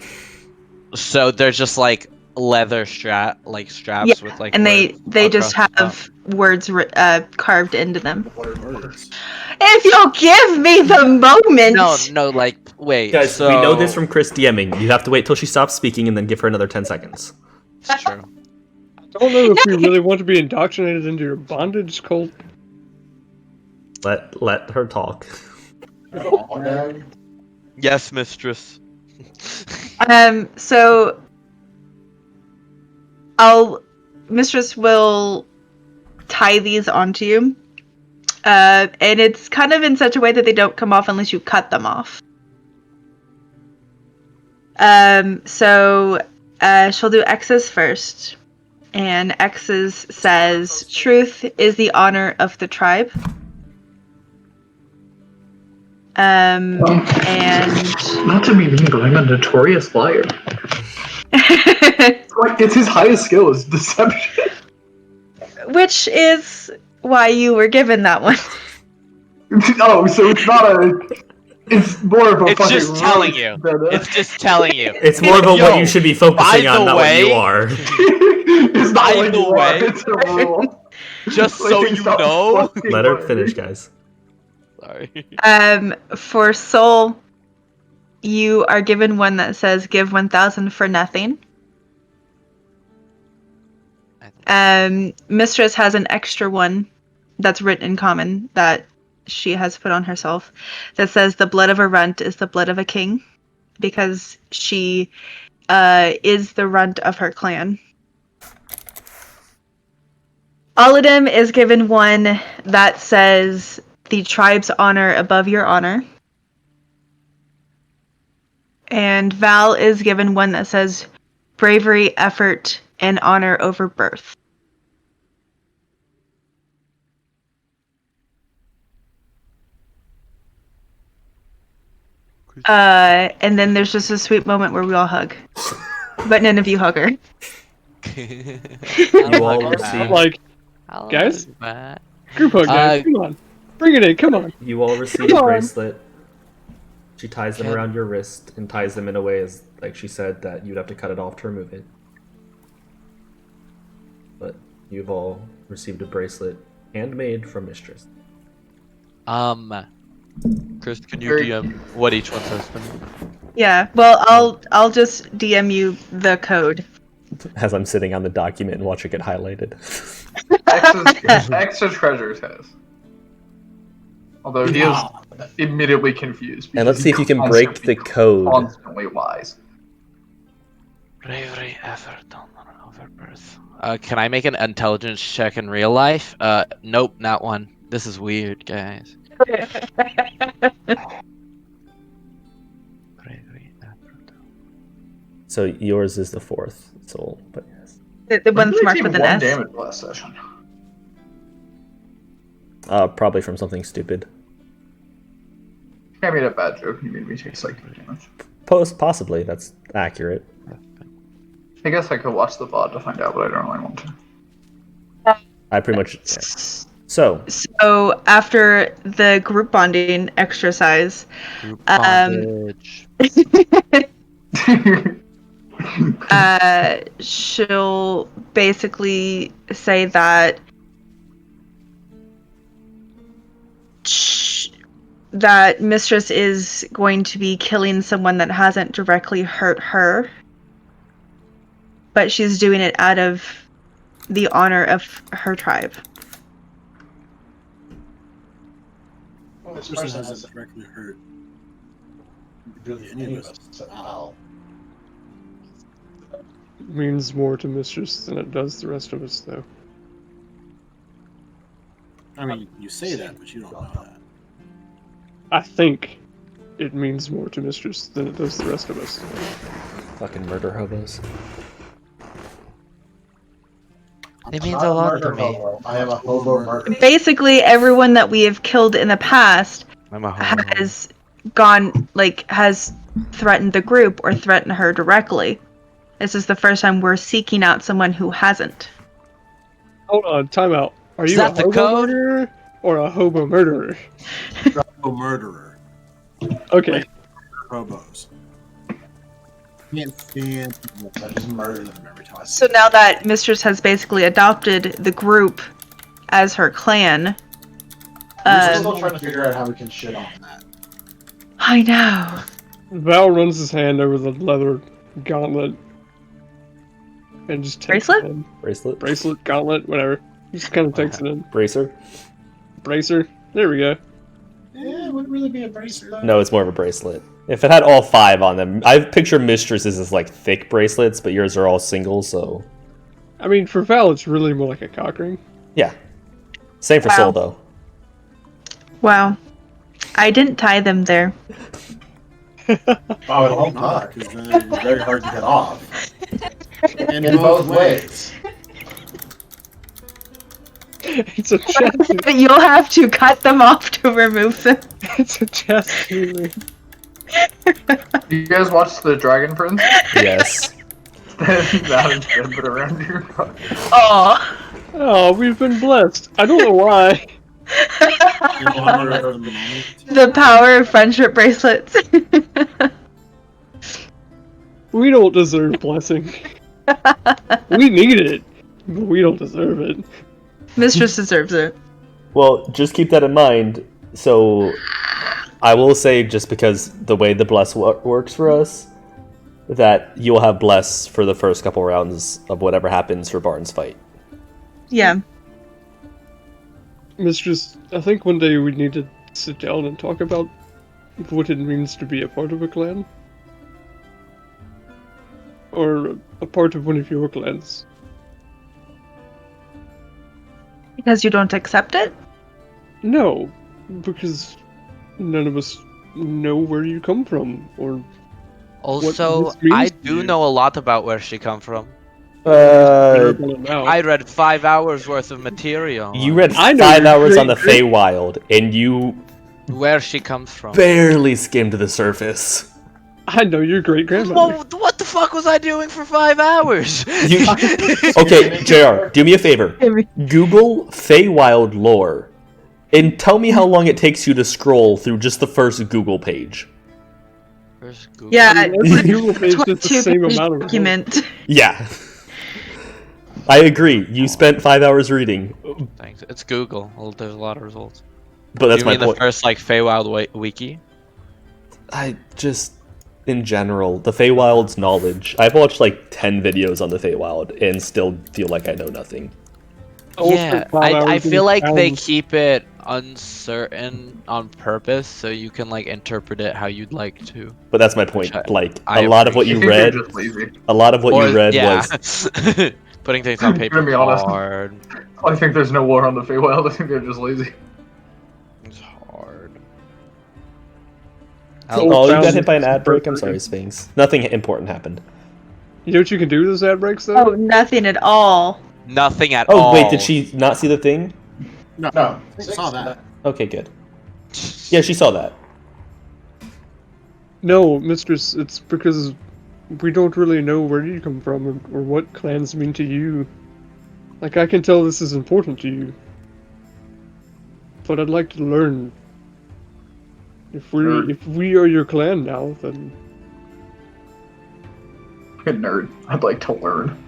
So they're just like leather straps Yeah, with like. and they words just across the top. have words carved into them. What are words? If you'll give me the moment. No, like wait. Guys, so... we know this from Chris DMing. You have to wait till she stops speaking and then give her another 10 seconds. It's true. I don't know if we really want to be indoctrinated into your bondage cult. Let her talk. Yes, mistress. So Mistress will tie these onto you. And it's kind of in such a way that they don't come off unless you cut them off. So she'll do X's first. And X's says, truth is the honor of the tribe. And Not to be mean, but I'm a notorious liar. Like, it's his highest skill is deception. which is why you were given that one. Oh, so it's not a. It's more of a. It's fucking just telling roast you. than a- It's just telling you. It's more of a what you should be focusing by on, the not way- what you are. It's not By like the you are, way- it's a rule. Just Like, so it's you not know. fucking Let her lying. finish, guys. Sorry. For soul, you are given one that says give 1,000 for nothing. Mistress has an extra one that's written in common that she has put on herself that says the blood of a runt is the blood of a king, because she is the runt of her clan. Aladim is given one that says the tribe's honor above your honor. And Val is given one that says bravery, effort, and honor over birth. And then there's just a sweet moment where we all hug. But none of you hug her. You all receive. Like, guys? Group hug, guys. Come on. Bring it in. Come on. You all receive Come a on. bracelet. She ties them around your wrist and ties them in a way, as like she said, that you'd have to cut it off to remove it. But you've all received a bracelet handmade from Mistress. Chris, can you DM what each one says for me? Yeah, well, I'll just DM you the code. As I'm sitting on the document and watching it highlighted. Extra treasures has. Although he is admittedly confused. And let's see if you can break the code. Constantly lies. Bravery, effort, honor over birth. Can I make an intelligence check in real life? Nope, not one. This is weird, guys. Bravery, effort. So yours is the fourth soul, but yes. The one's When did we marked take with an one S. damage last session. Probably from something stupid. I made a bad joke. You made me take psychic damage. Possibly, that's accurate. I guess I could watch the VOD to find out, but I don't really want to. I pretty much. Yeah. So after the group bonding exercise, Group bondage. she'll basically say that that Mistress is going to be killing someone that hasn't directly hurt her, but she's doing it out of the honor of her tribe. Well, this person hasn't directly hurt really any of us. Ow. Means more to Mistress than it does the rest of us, though. I mean, you say that, but you don't know that. I think it means more to Mistress than it does the rest of us. fucking murder hobos. It means a lot to me. I am a hobo murderer. Basically, everyone that we have killed in the past I'm a homo. has has threatened the group or threatened her directly. This is the first time we're seeking out someone who hasn't. Hold on, time out. Are Is you a that the hobo code? murderer or a hobo murderer? A murderer. Okay. Hobos. can't stand people. I just murder them every time I see So now that Mistress has basically adopted the group as her clan, We're still trying to figure out how we can shit on that. I know. Val runs his hand over the leather gauntlet and just takes Bracelet? it in. Bracelet? Bracelet, gauntlet, whatever. He just kind of takes it in. Bracer? Bracer. There we go. Yeah, it wouldn't really be a bracelet. Though. No, it's more of a bracelet. If it had all 5 on them, I picture Mistresses as like thick bracelets, but yours are all single, so I mean, for Val, it's really more like a cock ring. yeah. Same for Wow. Soul though. Wow. I didn't tie them there. I would hope not, because then it'd be very hard to get off. In both ways. It's a chest. You'll have to cut them off to remove them. It's a chest ring. You guys watch the Dragon Prince? Yes. That is good, but around here. Oh. Oh, we've been blessed. I don't know why. in honor of the moment. The power of friendship bracelets. We don't deserve blessing. We need it, but we don't deserve it. Mistress deserves it. Well, just keep that in mind. So, I will say, just because the way the bless works for us, that you'll have bless for the first couple rounds of whatever happens for Barton's fight. Yeah. Mistress, I think one day we need to sit down and talk about what it means to be a part of a clan. Or a part of one of your clans. Because you don't accept it? No, because none of us know where you come from, or Also, this means I to do you. know a lot about where she come from. now. I read 5 hours worth of material. You read I know 5 your hours on the great- Feywild, and you where she comes from. barely skimmed the surface. I know your great grandmother. Well, what the fuck was I doing for 5 hours? You... Okay, JR, do me a favor. Google Feywild lore, and tell me how long it takes you to scroll through just the first Google page. Where's Google? Yeah, Every Google page is the 22 same page amount of document. Yeah. I agree. You spent 5 hours reading, Thanks. It's Google. Well, there's a lot of results. but that's you my mean point. the first like Feywild wiki? I just, in general, the Feywild's knowledge. I've watched like 10 videos on the Feywild and still feel like I know nothing. Yeah, I feel like they keep. keep it uncertain on purpose so you can like interpret it how you'd like to. But that's my point. Like I a lot of what you They're read, just lazy. a lot of what Or- you read yeah. was Putting things on paper Gonna be honest. hard. I think there's no war on the Feywild. I think they're just lazy. It's hard. Oh, you got Found hit by an ad break? I'm perfect. sorry, Sphinx. Nothing important happened. You know what you can do with those ad breaks, though? Oh, nothing at all. Nothing at Oh, all. wait, did she not see the thing? No, No, I saw that. Okay, good. Yeah, she saw that. No, Mistress, it's because we don't really know where you come from or what clans mean to you. Like, I can tell this is important to you. But I'd like to learn. If we are your clan now, then Nerd. I'd like to learn.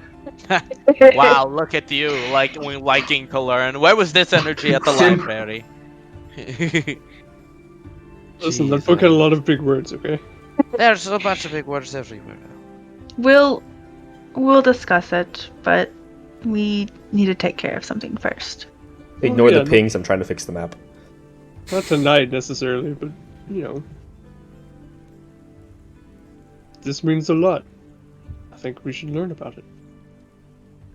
Wow, look at you, like liking to learn. Where was this energy at the Simp. library? listen, that Jeez, book had a lot of big words, okay? There's a bunch of big words everywhere. We'll discuss it, but we need to take care of something first. Ignore yeah, the pings, I'm trying to fix the map. Not tonight necessarily, but you know. This means a lot. I think we should learn about it.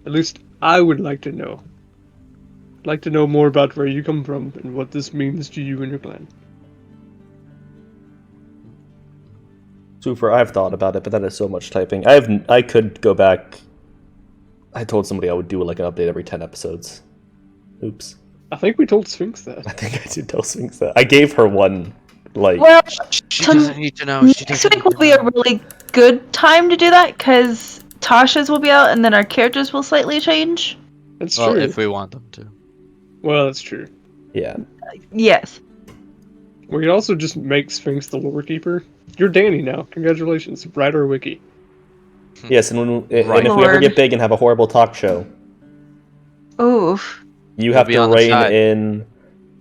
At least I would like to know. I'd like to know more about where you come from and what this means to you and your clan. Super, I've thought about it, but that is so much typing. I could go back. I told somebody I would do like an update every 10 episodes. Oops. I think we told Sphinx that. I think I did tell Sphinx that. I gave her one, like... Well, She Tom- doesn't need to know. She next doesn't week need will to be a know. really good time to do that because Tasha's will be out and then our characters will slightly change. That's Well, true. if we want them to. Well, that's true. Yeah. Yes. We can also just make Sphinx the lore keeper. You're Danny now. Congratulations. Write our wiki. Yes, and if we ever Lord. get big and have a horrible talk show, Oof. you have be to on the rein side. in.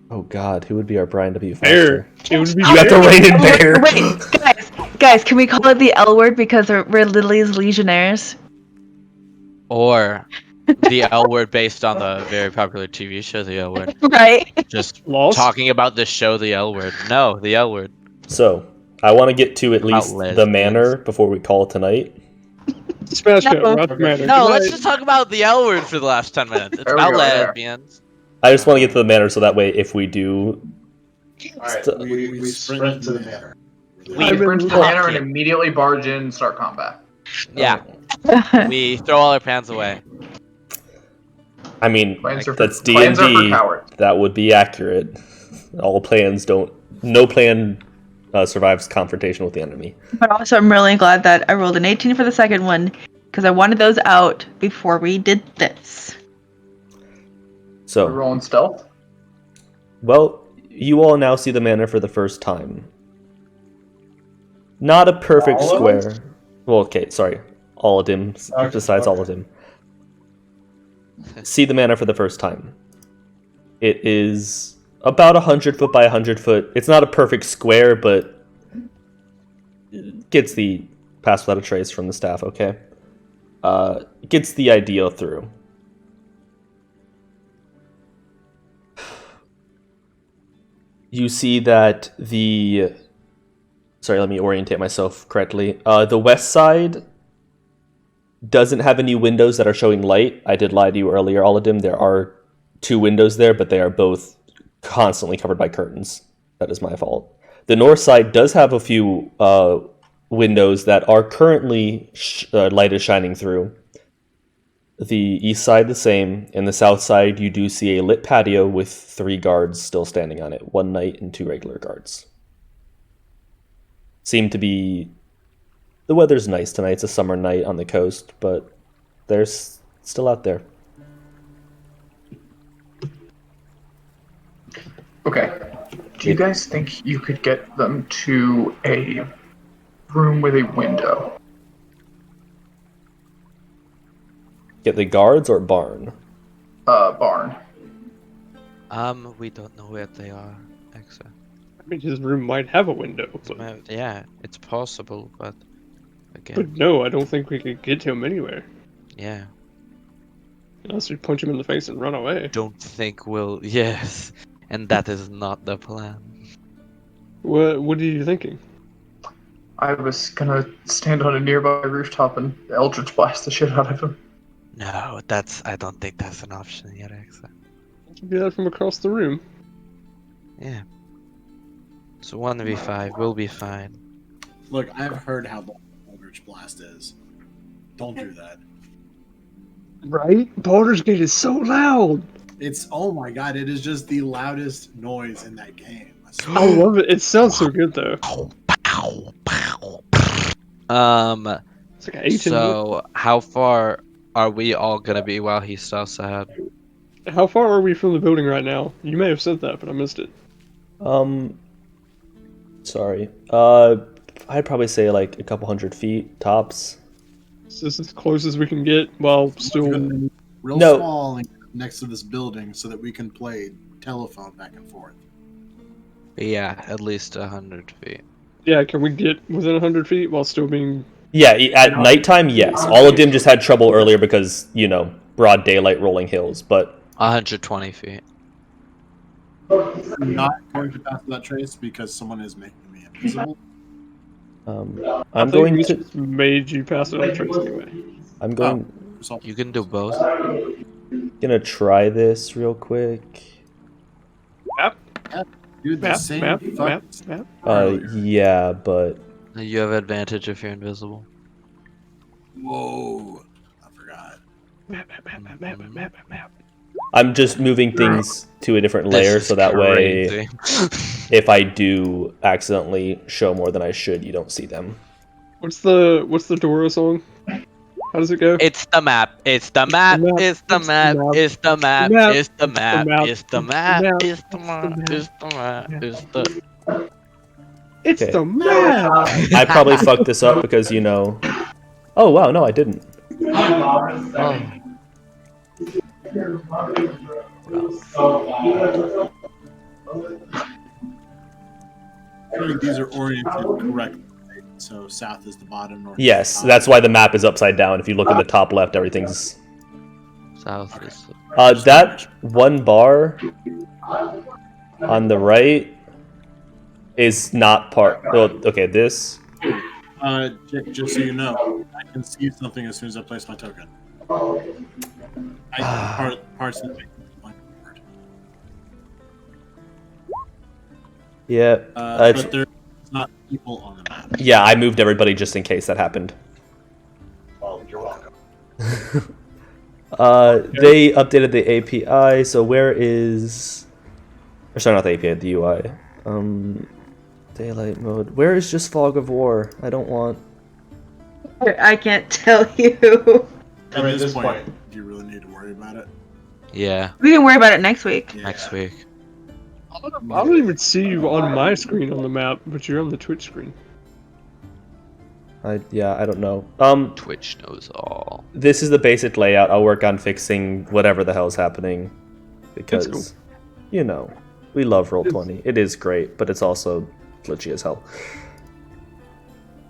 Oh God, who would be our Brian W. Bear. Foster? It would be You have to Bear. rein in Bear. Wait, guys, can we call it the L word because we're Lily's legionnaires? Or the L word based on the very popular TV show, the L word. Right? Just Lost. talking about the show, the L word. No, the L word. So, I want to get to at About least the lesbians. manor before we call it tonight. Smash cut. No. We're out the manor. No, Good let's night. just talk about the L word for the last 10 minutes. It's There we about go, there. lesbians. I just want to get to the manor so that way, if we do, Alright, St- we sprint to the manor. We I've been sprint to the lucky. manor and immediately barge in and start combat. Yeah, we throw all our plans away. I mean, Plans are for, that's D plans and are for D. cowards. That would be accurate. All plans don't. No plan survives confrontation with the enemy. But also, I'm really glad that I rolled an 18 for the second one because I wanted those out before we did this. We're So, rolling stealth. well, you all now see the manor for the first time. Not a perfect All of square. us? Well, okay, sorry. All of him, Okay, besides all of him. See the manor for the first time. It is about 100 foot by 100 foot. It's not a perfect square, but it gets the pass without a trace from the staff, okay? Gets the idea through. You see that the... Sorry, let me orientate myself correctly. The west side doesn't have any windows that are showing light. I did lie to you earlier, Aladim. There are 2 windows there, but they are both constantly covered by curtains. That is my fault. The north side does have a few windows that are currently light is shining through. The east side the same, and the south side you do see a lit patio with 3 guards still standing on it. 1 knight and 2 regular guards. Seem to be... The weather's nice tonight. It's a summer night on the coast, but they're still out there. Okay. Do you guys think you could get them to a room with a window? Get the guards or barn? Barn. We don't know where they are, actually. I mean, his room might have a window, but, Yeah, it's possible, but again, but no, I don't think we could get to him anywhere. yeah. Unless we punch him in the face and run away. Don't think we'll. Yes, and that is not the plan. What are you thinking? I was gonna stand on a nearby rooftop and Eldritch blast the shit out of him. No, I don't think that's an option yet, actually. You can do that from across the room. Yeah. So 1v5, we'll be fine. Look, I've heard how long Eldritch Blast is. Don't do that. Right? Baldur's Gate is so loud. It's, oh my god, it is just the loudest noise in that game. I love it. It sounds so good though. It's like an 18. So how far are we all gonna be while he stalks ahead? How far are we from the building right now? You may have said that, but I missed it. Sorry. I'd probably say like a couple 100 feet tops. Is this as close as we can get while still? Real No. small and next to this building so that we can play telephone back and forth. Yeah, at least 100 feet. Yeah, can we get within 100 feet while still being? Yeah, at nighttime, yes. All of them just had trouble earlier because, broad daylight rolling hills, but 120 feet. I'm not going to pass that trace because someone is making me invisible. I'm going we to... just made you pass it on trace anyway. I'm going... So You can do both. Gonna try this real quick. do the same fuck- Map. Yeah, but... You have advantage if you're invisible. Whoa. I forgot. Map. I'm just moving things to a different layer This is so that way crazy. if I do accidentally show more than I should, you don't see them. What's the Dora song? How does it go? It's the map. It's the map. It's the map. It's the map. It's the map. It's the map. It's the map. It's the map. It's the. It's Okay. the map. I probably fucked this up because, Oh wow, no, I didn't. Oh. I think these are oriented correctly. So south is the bottom, north. Yes, is the that's top. why the map is upside down. If you look in the top left, everything's. South is. That one bar on the right is not part. Well, okay, this. Just so you know, I can see something as soon as I place my token. Parts of the Yeah. but there's not people on the map. Yeah, I moved everybody just in case that happened. Well, you're welcome. They updated the API, so where is... Or sorry, not the API, the UI. Daylight mode. Where is just Fog of War? I don't want... I can't tell you. At this point, do you really need to worry about it? Yeah, We can worry about it next week. Yeah. next week. I don't even see you on my screen on the map, but you're on the Twitch screen. I don't know. Twitch knows all. This is the basic layout. I'll work on fixing whatever the hell's happening. Because, cool. you know, we love Roll20. It is great, but it's also glitchy as hell.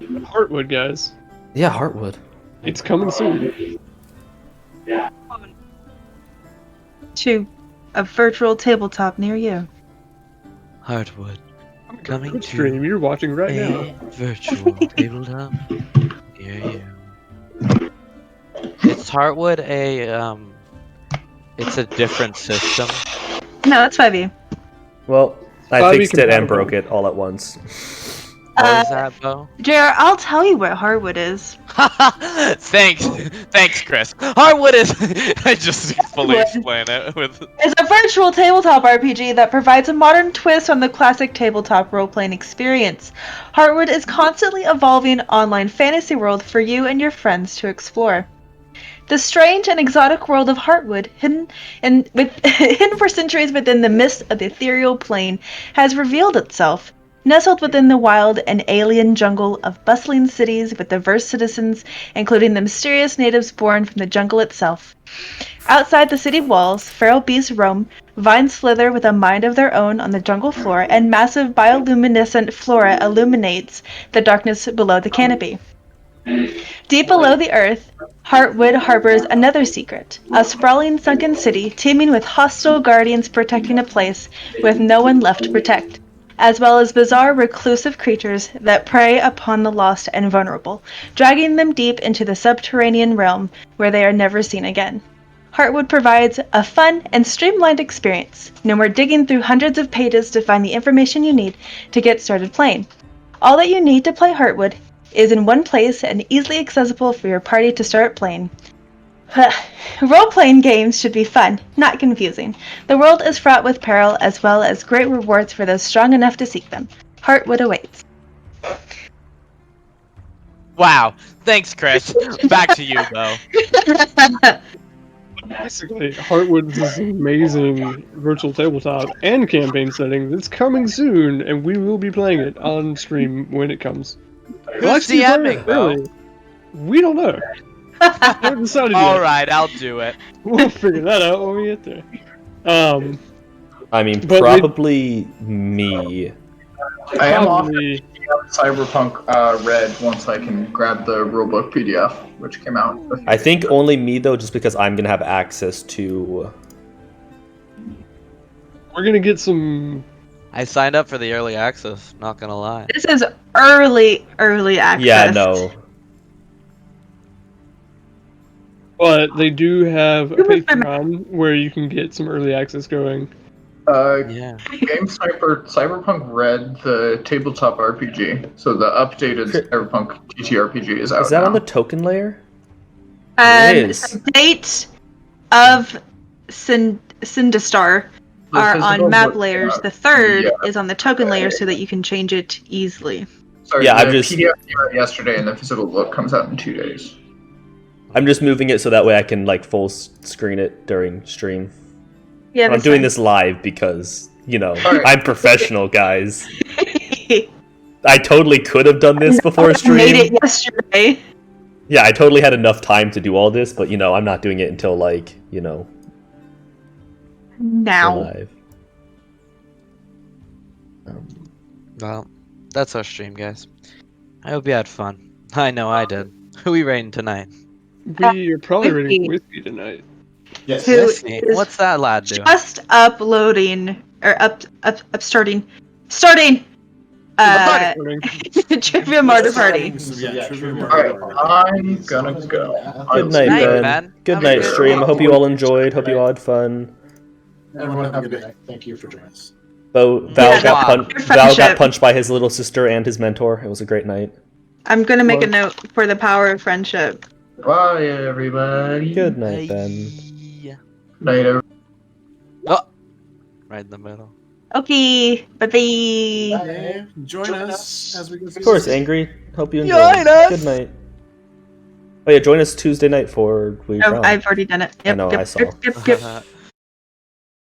Heartwood, guys. Yeah, Heartwood. It's coming soon. To a virtual tabletop near you. Hardwood. Coming Twitch to stream you're watching right now. a virtual tabletop near you. Is Heartwood it's a different system? No, that's 5e. Well, I 5e fixed it and compatible. broke it all at once. What is that, Bo? JR, I'll tell you what Hardwood is. Thanks, Chris. Hardwood is. I just fully explain it with. It's a virtual tabletop RPG that provides a modern twist on the classic tabletop role-playing experience. Heartwood is constantly evolving online fantasy world for you and your friends to explore. The strange and exotic world of Heartwood, hidden for centuries within the mist of the ethereal plane, has revealed itself. Nestled within the wild and alien jungle of bustling cities with diverse citizens, including the mysterious natives born from the jungle itself. Outside the city walls, feral beasts roam, vines slither with a mind of their own on the jungle floor, and massive bioluminescent flora illuminates the darkness below the canopy. Deep below the earth, Heartwood harbors another secret, a sprawling sunken city teeming with hostile guardians protecting a place with no one left to protect, as well as bizarre reclusive creatures that prey upon the lost and vulnerable, dragging them deep into the subterranean realm where they are never seen again. Heartwood provides a fun and streamlined experience. No more digging through hundreds of pages to find the information you need to get started playing. All that you need to play Heartwood is in one place and easily accessible for your party to start playing. Role-playing games should be fun, not confusing. The world is fraught with peril as well as great rewards for those strong enough to seek them. Heartwood awaits. Wow. Thanks, Chris. Back to you, though. Basically, Heartwood is this amazing virtual tabletop and campaign setting that's coming soon, and we will be playing it on stream when it comes. We'll Who's actually be playing DMing, it though? early. We don't know. Haven't decided yet. Alright, I'll do it. We'll figure that out when we get there. I mean, But probably me. I am off Probably Cyberpunk Red once I can grab the rulebook PDF, which came out. a few I days think ago. only me, though, just because I'm going to have access to... we're gonna get some. I signed up for the early access, not gonna lie. This is early access. Yeah, no. But they do have a Who was the- Patreon where you can get some early access going. Yeah. Game Sniper Cyberpunk Red, the tabletop RPG. So the updated Cyberpunk TTRPG is out Is that now. on the token layer? It is. The date of Sindastar The are physical on map book, layers. The third yeah. is on the token layer so that you can change it easily. Sorry, Yeah, the I'm just- PDF came out yesterday, and the physical book comes out in 2 days. I'm just moving it so that way I can, like, full screen it during stream. Yeah, I'm doing this live because, you know, Alright. I'm professional, guys. I totally could have done this before I made stream. it yesterday. Yeah, I totally had enough time to do all this, but I'm not doing it until like we're Now. live. Well, that's our stream, guys. I hope you had fun. I know I did. Who we rating tonight? We are probably Whiskey. reading whiskey tonight. Yes. Who Whiskey. is What's that lad do? just uploading or starting Trivia Martyr Party. Alright, I'm gonna go. Good night, Night, Ben. Ben. Good Have a night, good stream. I night. hope you all enjoyed. Hope you all had fun. Everyone have a good night. Thank you for joining us. Val Yeah, got wow. punched. Your Val got friendship. punched by his little sister and his mentor. It was a great night. I'm gonna make a note for the power of friendship. Bye, everybody. Good night, Ben. Hey. Night, everybody. Oh, right in the middle. Okay, bye bye. Hey, join us as we go. Of course, Angry. Hope you enjoy. Join us! Good night. Oh yeah, join us Tuesday night for We Oh, Drown. I've already done it. Yep, know, yep, I saw. Yep, yep, yep.